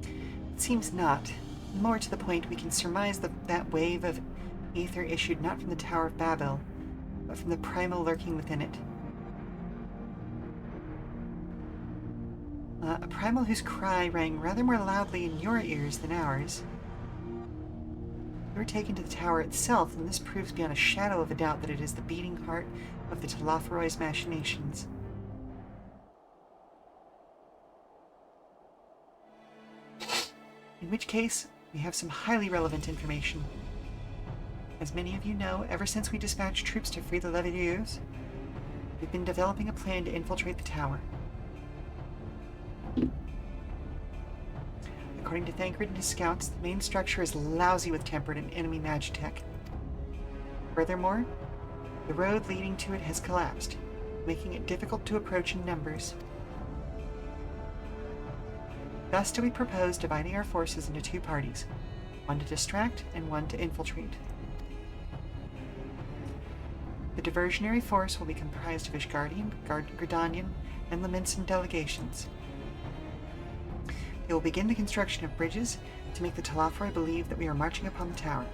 It seems not. More to the point, we can surmise that wave of ether issued not from the Tower of Babel, but from the primal lurking within it. A primal whose cry rang rather more loudly in your ears than ours. If we were taken to the tower itself, then this proves beyond a shadow of a doubt that it is the beating heart of the Telophoroid's machinations. In which case, we have some highly relevant information. As many of you know, ever since we dispatched troops to free the Leviators, we've been developing a plan to infiltrate the tower. According to Thancred and his scouts, the main structure is lousy with tempered and enemy magitech. Furthermore, the road leading to it has collapsed, making it difficult to approach in numbers. Thus do we propose dividing our forces into two parties, one to distract and one to infiltrate. The diversionary force will be comprised of Ishgardian, Gridanian, and Laminsan delegations. They will begin the construction of bridges to make the Telophoroi believe that we are marching upon the tower.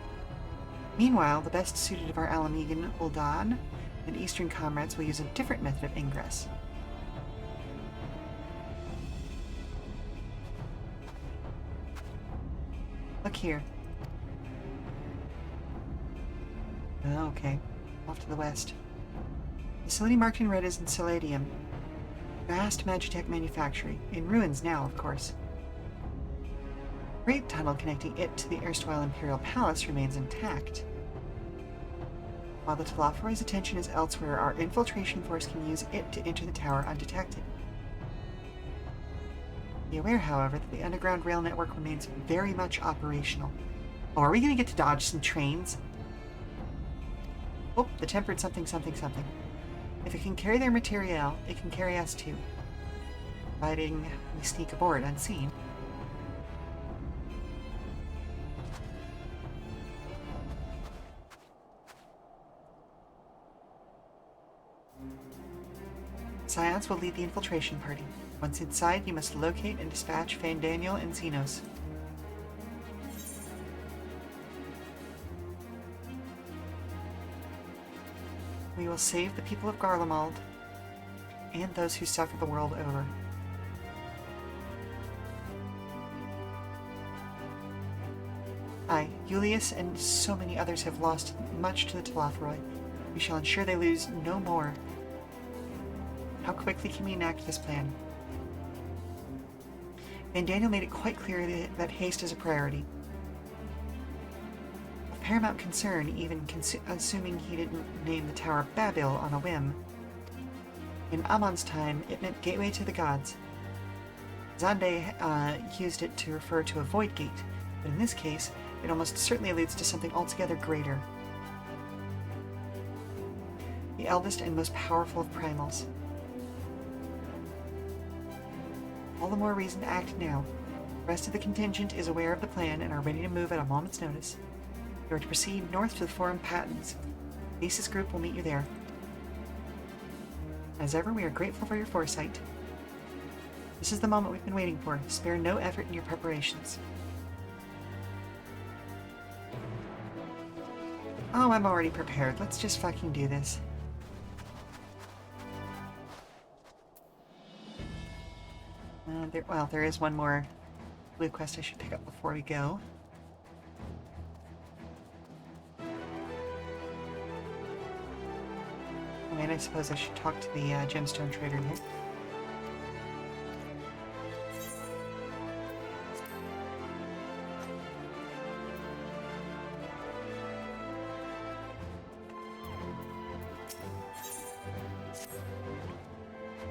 Meanwhile, the best suited of our Alamegan, Ul'dan, and Eastern comrades will use a different method of ingress. Look here. Oh, okay. Off to the west. Facility marked in red is in Seladium. Vast magitech manufactory. In ruins now, of course. Great tunnel connecting it to the erstwhile Imperial Palace remains intact. While the Telophoroid's attention is elsewhere, our infiltration force can use it to enter the tower undetected. Be aware, however, that the underground rail network remains very much operational. Oh, are we going to get to dodge some trains? Oh, the tempered something something something. If it can carry their materiel, it can carry us too. Providing we sneak aboard unseen. Scions will lead the infiltration party. Once inside, you must locate and dispatch Fandaniel and Xenos. We will save the people of Garlemald and those who suffer the world over. I, Julius, and so many others have lost much to the Telophoroi. We shall ensure they lose no more. How quickly can we enact this plan? Fandaniel made it quite clear that haste is a priority. Of paramount concern, even assuming he didn't name the Tower of Babel on a whim. In Amon's time, it meant gateway to the gods. Zande used it to refer to a void gate, but in this case, it almost certainly alludes to something altogether greater. The eldest and most powerful of primals. All the more reason to act now. The rest of the contingent is aware of the plan and are ready to move at a moment's notice. You are to proceed north to the Forum Patents. Thesis Group will meet you there. As ever, we are grateful for your foresight. This is the moment we've been waiting for. Spare no effort in your preparations. Oh, I'm already prepared. Let's just fucking do this. There is one more blue quest I should pick up before we go. I mean, I suppose I should talk to the gemstone trader here.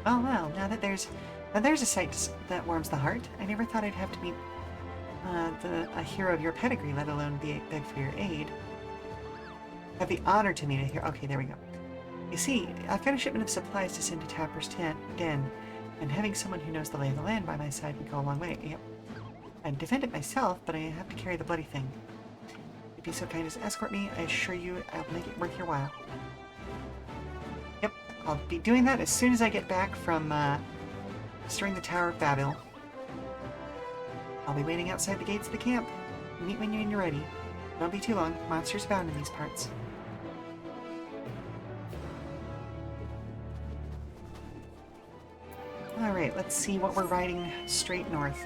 Oh well, now there's a sight that warms the heart. I never thought I'd have to meet a hero of your pedigree, let alone beg for your aid. Have the honor to meet a hero. Okay, there we go. You see, I've got a shipment of supplies to send to Tapper's Den, And having someone who knows the lay of the land by my side would go a long way. Yep. I'd defend it myself, but I have to carry the bloody thing. If you'd be so kind as to escort me, I assure you I'll make it worth your while. Yep, I'll be doing that as soon as I get back from restoring the Tower of Babel. I'll be waiting outside the gates of the camp. Meet when you're ready. Don't be too long. Monsters abound in these parts. Alright, let's see what we're riding straight north.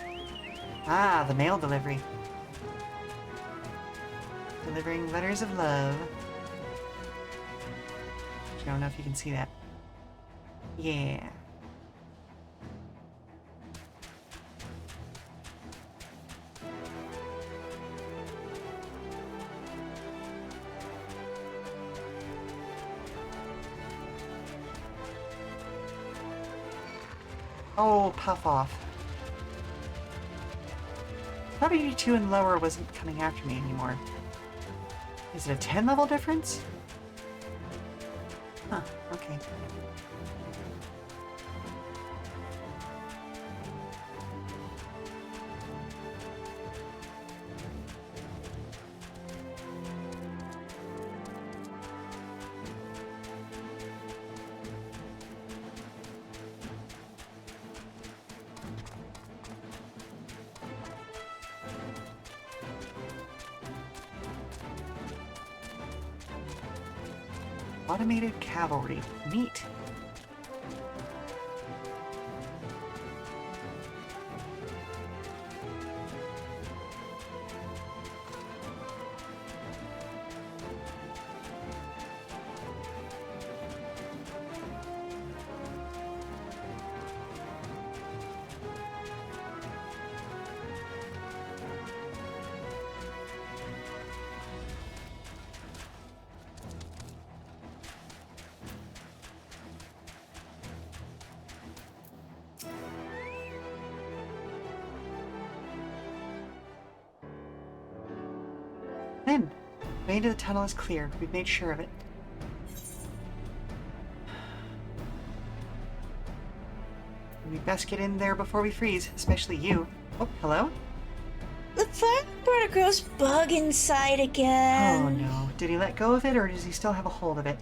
Ah, the mail delivery. Delivering letters of love. I don't know if you can see that. Yeah. Oh, puff off. W2 and lower wasn't coming after me anymore. Is it a 10 level difference? Huh, okay. Automated cavalry. Neat. Then, way into the tunnel is clear. We've made sure of it. We best get in there before we freeze, especially you. Oh, hello? The fire brought a gross bug inside again. Oh no. Did he let go of it, or does he still have a hold of it?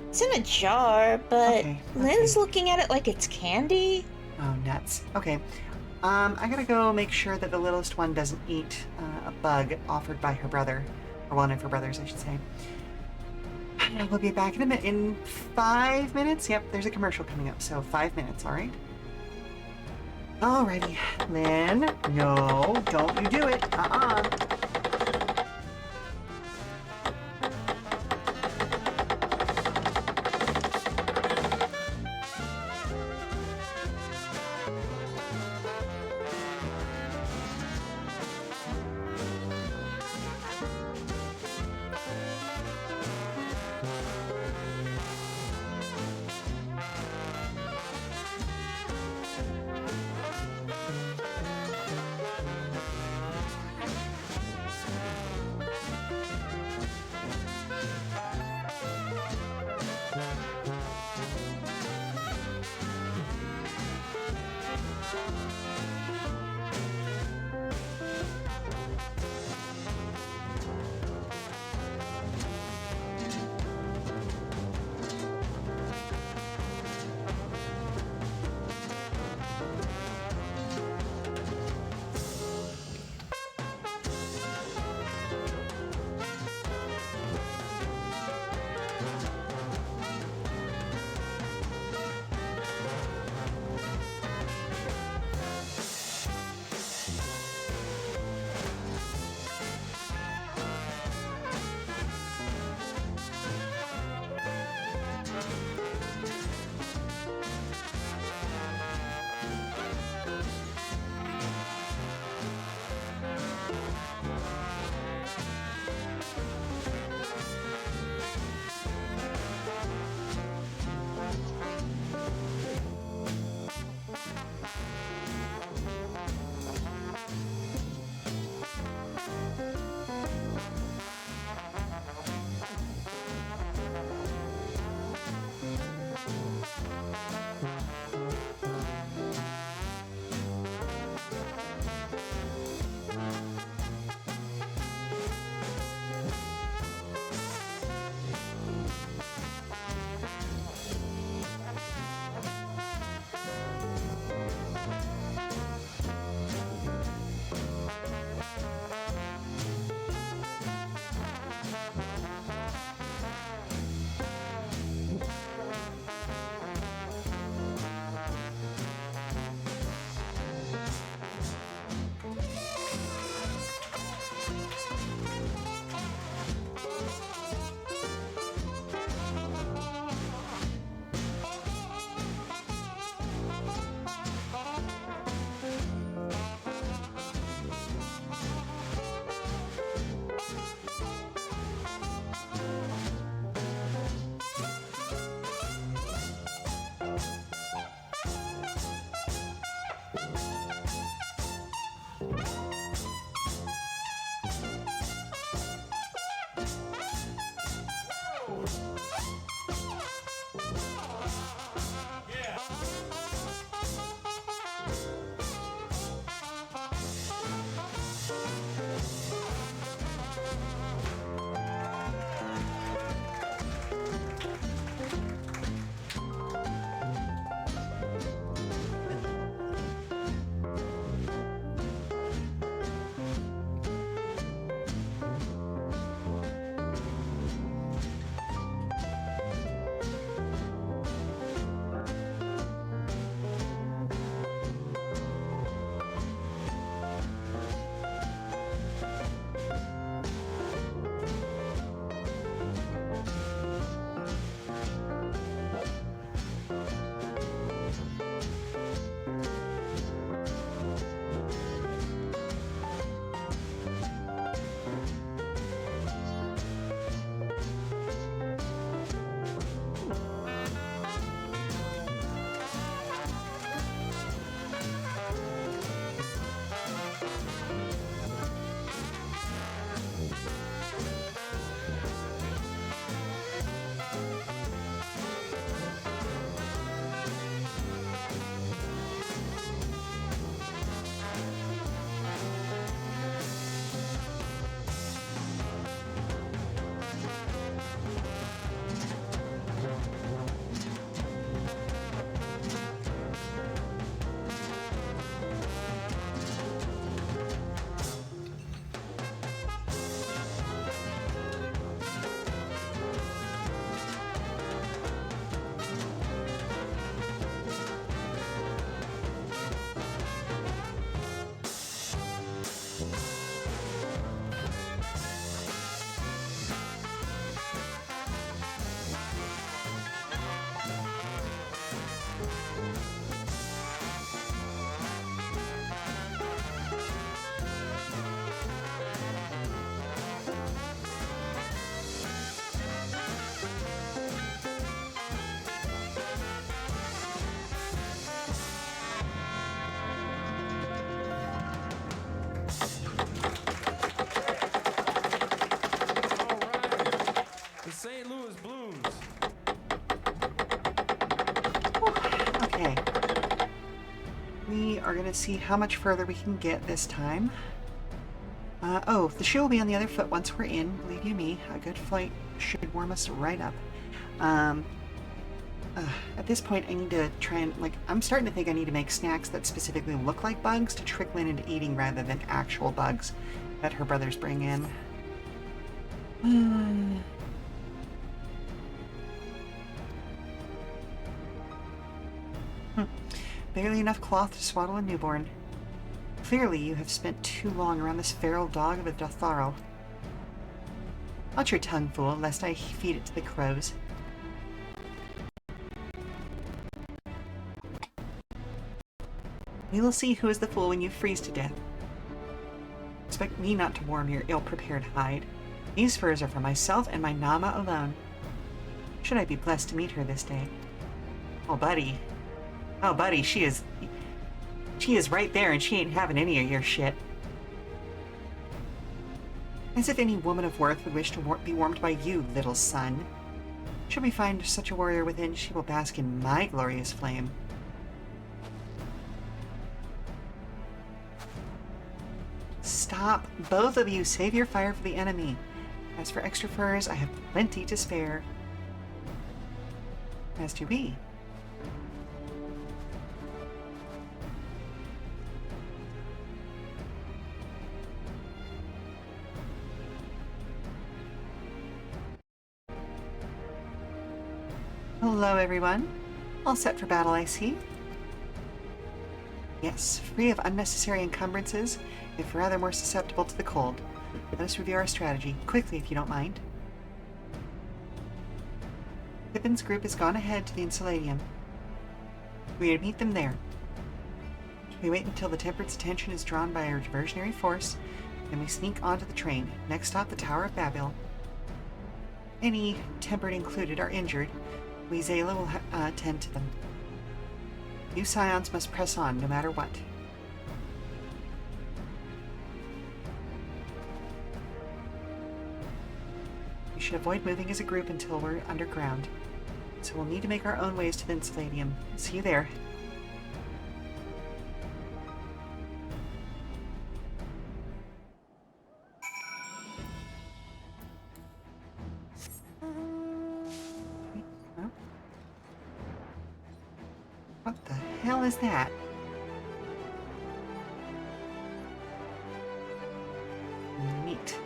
It's in a jar, but Lynn's looking at it like it's candy. Oh, nuts. Okay. I gotta go make sure that the littlest one doesn't eat a bug offered by her brother. Or one of her brothers, I should say. We'll be back in 5 minutes. Yep, there's a commercial coming up, so 5 minutes, alright? Alrighty. Lynn, no, don't you do it. we are going to see how much further we can get this time. Oh, the shoe will be on the other foot once we're in. Believe you me, a good flight should warm us right up. At this point, I need to try and, like, I'm starting to think I need to make snacks that specifically look like bugs to trick Lynn into eating rather than actual bugs that her brothers bring in. Barely enough cloth to swaddle a newborn. Clearly, you have spent too long around this feral dog of a Dotharo. Watch your tongue, fool, lest I feed it to the crows. We will see who is the fool when you freeze to death. Expect me not to warm your ill-prepared hide. These furs are for myself and my Nama alone. Should I be blessed to meet her this day? Oh, buddy. Oh, buddy, she is right there and she ain't having any of your shit. As if any woman of worth would wish to be warmed by you, little son. Should we find such a warrior within, she will bask in my glorious flame. Stop, both of you. Save your fire for the enemy. As for extra furs, I have plenty to spare. As do we. Hello, everyone. All set for battle, I see. Yes, free of unnecessary encumbrances, if rather more susceptible to the cold. Let us review our strategy, quickly if you don't mind. Pippin's group has gone ahead to the Insuladium. We meet them there. We wait until the Tempered's attention is drawn by our diversionary force, then we sneak onto the train. Next stop, the Tower of Babel. Any Tempered included are injured. We Zayla will attend to them. You Scions must press on, no matter what. We should avoid moving as a group until we're underground. So we'll need to make our own ways to the Insuladium. See you there. What the hell is that? Neat.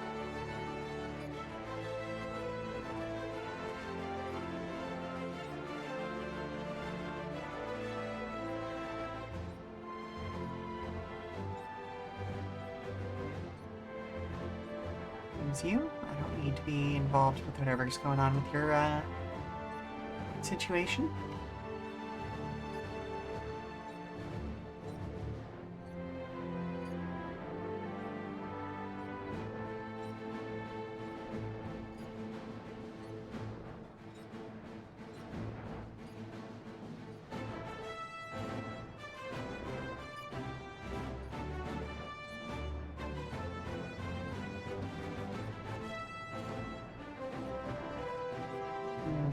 You? I don't need to be involved with whatever's going on with your situation.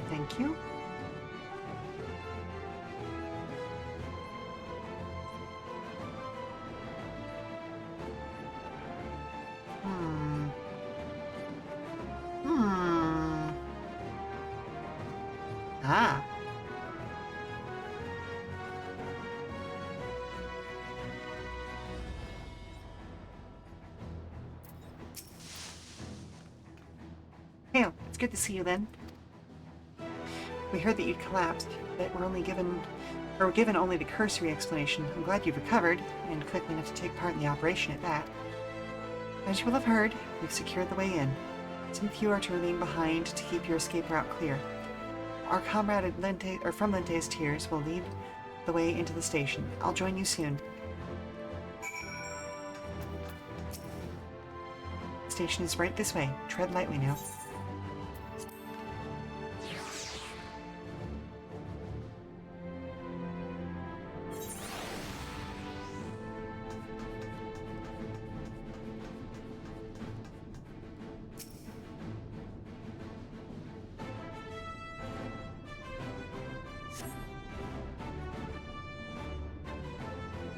Thank you. Ah. Hey, it's good to see you then. We heard that you'd collapsed, but were given only the cursory explanation. I'm glad you've recovered, and quickly enough to take part in the operation at that. As you will have heard, we've secured the way in. Some few are to remain behind to keep your escape route clear. Our comrade at from Lente's Tears will lead the way into the station. I'll join you soon. The station is right this way. Tread lightly now.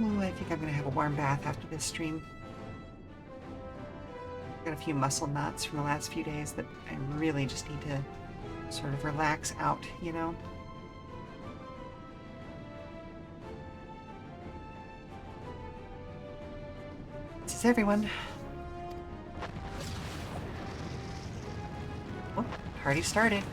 Ooh, I think I'm gonna have a warm bath after this stream. Got a few muscle knots from the last few days that I really just need to sort of relax out, you know? This is everyone. Oh, party started.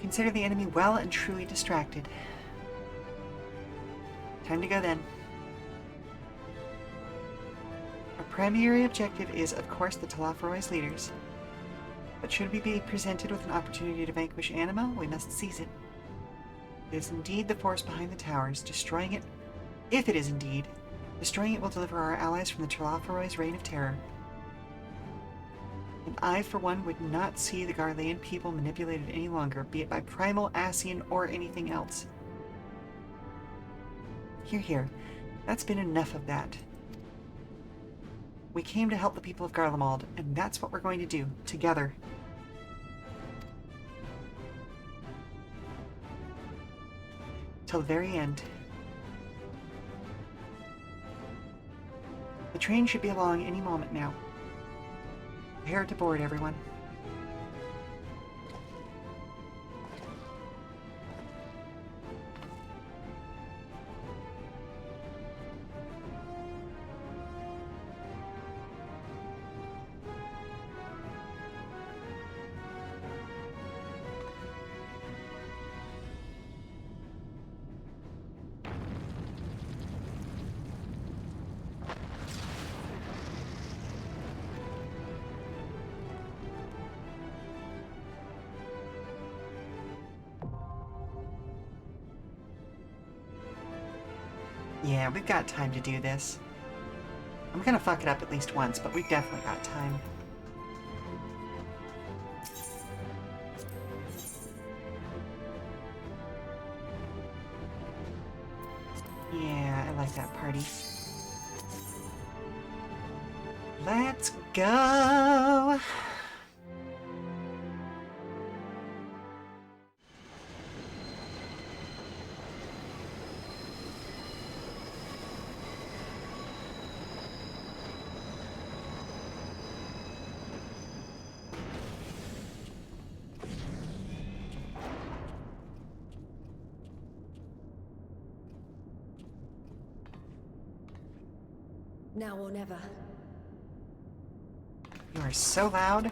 Consider the enemy well and truly distracted. Time to go then. Our primary objective is, of course, the Talafaroy's leaders. But should we be presented with an opportunity to vanquish Anima, we must seize it. It is indeed the force behind the towers. Destroying it, if it is indeed, destroying it will deliver our allies from the Talafaroy's reign of terror. And I, for one, would not see the Garlean people manipulated any longer, be it by primal, Ascian, or anything else. Hear, hear. That's been enough of that. We came to help the people of Garlemald, and that's what we're going to do, together. Till the very end. The train should be along any moment now. Prepare to board, everyone. Yeah, we've got time to do this. I'm gonna fuck it up at least once, but we've definitely got time. Yeah, I like that party. Let's go! Now or never. You are so loud.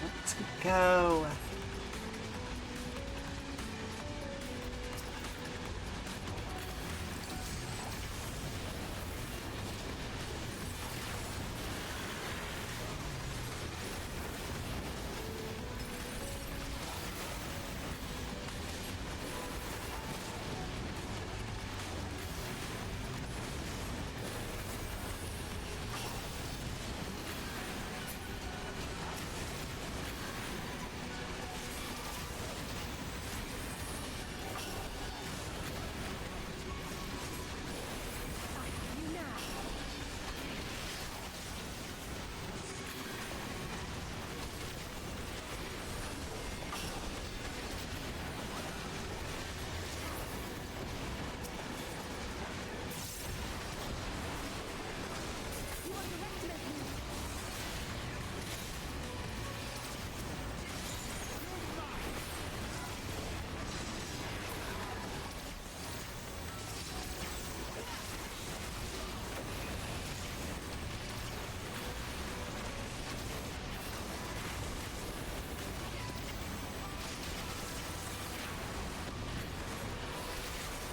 Let's go.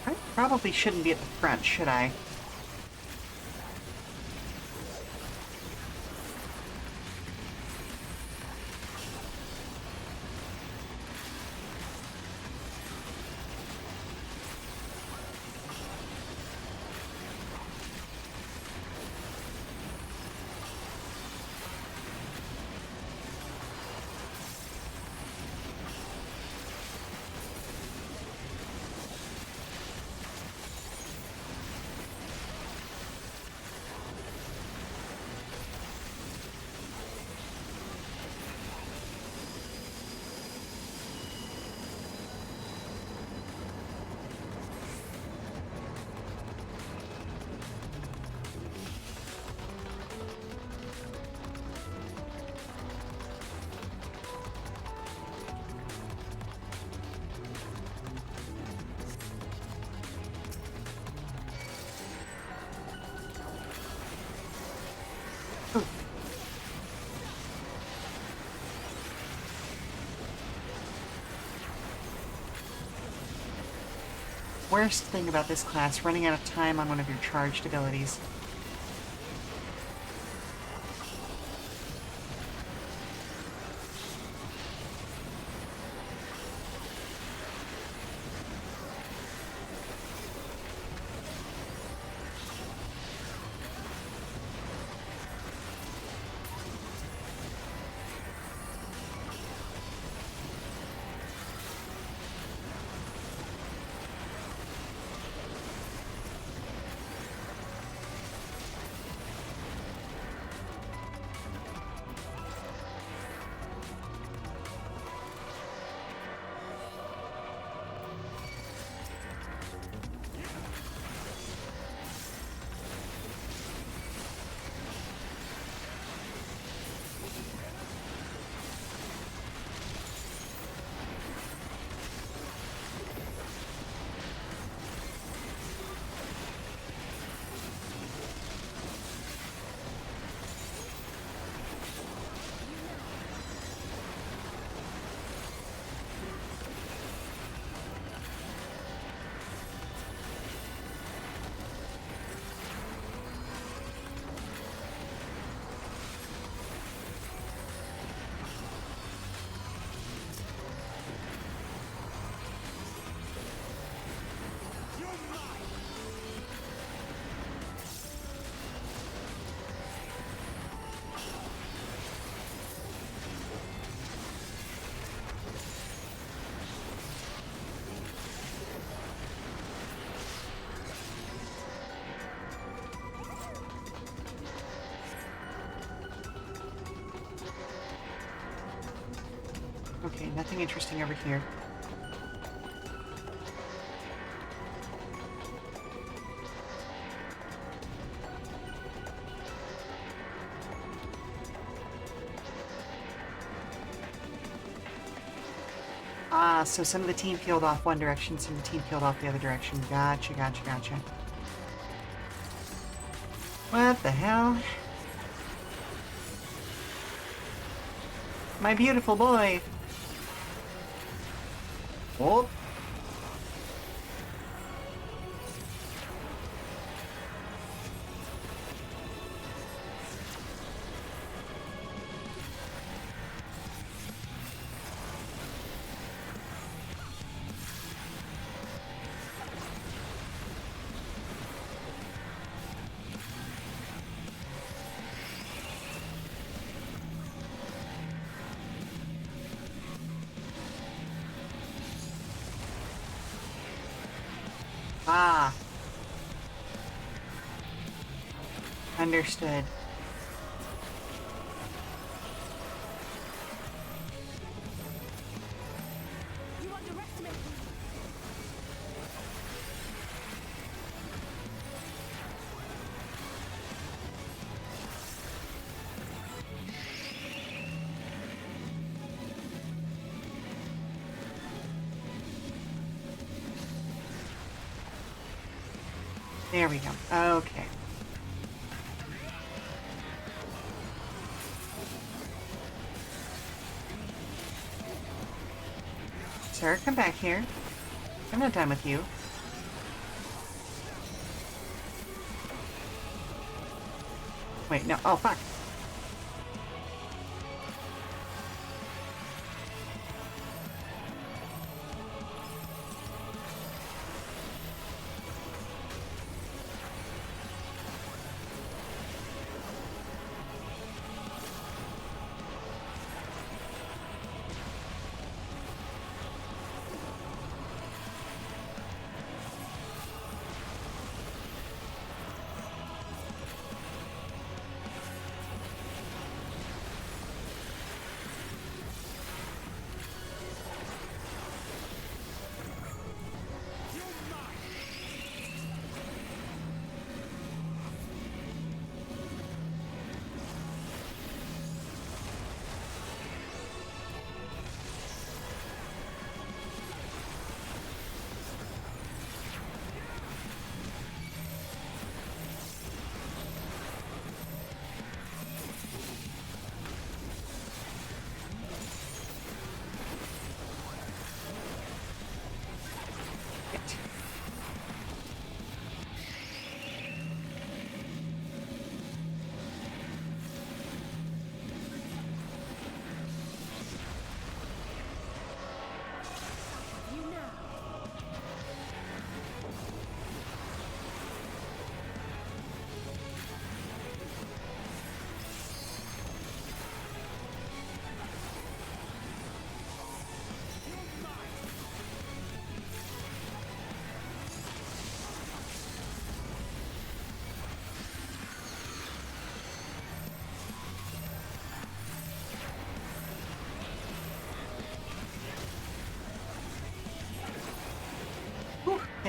I probably shouldn't be at the front, should I? worst thing about this class, running out of time on one of your charged abilities. Okay, nothing interesting over here. Ah, so some of the team peeled off one direction, some of the team peeled off the other direction. Gotcha, gotcha, gotcha. What the hell? My beautiful boy! Oh! Ah. Understood. There we go. Okay. Sir, come back here. I'm not done with you. Wait, no. Oh, fuck.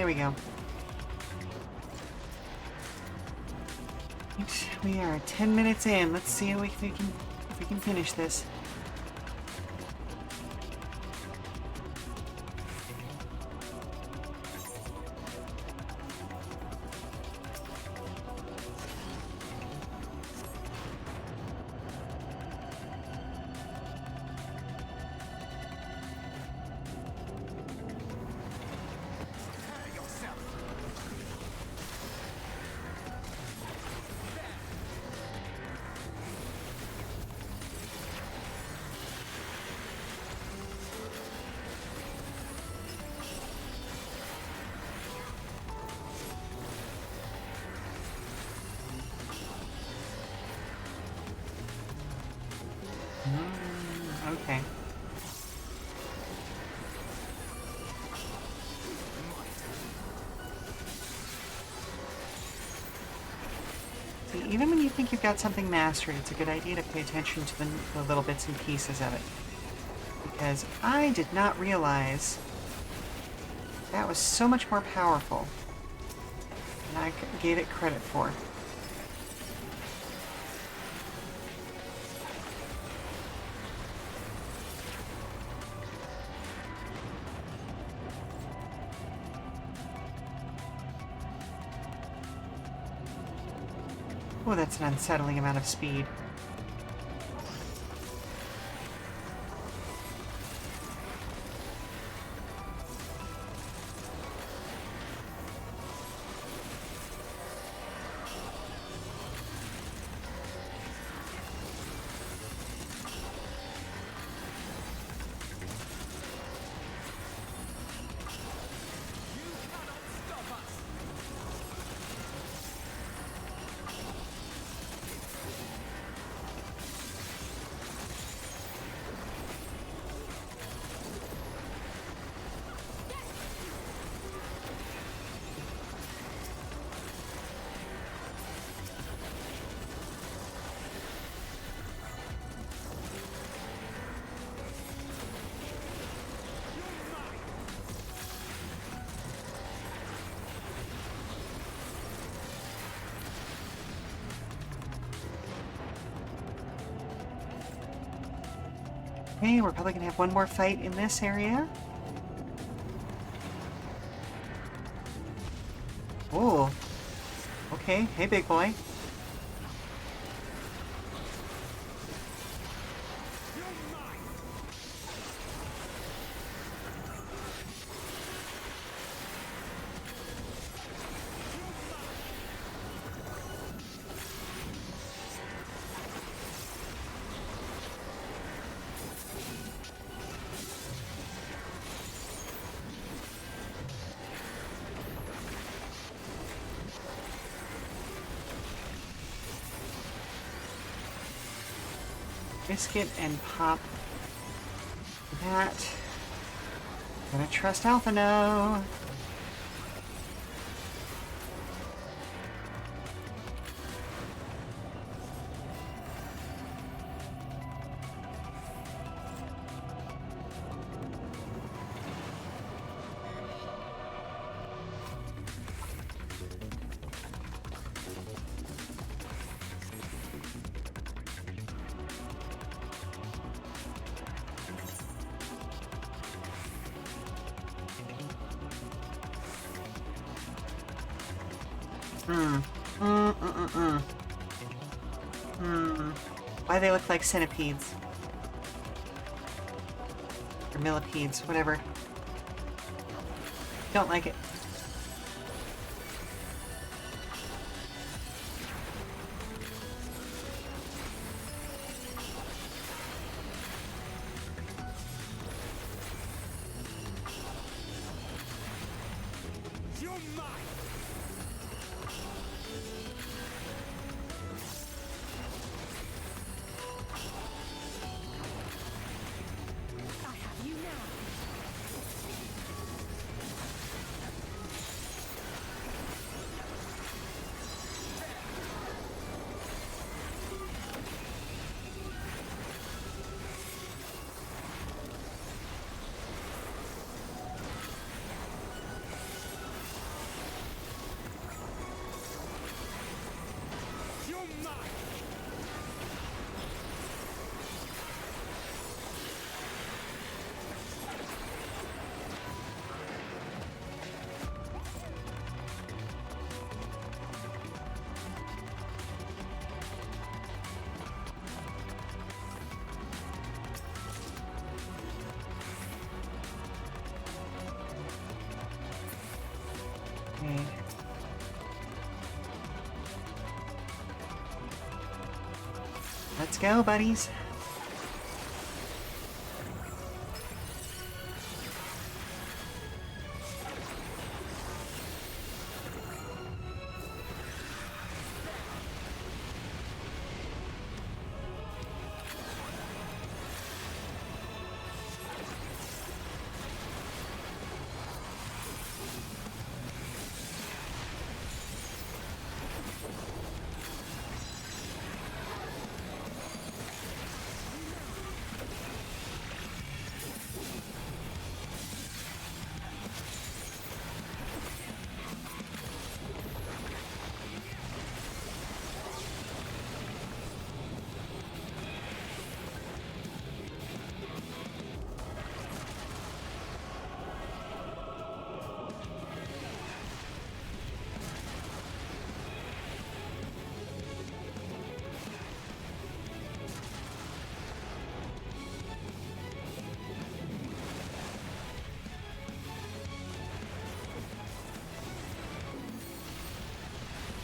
we go. We are 10 minutes in. Let's see if we can finish this. Okay. See, even when you think you've got something mastered, it's a good idea to pay attention to the little bits and pieces of it. Because I did not realize that was so much more powerful than I gave it credit for. Oh, that's an unsettling amount of speed. Okay, we're probably gonna have one more fight in this area. Oh. Okay, hey big boy. Biscuit and pop that. Gonna trust Alphino. Why they look like centipedes? Or millipedes, whatever. Don't like it. Let's go, buddies.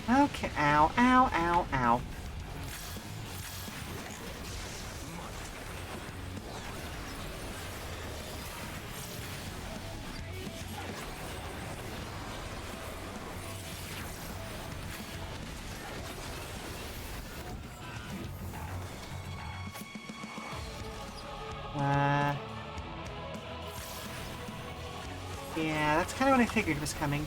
Okay, ow, ow, ow, ow. Yeah, that's kind of what I figured was coming.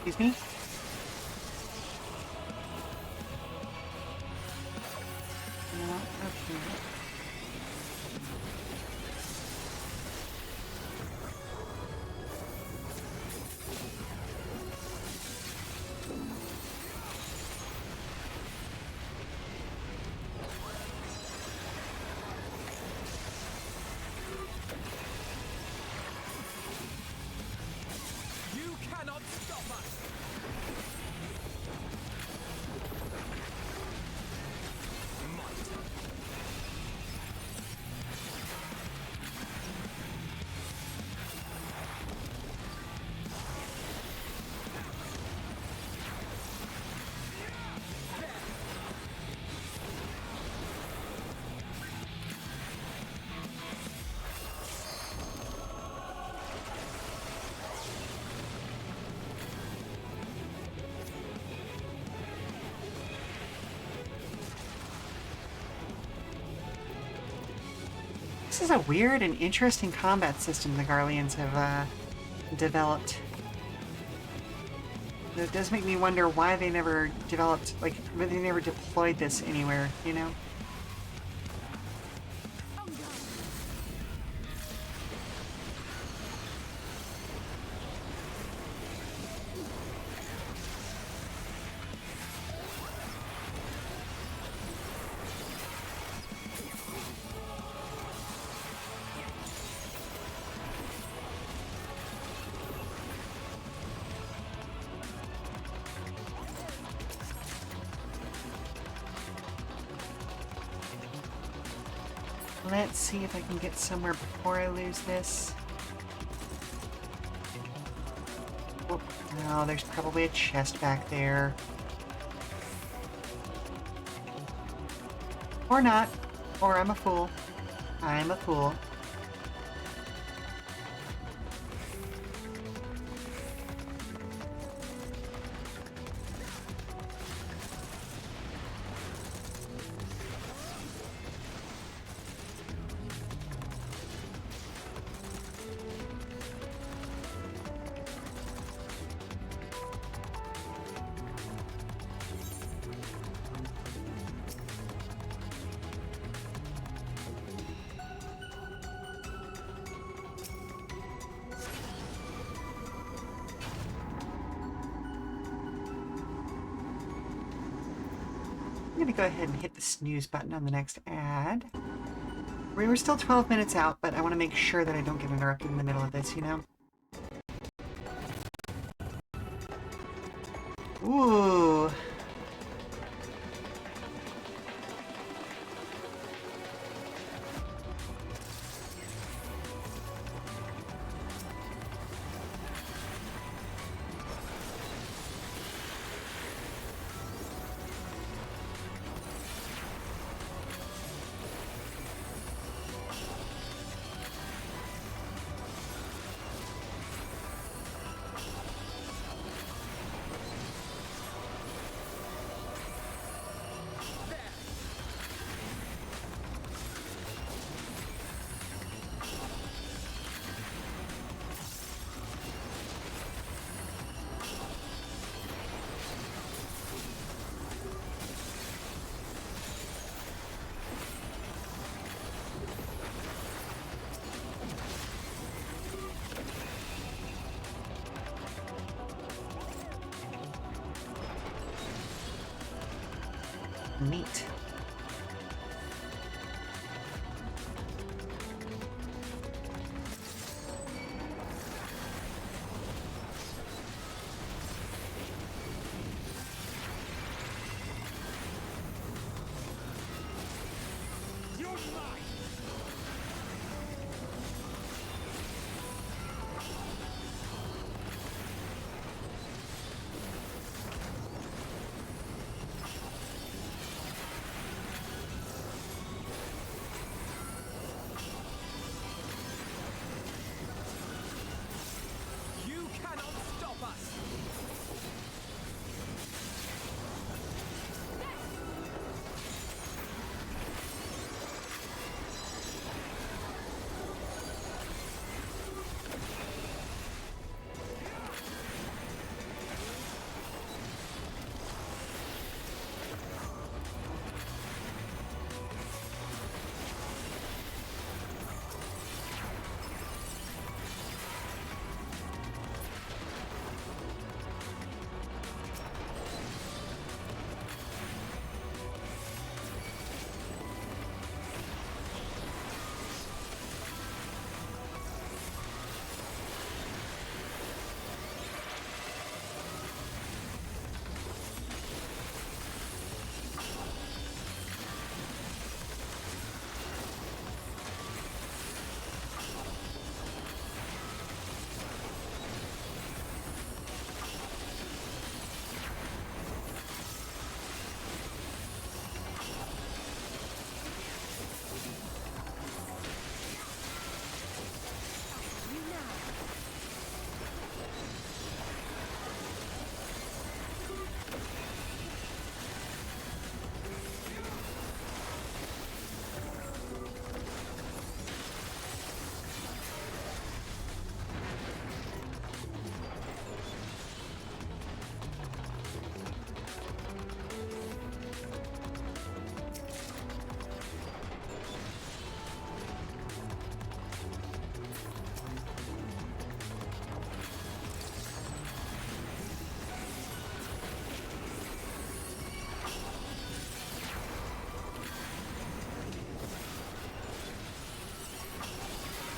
Excuse me? No, okay. You cannot stop us! This is a weird and interesting combat system the Garleans have developed. It does make me wonder why they never developed, like, why they never deployed this anywhere, you know? Let's see if I can get somewhere before I lose this. Oh, no, there's probably a chest back there. Or not. Or I'm a fool. I'm a fool. I'm going to go ahead and hit the snooze button on the next ad. We were still 12 minutes out, but I want to make sure that I don't get interrupted in the middle of this, you know? Ooh. Neat.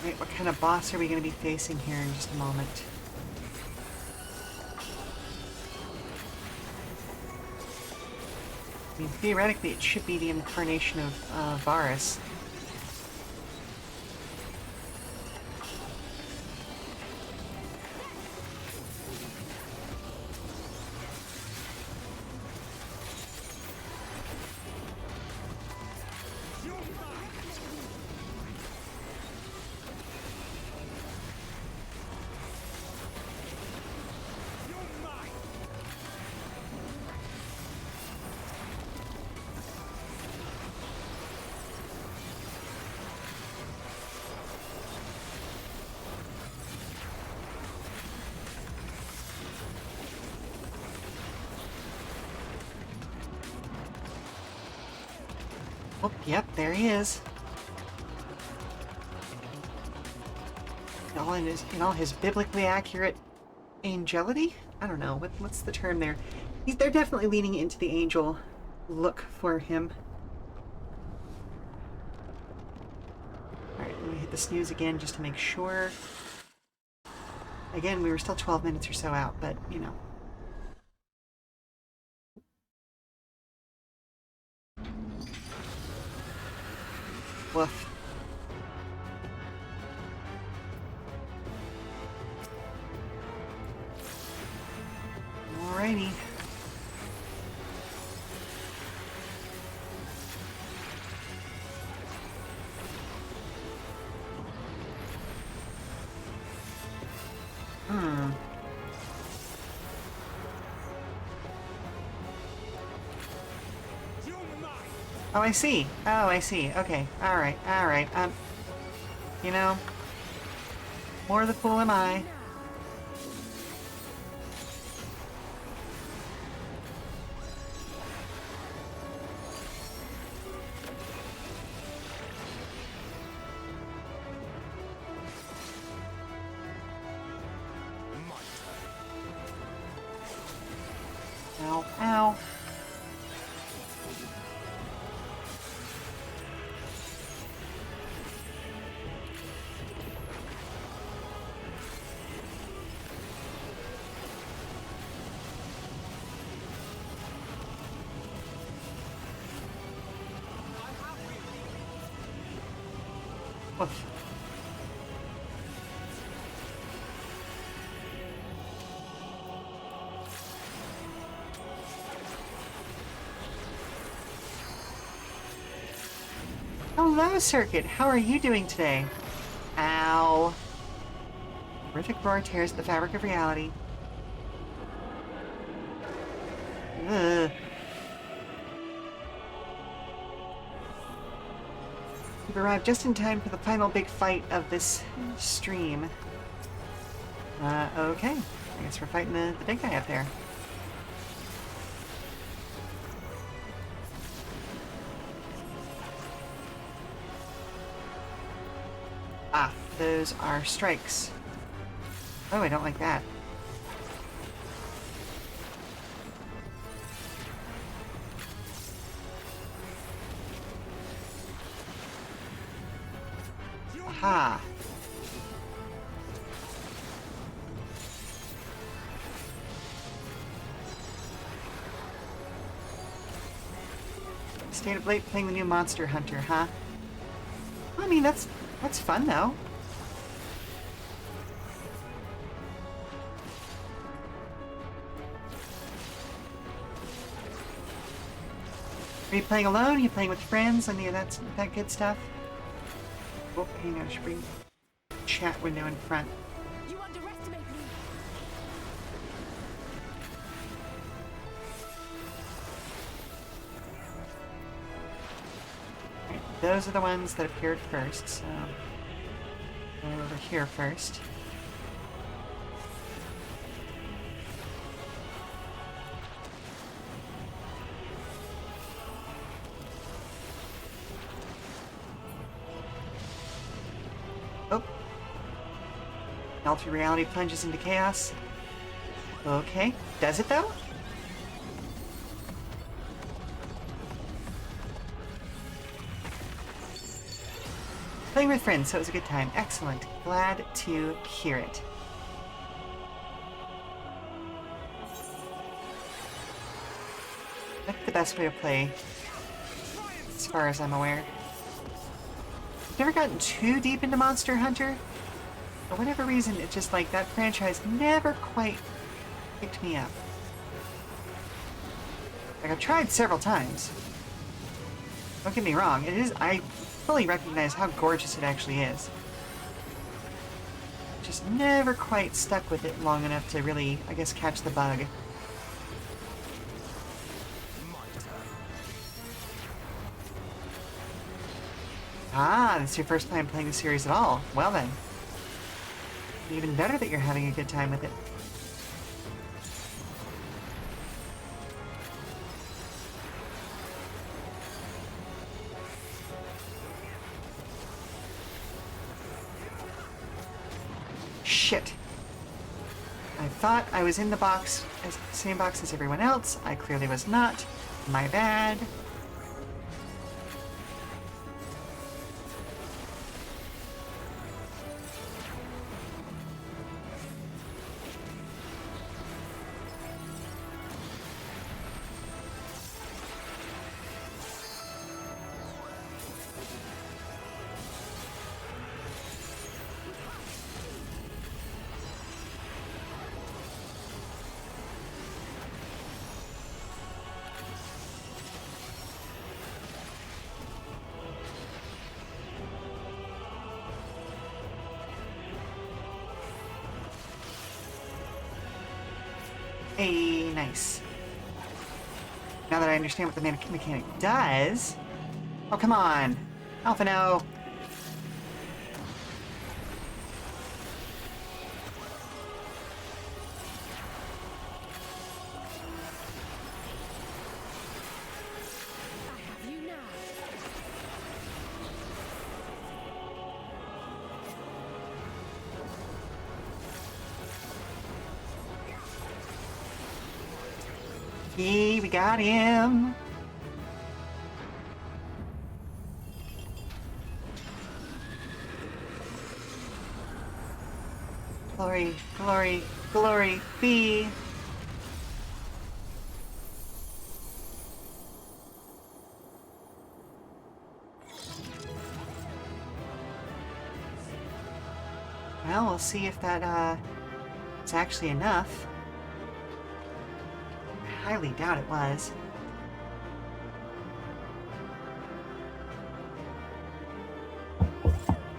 Right, what kind of boss are we going to be facing here in just a moment? I mean, theoretically, it should be the incarnation of Varus. Oh, yep, there he is. In all his biblically accurate angelity? I don't know, what's the term there? They're definitely leaning into the angel look for him. Alright, let me hit the snooze again just to make sure. Again, we were still 12 minutes or so out, but, you know. Woof. Alrighty. Oh, I see. Oh, I see. Okay. Alright. Alright. You know, more the fool am I. Ow, ow. Oof. Hello, Circuit. How are you doing today? Ow. Horrific roar tears at the fabric of reality. Ugh. We've arrived just in time for the final big fight of this stream. Okay. I guess we're fighting the big guy up there. Ah, those are strikes. Oh, I don't like that. Aha. Stayed up late playing the new Monster Hunter, huh? I mean, that's fun, though. Are you playing alone? Are you playing with friends? Any of that good stuff? Oh, hang on, I should bring the chat window in front. You underestimate me. Right, those are the ones that appeared first, so go over here first. Oh. Altered reality plunges into chaos. Okay. Does it, though? Playing with friends, so it was a good time. Excellent. Glad to hear it. That's the best way to play, as far as I'm aware. I've never gotten too deep into Monster Hunter. For whatever reason, it's just like that franchise never quite picked me up. Like, I've tried several times. Don't get me wrong, I fully recognize how gorgeous it actually is. Just never quite stuck with it long enough to really, I guess, catch the bug. Ah, this is your first time playing the series at all. Well then. Even better that you're having a good time with it. Shit. I thought I was in the box, same box as everyone else. I clearly was not. My bad. Hey, nice. Now that I understand what the mechanic does... Oh, come on. Alphino. Yee, we got him. Glory, glory, glory be. Well, we'll see if that, is actually enough. I highly doubt it was.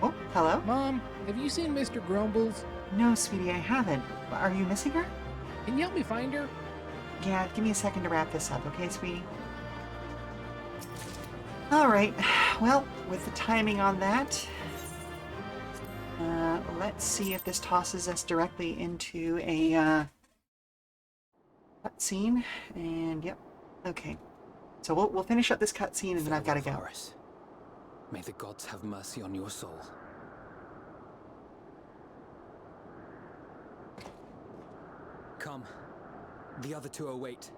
Oh, hello? Mom, have you seen Mr. Grumbles? No, sweetie, I haven't. Are you missing her? Can you help me find her? Yeah, give me a second to wrap this up, okay, sweetie? Alright, well, with the timing on that, let's see if this tosses us directly into a, cutscene, and yep, okay. So we'll finish up this cutscene and then I've got to go. May the gods have mercy on your soul. Come. The other two await.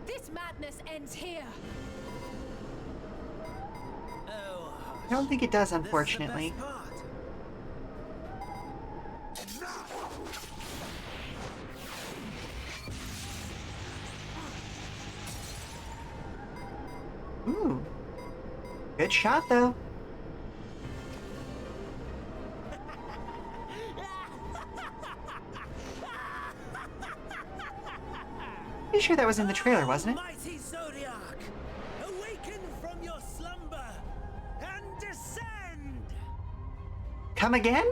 This madness ends here. I don't think it does, unfortunately. Ooh. Good shot, though. Pretty sure that was in the trailer, wasn't it? Mighty Zodiac, awaken from your slumber and descend. Come again?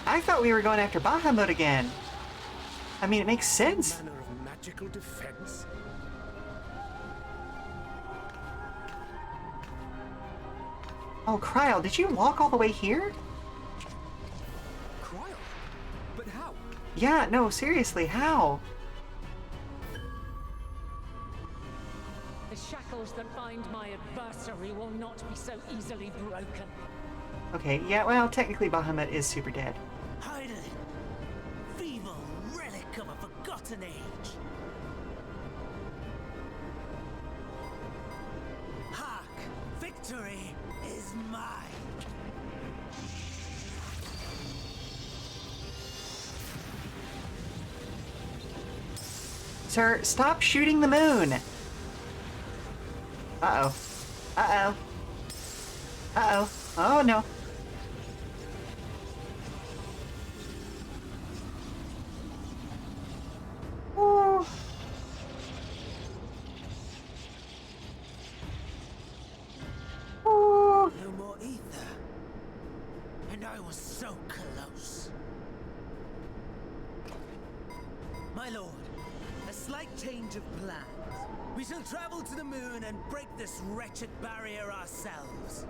I thought we were going after Bahamut again. I mean, it makes sense. Manner of magical defense. Oh, Kryl, did you walk all the way here? Kryl? But how? Yeah, no, seriously, how? The shackles that bind my adversary will not be so easily broken. Okay, yeah, well, technically Bahamut is super dead. Hiding, feeble relic of a forgotten age. Hark, victory is mine. Sir, stop shooting the moon! Uh-oh. Uh-oh. Uh-oh. Oh, no. Ooh. Ooh. No more ether. And I was so close. My lord, a slight change of plans. We shall travel to the moon and break this wretched barrier ourselves.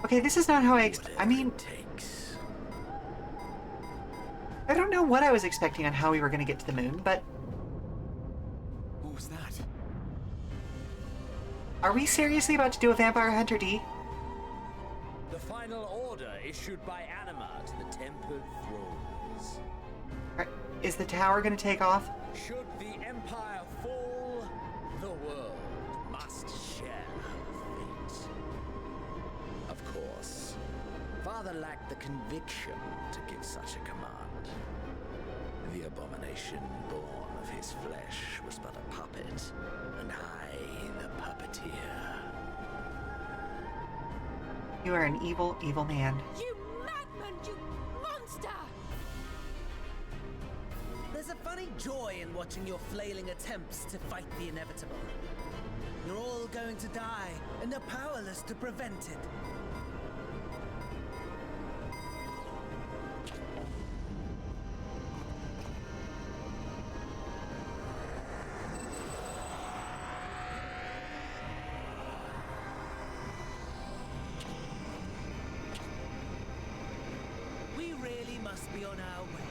Okay, this is not how I mean... I don't know what I was expecting on how we were going to get to the moon, but... What was that? Are we seriously about to do a Vampire Hunter D? The final order issued by Anima to the Tempered Thrones. Is the tower going to take off? Should the Empire fall, the world must share her fate. Of course, far rather lacked the conviction to give such a command. The abomination born of his flesh was but a puppet, and I the puppeteer. You are an evil, evil man. You madman, you monster! There's a funny joy in watching your flailing attempts to fight the inevitable. You're all going to die, and you're powerless to prevent it. We really must be on our way.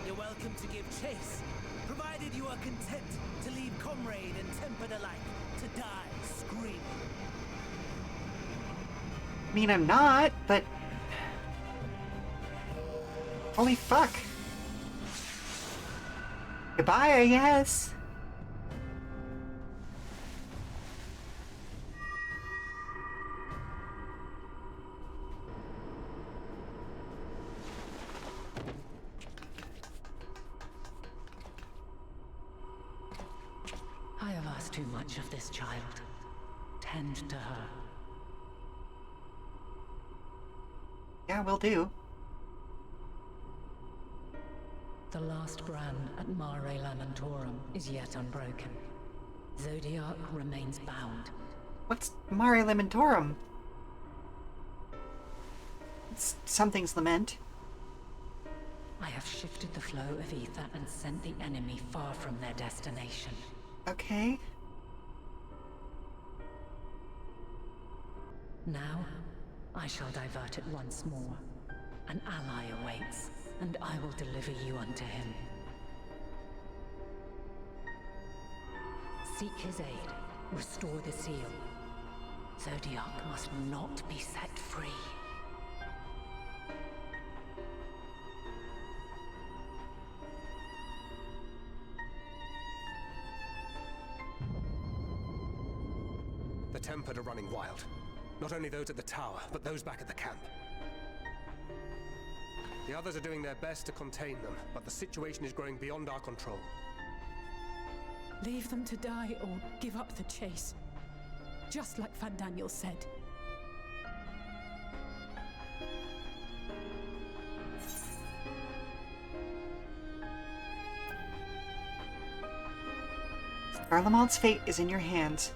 You're welcome to give chase, provided you are content to leave comrade and tempered alike to die screaming. I mean, I'm not, but... Holy fuck. Goodbye, I guess. I have asked too much of this child. Tend to her. Yeah, will do. The last brand at Mare Lamentorum is yet unbroken. Zodiac remains bound. What's Mare Lamentorum? It's something's lament. I have shifted the flow of ether and sent the enemy far from their destination. Okay. Now, I shall divert it once more. An ally awaits, and I will deliver you unto him. Seek his aid. Restore the seal. Zodiac must not be set free. The Tempered are running wild. Not only those at the tower, but those back at the camp. The others are doing their best to contain them, but the situation is growing beyond our control. Leave them to die or give up the chase. Just like Van Daniel said. Garlemald's fate is in your hands.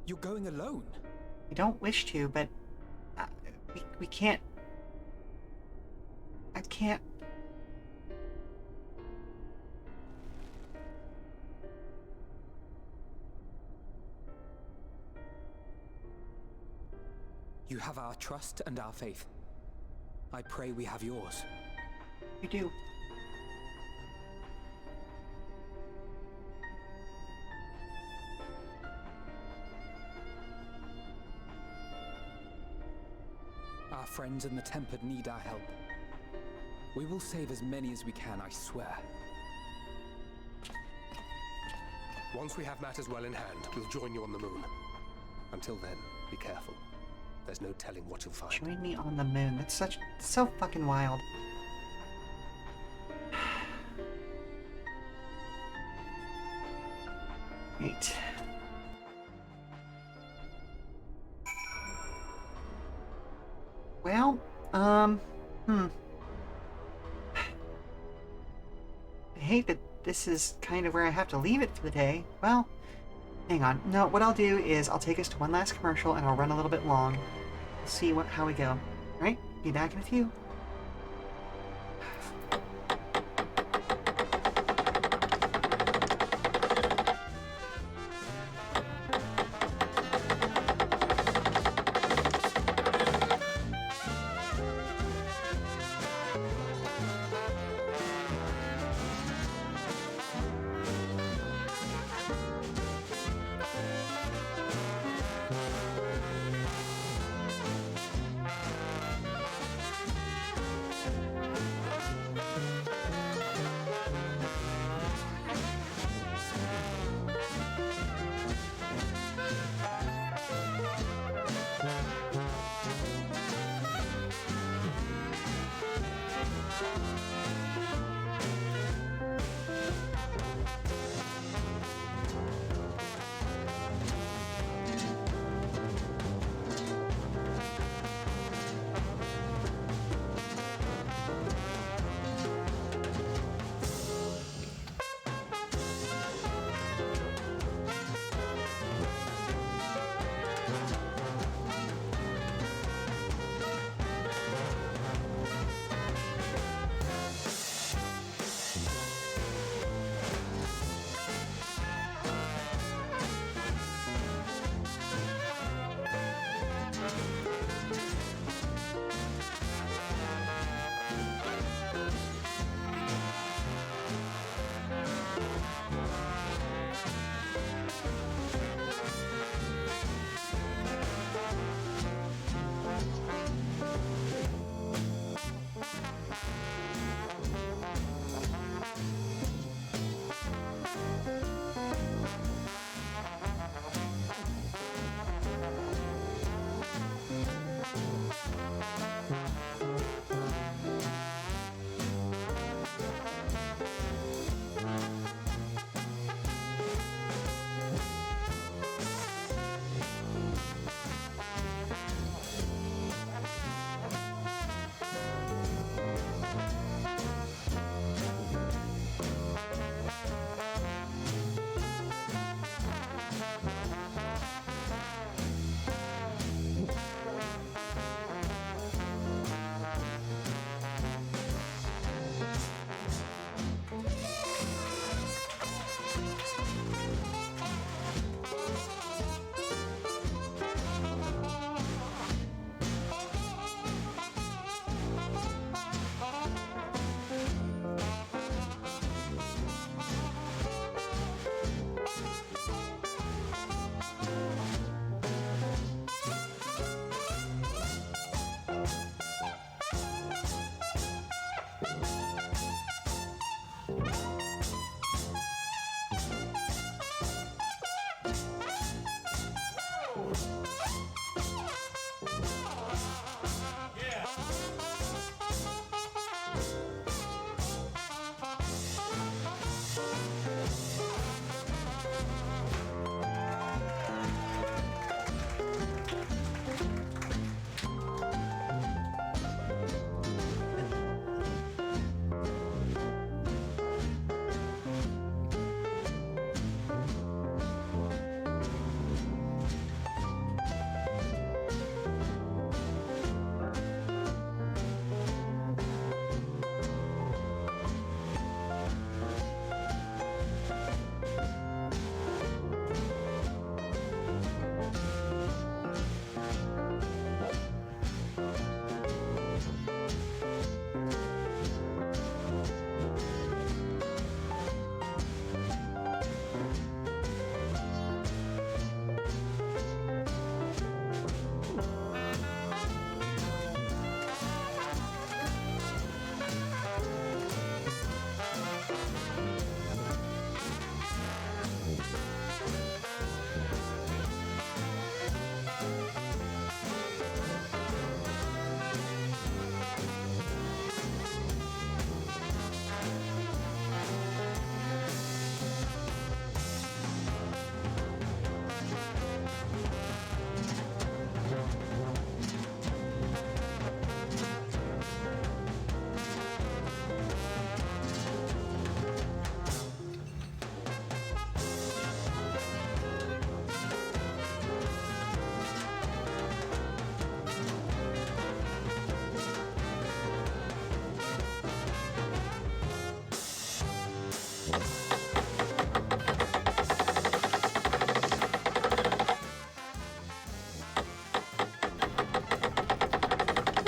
You're going alone? We don't wish to, but we can't. I can't. You have our trust and our faith. I pray we have yours. We do. Our friends in the Tempered need our help. We will save as many as we can, I swear. Once we have matters well in hand, we'll join you on the moon. Until then, be careful. There's no telling what you'll find. Join me on the moon. That's so fucking wild. Right. Well, I hate that this is kind of where I have to leave it for the day. Well, hang on. No, what I'll do is I'll take us to one last commercial and I'll run a little bit long. See how we go. All right? Be back in a few.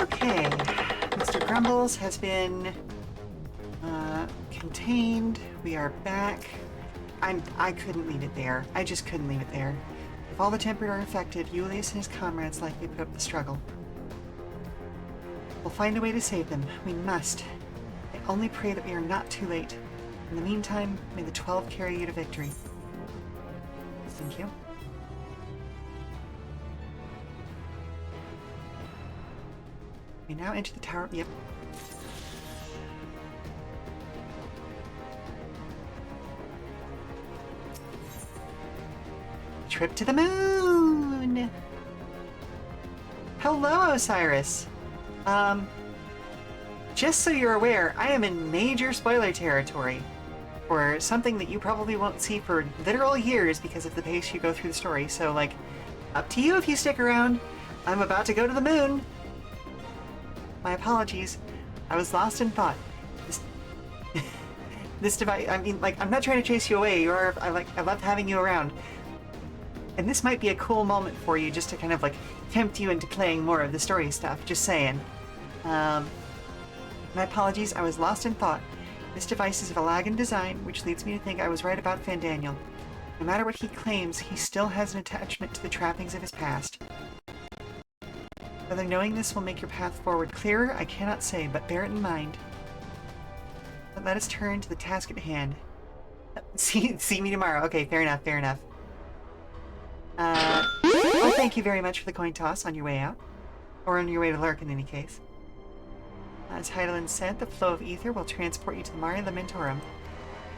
Okay, Mr. Grumbles has been contained. We are back. I couldn't leave it there. I just couldn't leave it there. If all the Tempered are affected, Julius and his comrades likely put up the struggle. We'll find a way to save them. We must. I only pray that we are not too late. In the meantime, may the 12 carry you to victory. Thank you. We now enter the tower. Yep. Trip to the moon! Hello, Osiris! Just so you're aware, I am in major spoiler territory for something that you probably won't see for literal years because of the pace you go through the story, so, like, up to you if you stick around. I'm about to go to the moon! My apologies. I was lost in thought. This device, I mean, like, I'm not trying to chase you away. I love having you around. And this might be a cool moment for you just to kind of, like, tempt you into playing more of the story stuff. Just saying. My apologies, I was lost in thought. This device is of Alagan design, which leads me to think I was right about Fandaniel. No matter what he claims, he still has an attachment to the trappings of his past. Whether knowing this will make your path forward clearer, I cannot say, but bear it in mind. But let us turn to the task at hand. See me tomorrow. Okay, fair enough, fair enough. Well, thank you very much for the coin toss on your way out. Or on your way to Lurk, in any case. As Heidelin said, the flow of ether will transport you to the Mare Lamentorum,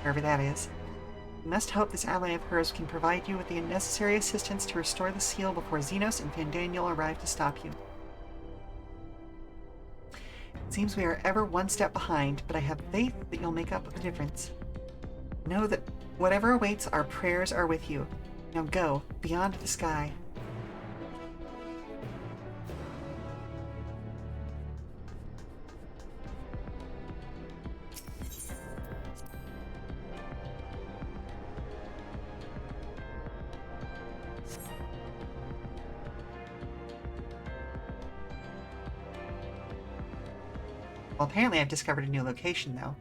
wherever that is. We must hope this ally of hers can provide you with the necessary assistance to restore the seal before Xenos and Fandaniel arrive to stop you. It seems we are ever one step behind, but I have faith that you'll make up the difference. Know that whatever awaits, our prayers are with you. Now go, beyond the sky. Well, apparently I've discovered a new location, though.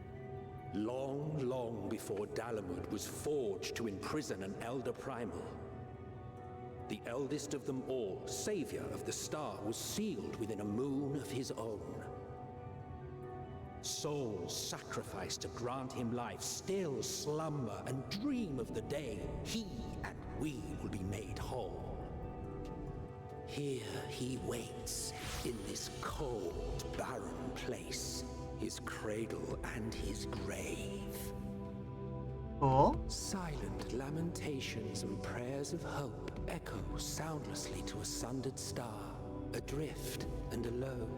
Long, long before Dalamud was forged to imprison an Elder Primal, the eldest of them all, savior of the star, was sealed within a moon of his own. Souls sacrificed to grant him life still slumber and dream of the day he and we will be made whole. Here he waits, in this cold, barren place, his cradle and his grave. Cool. Silent lamentations and prayers of hope echo soundlessly to a sundered star, adrift and alone.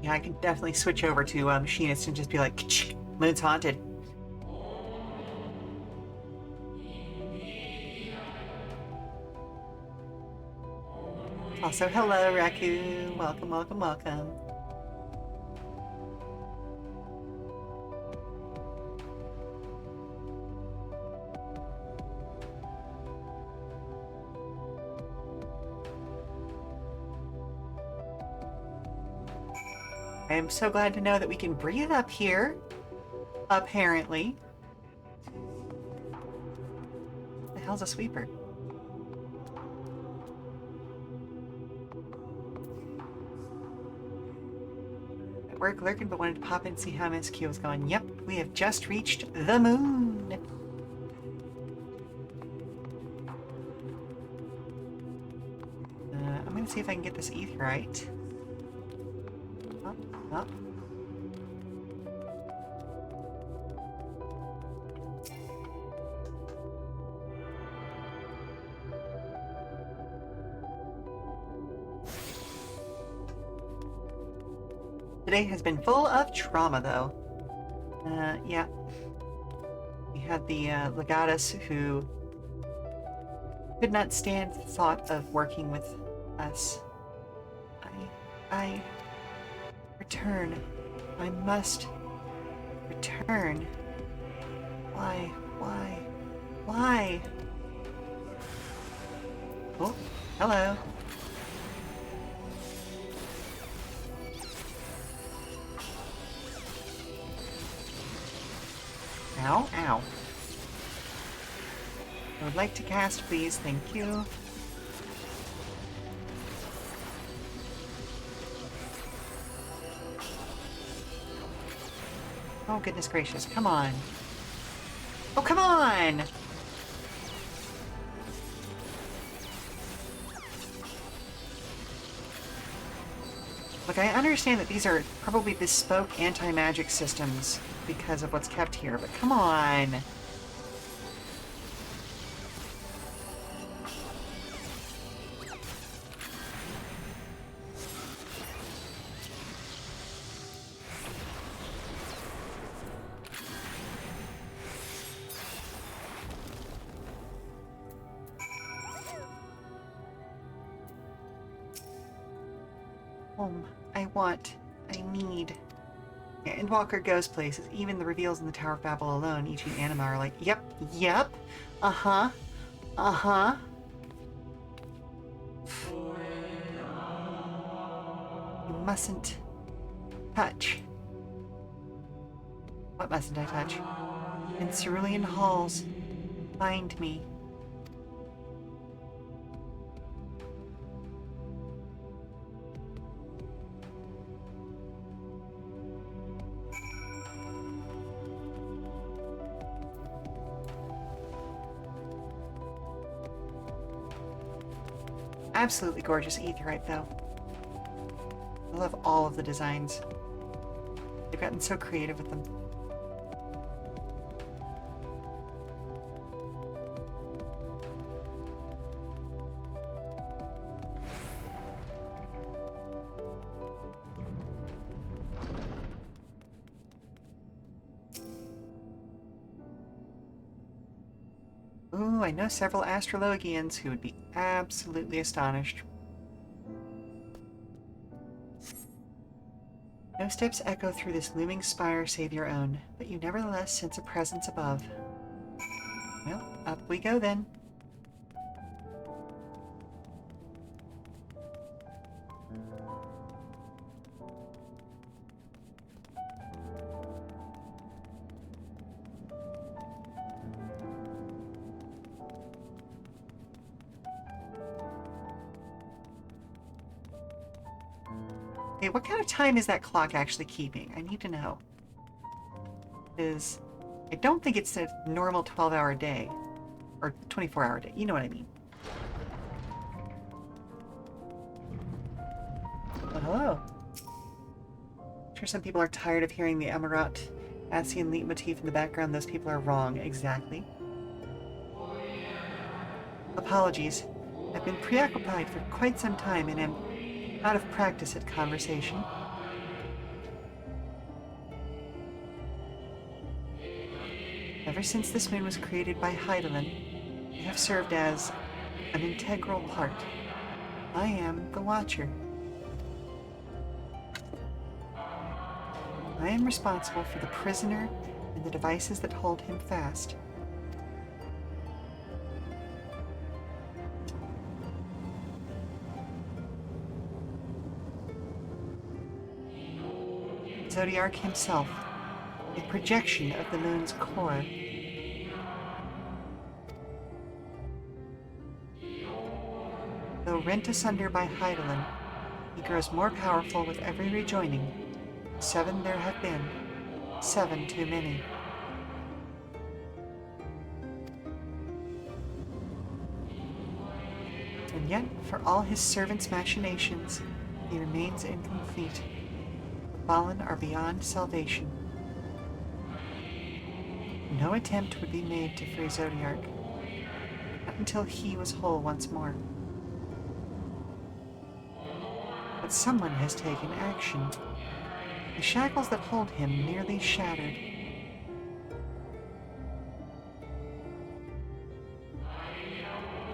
Yeah, I can definitely switch over to Machinist and just be like, moon's haunted. Also, hello, Raccoon. Welcome, welcome, welcome. I am so glad to know that we can breathe up here, apparently. What the hell's a sweeper? At work lurking, but wanted to pop in and see how MSQ was going. Yep, we have just reached the moon. I'm gonna see if I can get this aetheryte. Up. Today has been full of trauma, though. Yeah. We had the legatus who could not stand the thought of working with us. I return I must return. Why? Why? Oh, hello. Ow, ow. I would like to cast, please. Thank you. Oh, goodness gracious. Come on. Oh, come on! Look, I understand that these are probably bespoke anti-magic systems because of what's kept here, but come on! I need. Yeah, Endwalker goes places. Even the reveals in the Tower of Babel alone, each anima are like, yep, uh-huh. You mustn't touch. What mustn't I touch? In cerulean halls, find me. Absolutely gorgeous aetherite, though. I love all of the designs. They've gotten so creative with them. Ooh, I know several astrologians who would be absolutely astonished. No steps echo through this looming spire save your own, but you nevertheless sense a presence above. Well, up we go then. Hey, what kind of time is that clock actually keeping? I need to know. I don't think it's a normal 12-hour day. Or 24-hour day. You know what I mean. Well, hello. I'm sure some people are tired of hearing the Amarat Asian leitmotif in the background. Those people are wrong. Exactly. Apologies. I've been preoccupied for quite some time and am out of practice at conversation. Ever since this moon was created by Heidelin, you have served as an integral part. I am the Watcher. I am responsible for the prisoner and the devices that hold him fast. Zodiarch himself, a projection of the moon's core. Though rent asunder by Heidelin, he grows more powerful with every rejoining. 7 there have been, 7 too many. And yet, for all his servants' machinations, he remains incomplete. Fallen are beyond salvation. No attempt would be made to free Zodiarch, not until he was whole once more. But someone has taken action. The shackles that hold him nearly shattered.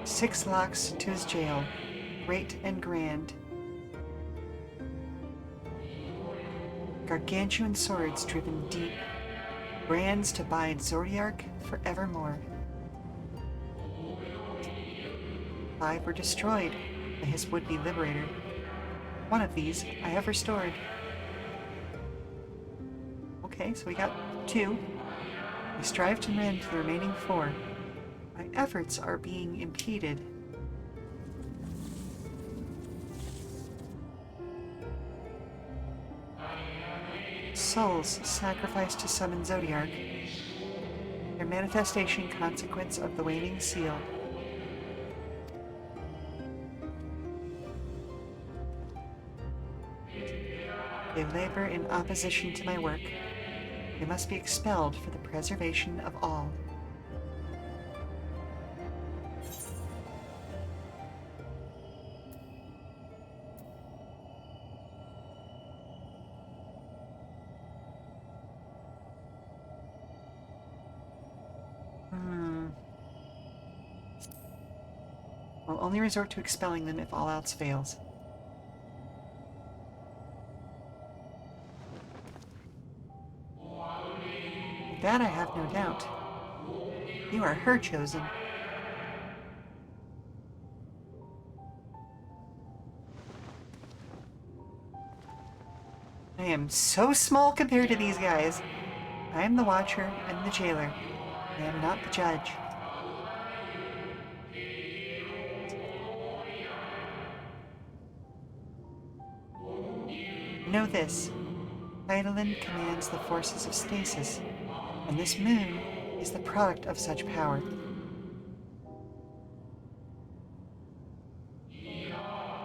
Six locks to his jail, great and grand. Gargantuan swords driven deep, brands to bind Zodiark forevermore. 5 were destroyed by his would-be liberator. One of these I have restored. Okay, so we got 2. We strive to mend the remaining 4. My efforts are being impeded. Souls sacrificed to summon Zodiark. Their manifestation consequence of the waning seal. They labor in opposition to my work. They must be expelled for the preservation of all. I'll only resort to expelling them if all else fails. That I have no doubt. You are her chosen. I am so small compared to these guys. I am the Watcher and the Jailer. I am not the Judge. Know this. Eidolon commands the forces of stasis, and this moon is the product of such power.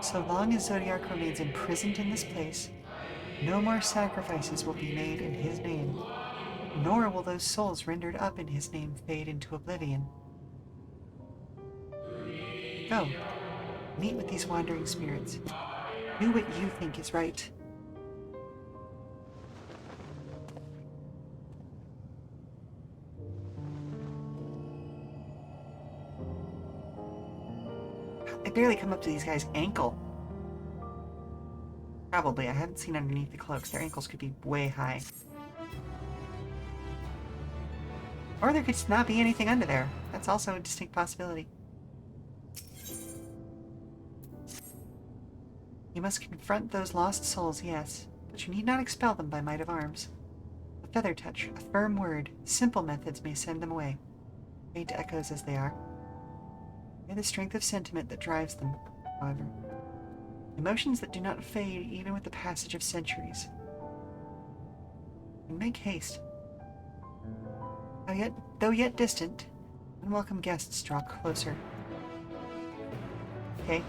So long as Zodiark remains imprisoned in this place, no more sacrifices will be made in his name, nor will those souls rendered up in his name fade into oblivion. Go, meet with these wandering spirits. Do what you think is right. I barely come up to these guys' ankle. Probably. I haven't seen underneath the cloaks. Their ankles could be way high. Or there could just not be anything under there. That's also a distinct possibility. You must confront those lost souls, yes, but you need not expel them by might of arms. A feather touch, a firm word, simple methods may send them away. Faint echoes as they are. May the strength of sentiment that drives them, however. Emotions that do not fade even with the passage of centuries. And make haste. Though yet distant, unwelcome guests draw closer. Okay.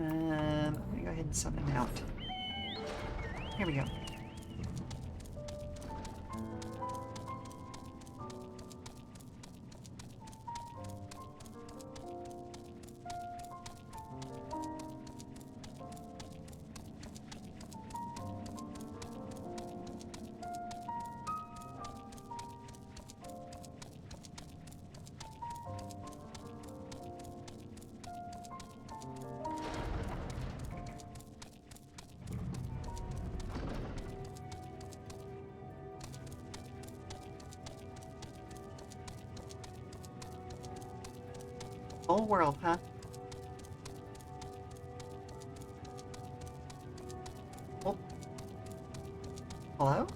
I'm gonna go ahead and summon them out. Here we go. Whole world, huh? Oh. Hello?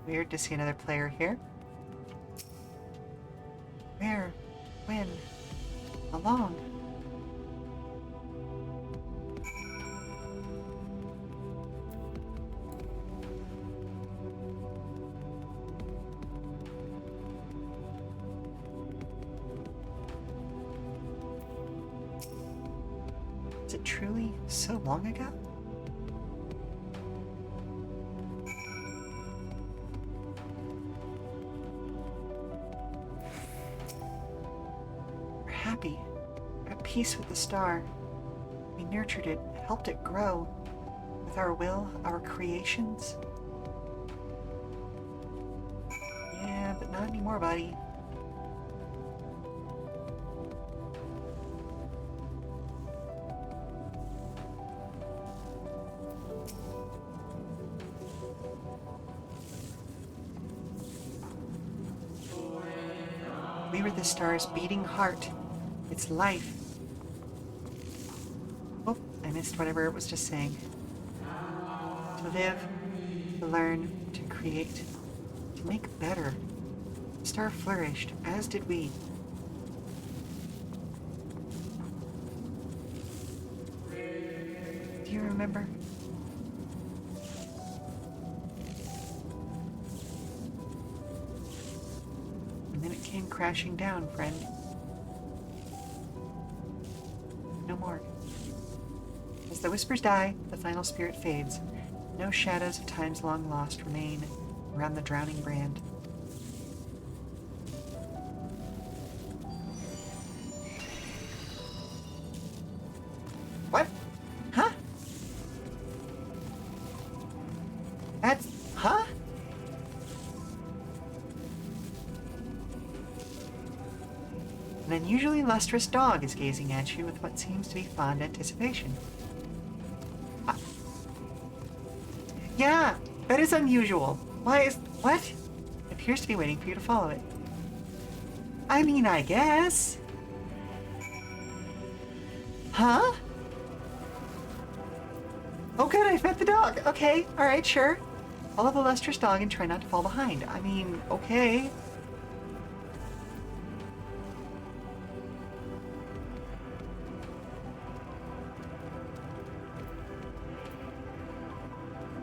Weird to see another player here. Where? When? How long? Is it truly so long ago? We're happy, at peace with the star. We nurtured it, helped it grow. With our will, our creations. Yeah, but not anymore, buddy. We were the star's beating heart. Its life. Oh, I missed whatever it was just saying. To live, to learn, to create, to make better. The star flourished, as did we. Do you remember? And then it came crashing down, friend. No more. As the whispers die, the final spirit fades. No shadows of times long lost remain around the drowning brand. What? Huh? That's... Huh? An unusually lustrous dog is gazing at you with what seems to be fond anticipation. Yeah, that is unusual. Why is... What? It appears to be waiting for you to follow it. I mean, I guess. Huh? Oh good, I fed the dog. Okay, alright, sure. Follow the lustrous dog and try not to fall behind. I mean, okay.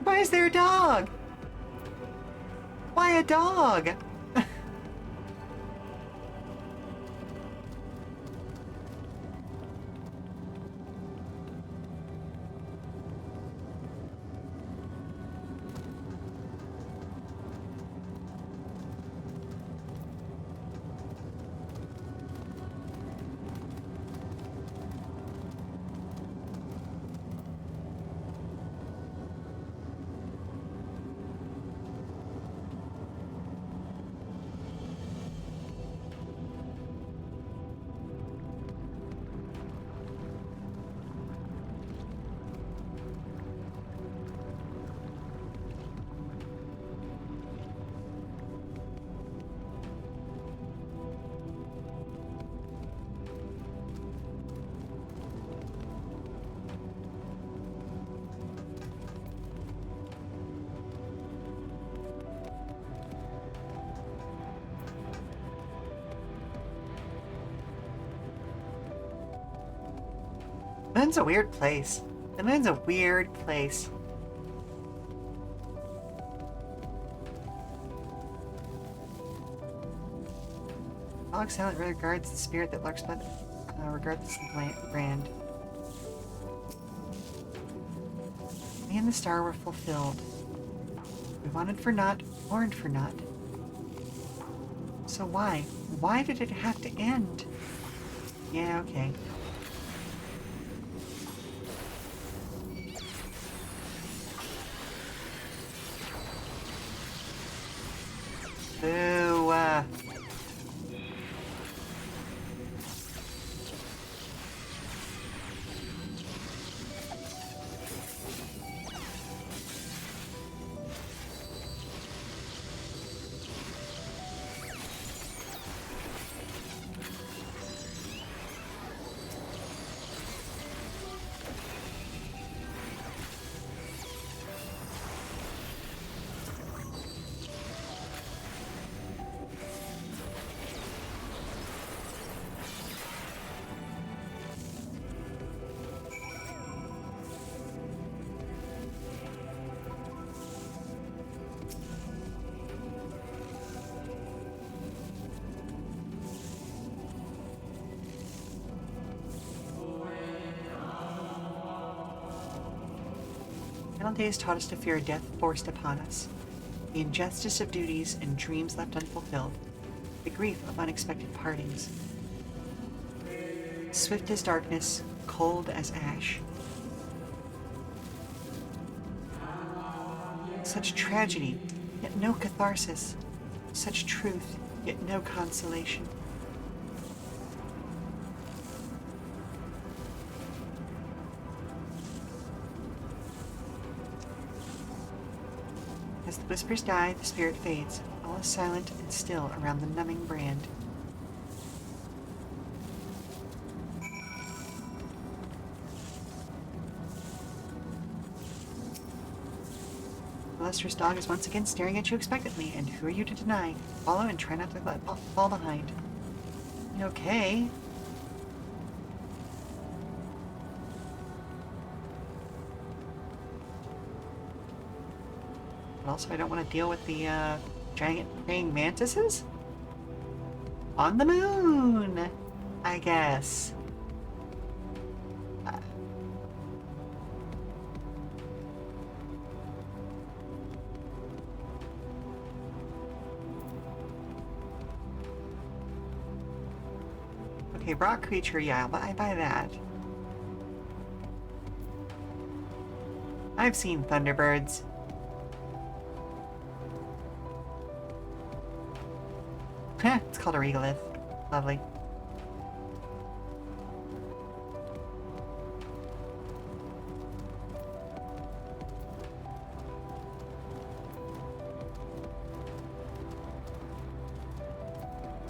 Why is there a dog? Why a dog? Moon's a weird place. The moon's a weird place. Dog silently regards the spirit that lurks by the regardless of the brand. Me and the star were fulfilled. We wanted for naught, mourned for naught. So why? Why did it have to end? Yeah, okay. Boo, days taught us to fear death forced upon us, the injustice of duties and dreams left unfulfilled, the grief of unexpected partings. Swift as darkness, cold as ash. Such tragedy, yet no catharsis. Such truth, yet no consolation. As the whispers die, the spirit fades. All is silent and still around the numbing brand. Lester's dog is once again staring at you expectantly, and who are you to deny? Follow and try not to fall behind. Okay. But also, I don't want to deal with the giant praying mantises? On the moon, I guess. Okay, rock creature, yeah, but I buy that. I've seen Thunderbirds. Heh, it's called a regolith. Lovely.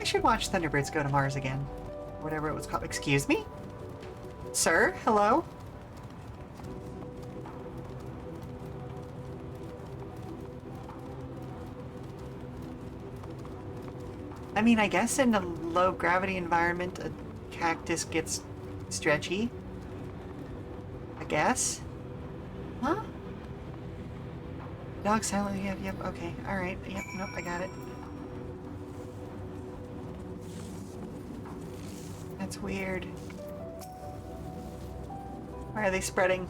I should watch Thunderbirds Go to Mars again. Whatever it was called. Excuse me? Sir? Hello? I mean, I guess in a low gravity environment, a cactus gets stretchy. I guess? Huh? Dog silently, yep, okay, alright, yep, nope, I got it. That's weird. Why are they spreading?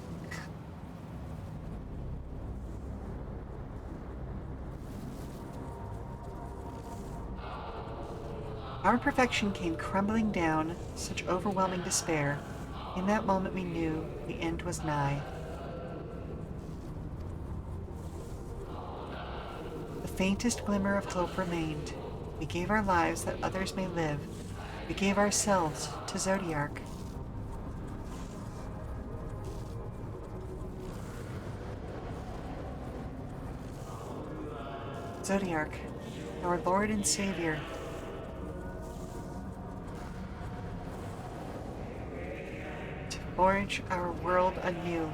Our perfection came crumbling down, such overwhelming despair. In that moment we knew the end was nigh. The faintest glimmer of hope remained. We gave our lives that others may live. We gave ourselves to Zodiark. Zodiark, our Lord and Savior. To forge our world anew.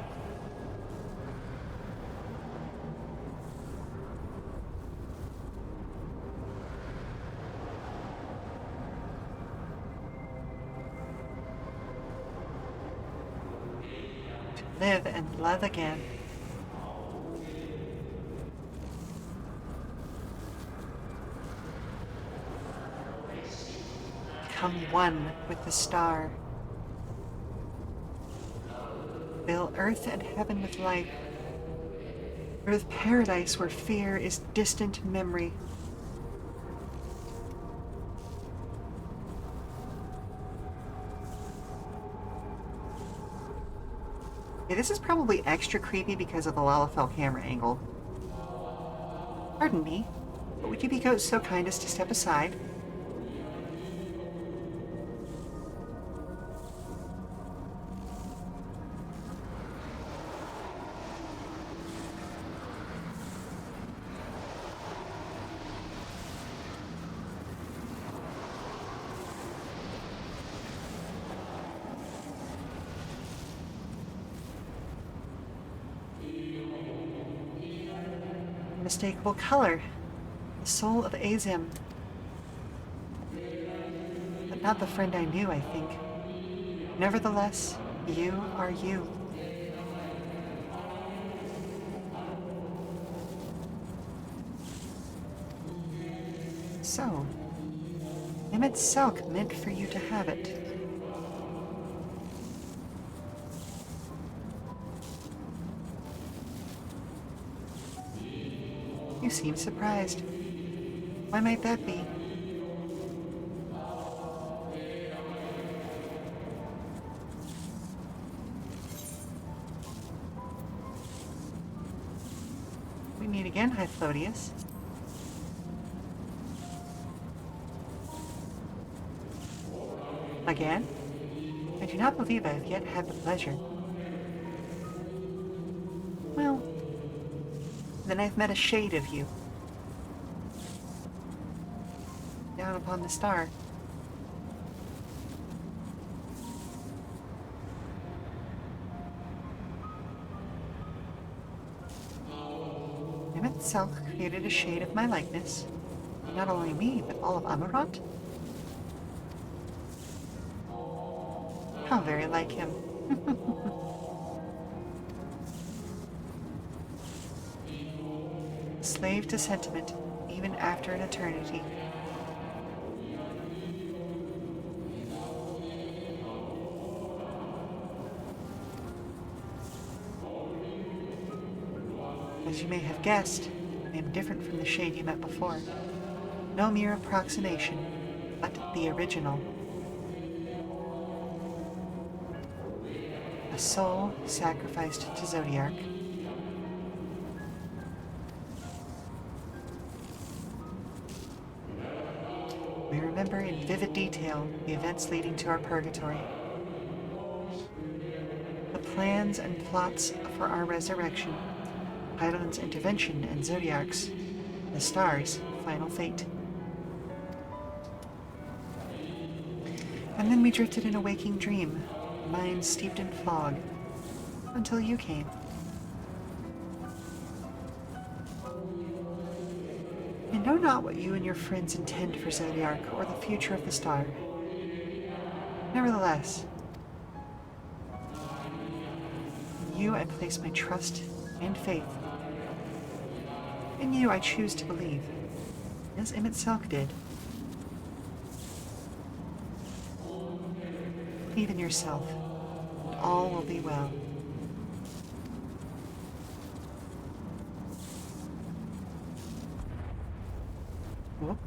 Live and love again. Become one with the star. Fill earth and heaven with light. Earth paradise where fear is distant memory. Okay, this is probably extra creepy because of the Lalafell camera angle. Pardon me, but would you be so kind as to step aside? Unmistakable color. The soul of Azim. But not the friend I knew, I think. Nevertheless, you are you. So, Emmett Selk meant for you to have it. You seem surprised. Why might that be? We meet again, Hythlodeus. Again? I do not believe I have yet had the pleasure. Well, then I've met a shade of you. Down upon the star. itself created a shade of my likeness. Not only me, but all of Amarant. How very like him. Slave to sentiment, even after an eternity. As you may have guessed, I am different from the shade you met before. No mere approximation, but the original. A soul sacrificed to Zodiac. We remember in vivid detail the events leading to our purgatory. The plans and plots for our resurrection, Hydaelyn's intervention and Zodiac's, the stars' final fate. And then we drifted in a waking dream, minds steeped in fog, until you came. I know not what you and your friends intend for Zodiac or the future of the star. Nevertheless, in you I place my trust and faith. In you I choose to believe, as Emmett Selk did. Believe in yourself, and all will be well. Whoop.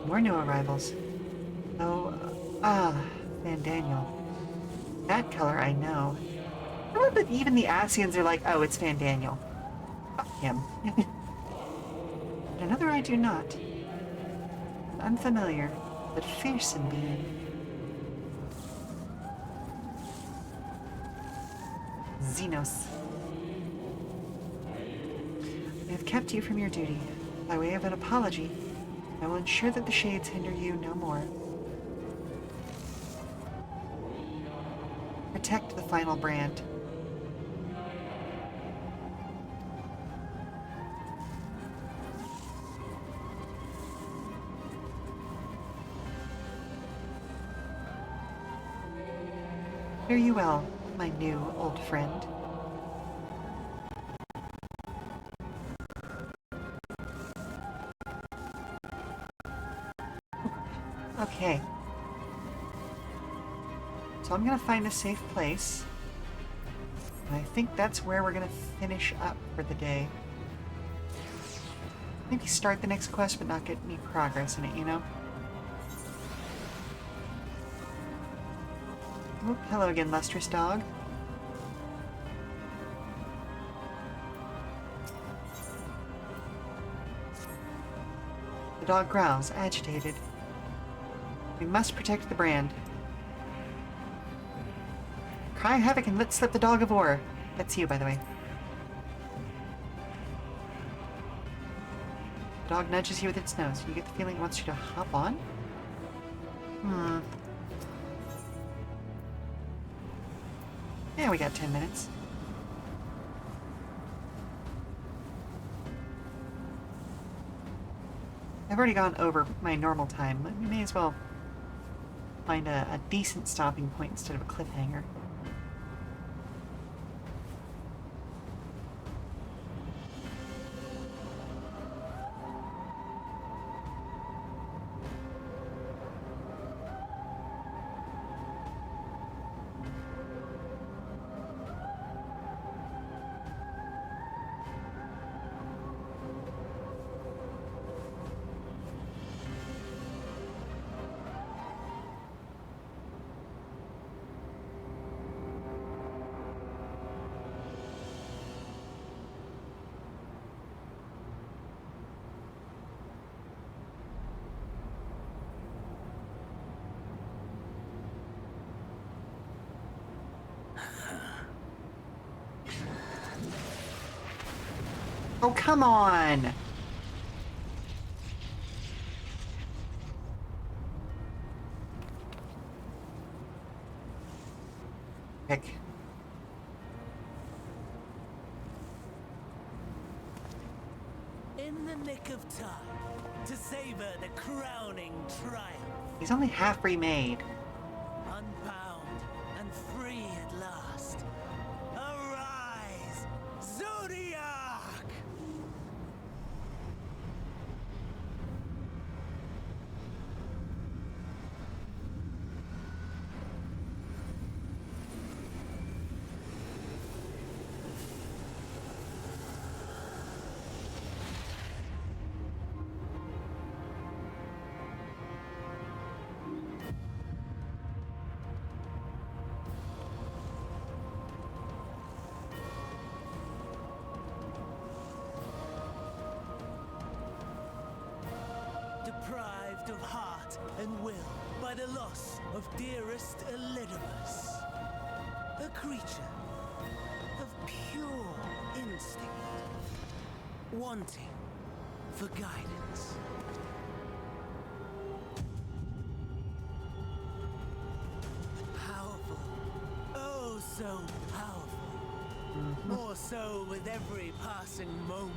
More new arrivals. Oh, Van Daniel. That color I know. I love that even the Asians are like, oh, it's Van Daniel. Fuck him. And another I do not. An unfamiliar, but fearsome being. Xenos. I have kept you from your duty. By way of an apology, I will ensure that the shades hinder you no more. Protect the final brand. Fare you well, my new old friend. Okay. So I'm gonna find a safe place. And I think that's where we're gonna finish up for the day. Maybe start the next quest but not get any progress in it, you know? Oh, hello again, lustrous dog. The dog growls, agitated. We must protect the brand. Cry havoc and let slip the dog of war. That's you, by the way. The dog nudges you with its nose. You get the feeling it wants you to hop on? Yeah, we got 10 minutes. I've already gone over my normal time. We may as well find a decent stopping point instead of a cliffhanger. Oh, come on! the nick of time to savor the crowning triumph. He's only half remade. Unbound and free at last. Arise, Zodiac! Deprived of heart and will by the loss of dearest Elidibus, a creature of pure instinct, wanting for guidance. Powerful, oh so powerful, more so with every passing moment.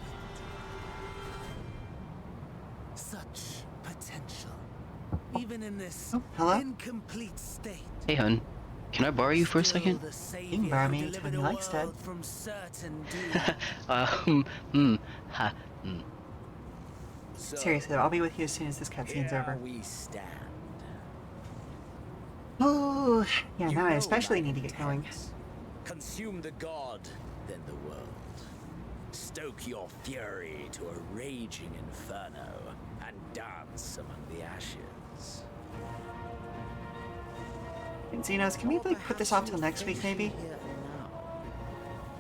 Such potential, even in this incomplete state. Hey, hun. Can I borrow you for a second? You can borrow me anytime you like, stud. Seriously, I'll be with you as soon as this cutscene's over. We stand. Oh, yeah, now I especially need to get going. Consume the god, then the world. Stoke your fury to a raging inferno and dance among the ashes. And Xenos, can we like put this off till next week, maybe?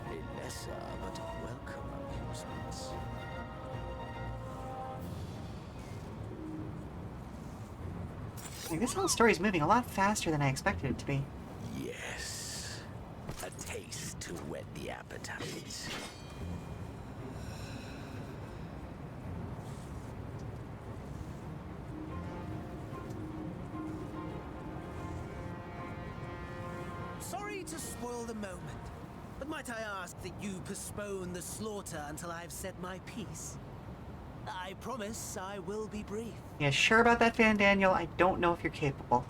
A lesser but welcome amusement. Like, this whole story's moving a lot faster than I expected it to be. Yes, a taste to whet the appetite. Sorry to spoil the moment, but might I ask that you postpone the slaughter until I've said my piece? I promise I will be brief. Yeah, sure about that, Van Daniel? I don't know if you're capable.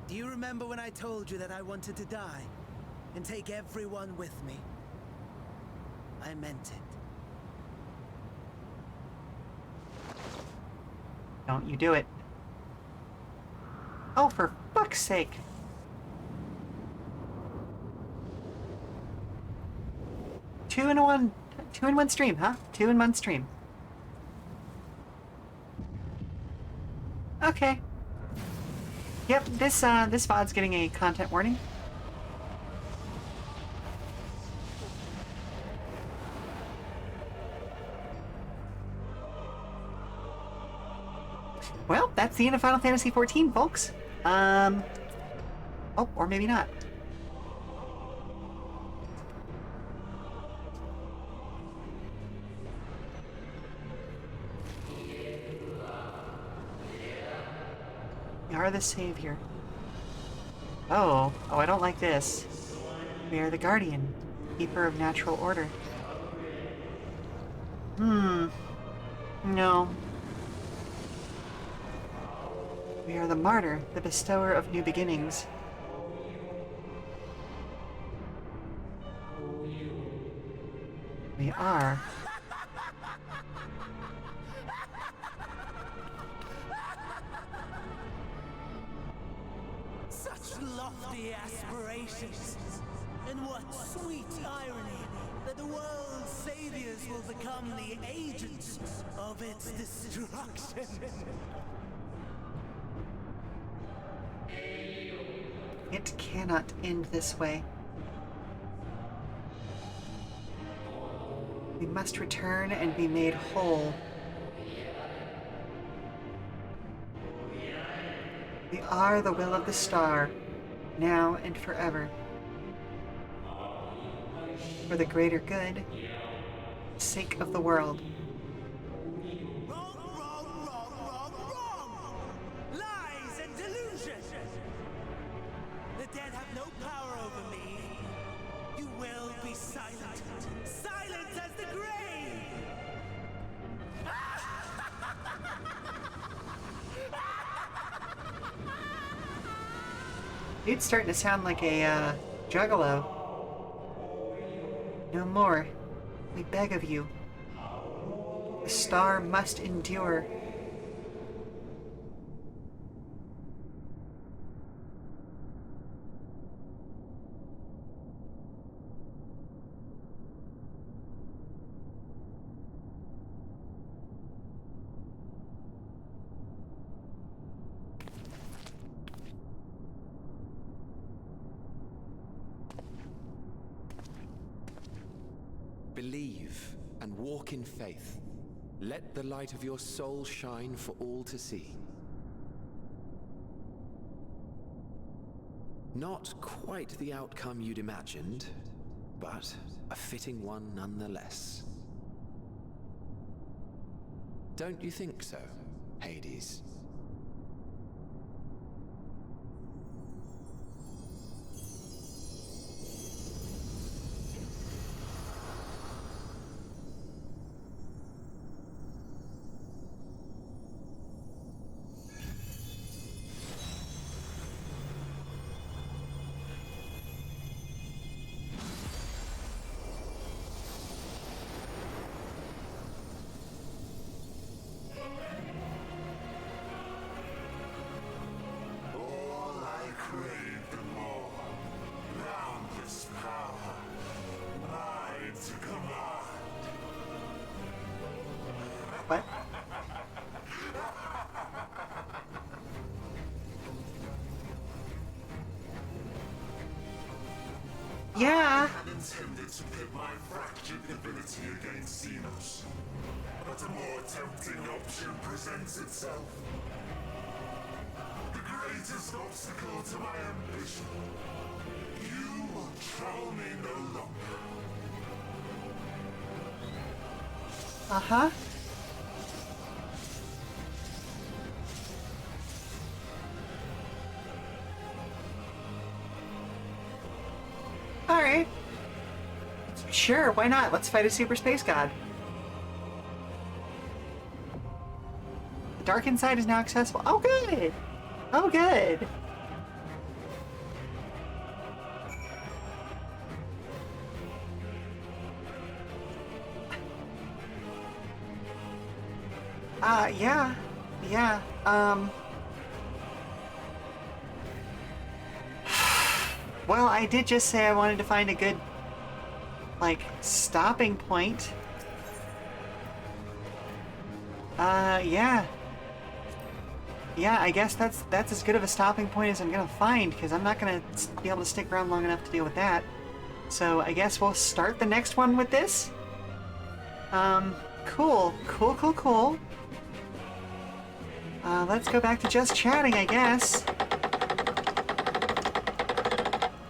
Do you remember when I told you that I wanted to die and take everyone with me? I meant it. Don't you do it. Oh, for fuck's sake. Two in one stream, huh? 2 in 1 stream. Okay. Yep, this VOD's getting a content warning. Well, that's the end of Final Fantasy XIV, folks. Oh, or maybe not. We are the savior. Oh, I don't like this. We are the guardian, keeper of natural order. No. We are the martyr, the bestower of new beginnings. We are. Such lofty aspirations. And what sweet irony that the world's saviors will become the agents of its destruction. It cannot end this way. We must return and be made whole. We are the will of the star, now and forever. For the greater good, sake of the world. Lies and delusion! Dude's starting to sound like a juggalo. No more. We beg of you. The star must endure. Believe and walk in faith. Let the light of your soul shine for all to see. Not quite the outcome you'd imagined, but a fitting one nonetheless. Don't you think so, Hades? What? Yeah. I intended to pit my fractured ability against Xenos, but a more tempting option presents itself. The greatest obstacle to my ambition. You will trouble me no longer. Uh-huh. Alright. Sure, why not? Let's fight a super space god. The dark inside is now accessible. Oh, good! Oh, good! Yeah. Yeah, well, I did just say I wanted to find a good, like, stopping point. Yeah. Yeah, I guess that's as good of a stopping point as I'm gonna find, because I'm not gonna be able to stick around long enough to deal with that. So I guess we'll start the next one with this. Cool. Let's go back to just chatting, I guess.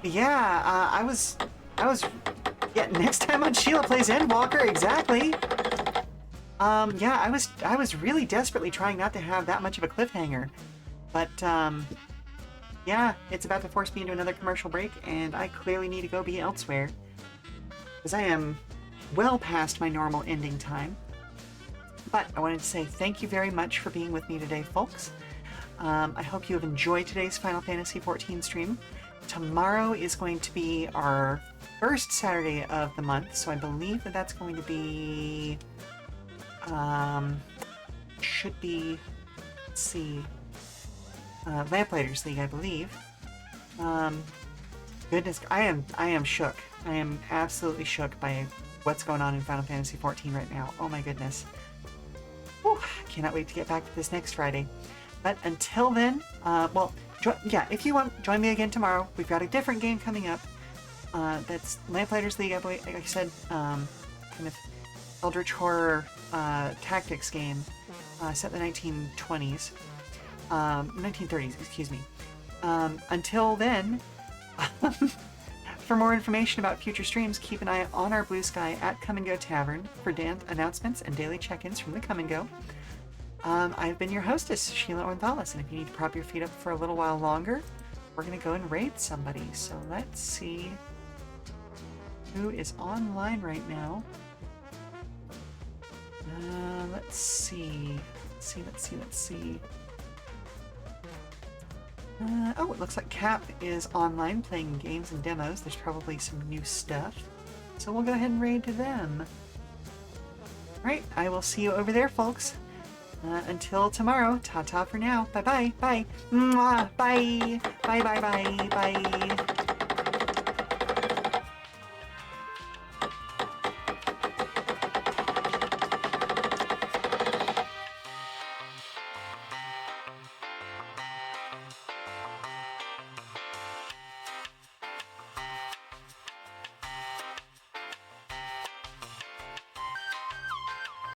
Yeah, yeah, next time on Sheela Plays Endwalker, exactly. Yeah, I was really desperately trying not to have that much of a cliffhanger. But, yeah, it's about to force me into another commercial break, and I clearly need to go be elsewhere. Because I am well past my normal ending time. But I wanted to say thank you very much for being with me today, folks. I hope you have enjoyed today's Final Fantasy XIV stream. Tomorrow is going to be our first Saturday of the month, so I believe that that's going to be, should be, let's see, Lamplighters League, I believe. Goodness, I am shook. I am absolutely shook by what's going on in Final Fantasy XIV right now. Oh my goodness. Whew, cannot wait to get back to this next Friday. But until then, well, yeah, if you want, join me again tomorrow. We've got a different game coming up. That's Lamplighters League, like I said, kind of Eldritch Horror tactics game set in the 1920s. 1930s, excuse me. Until then, for more information about future streams, keep an eye on our Blue Sky at Come and Go Tavern for dance announcements and daily check-ins from the Come and Go. I've been your hostess, Sheela Ornthalis, and if you need to prop your feet up for a little while longer, we're going to go and raid somebody. So let's see who is online right now. Let's see. Oh, it looks like Cap is online playing games and demos. There's probably some new stuff. So we'll go ahead and raid to them. Alright, I will see you over there, folks. Until tomorrow, ta-ta for now. Bye-bye. Bye. Mwah. Bye. Bye, bye, bye, bye.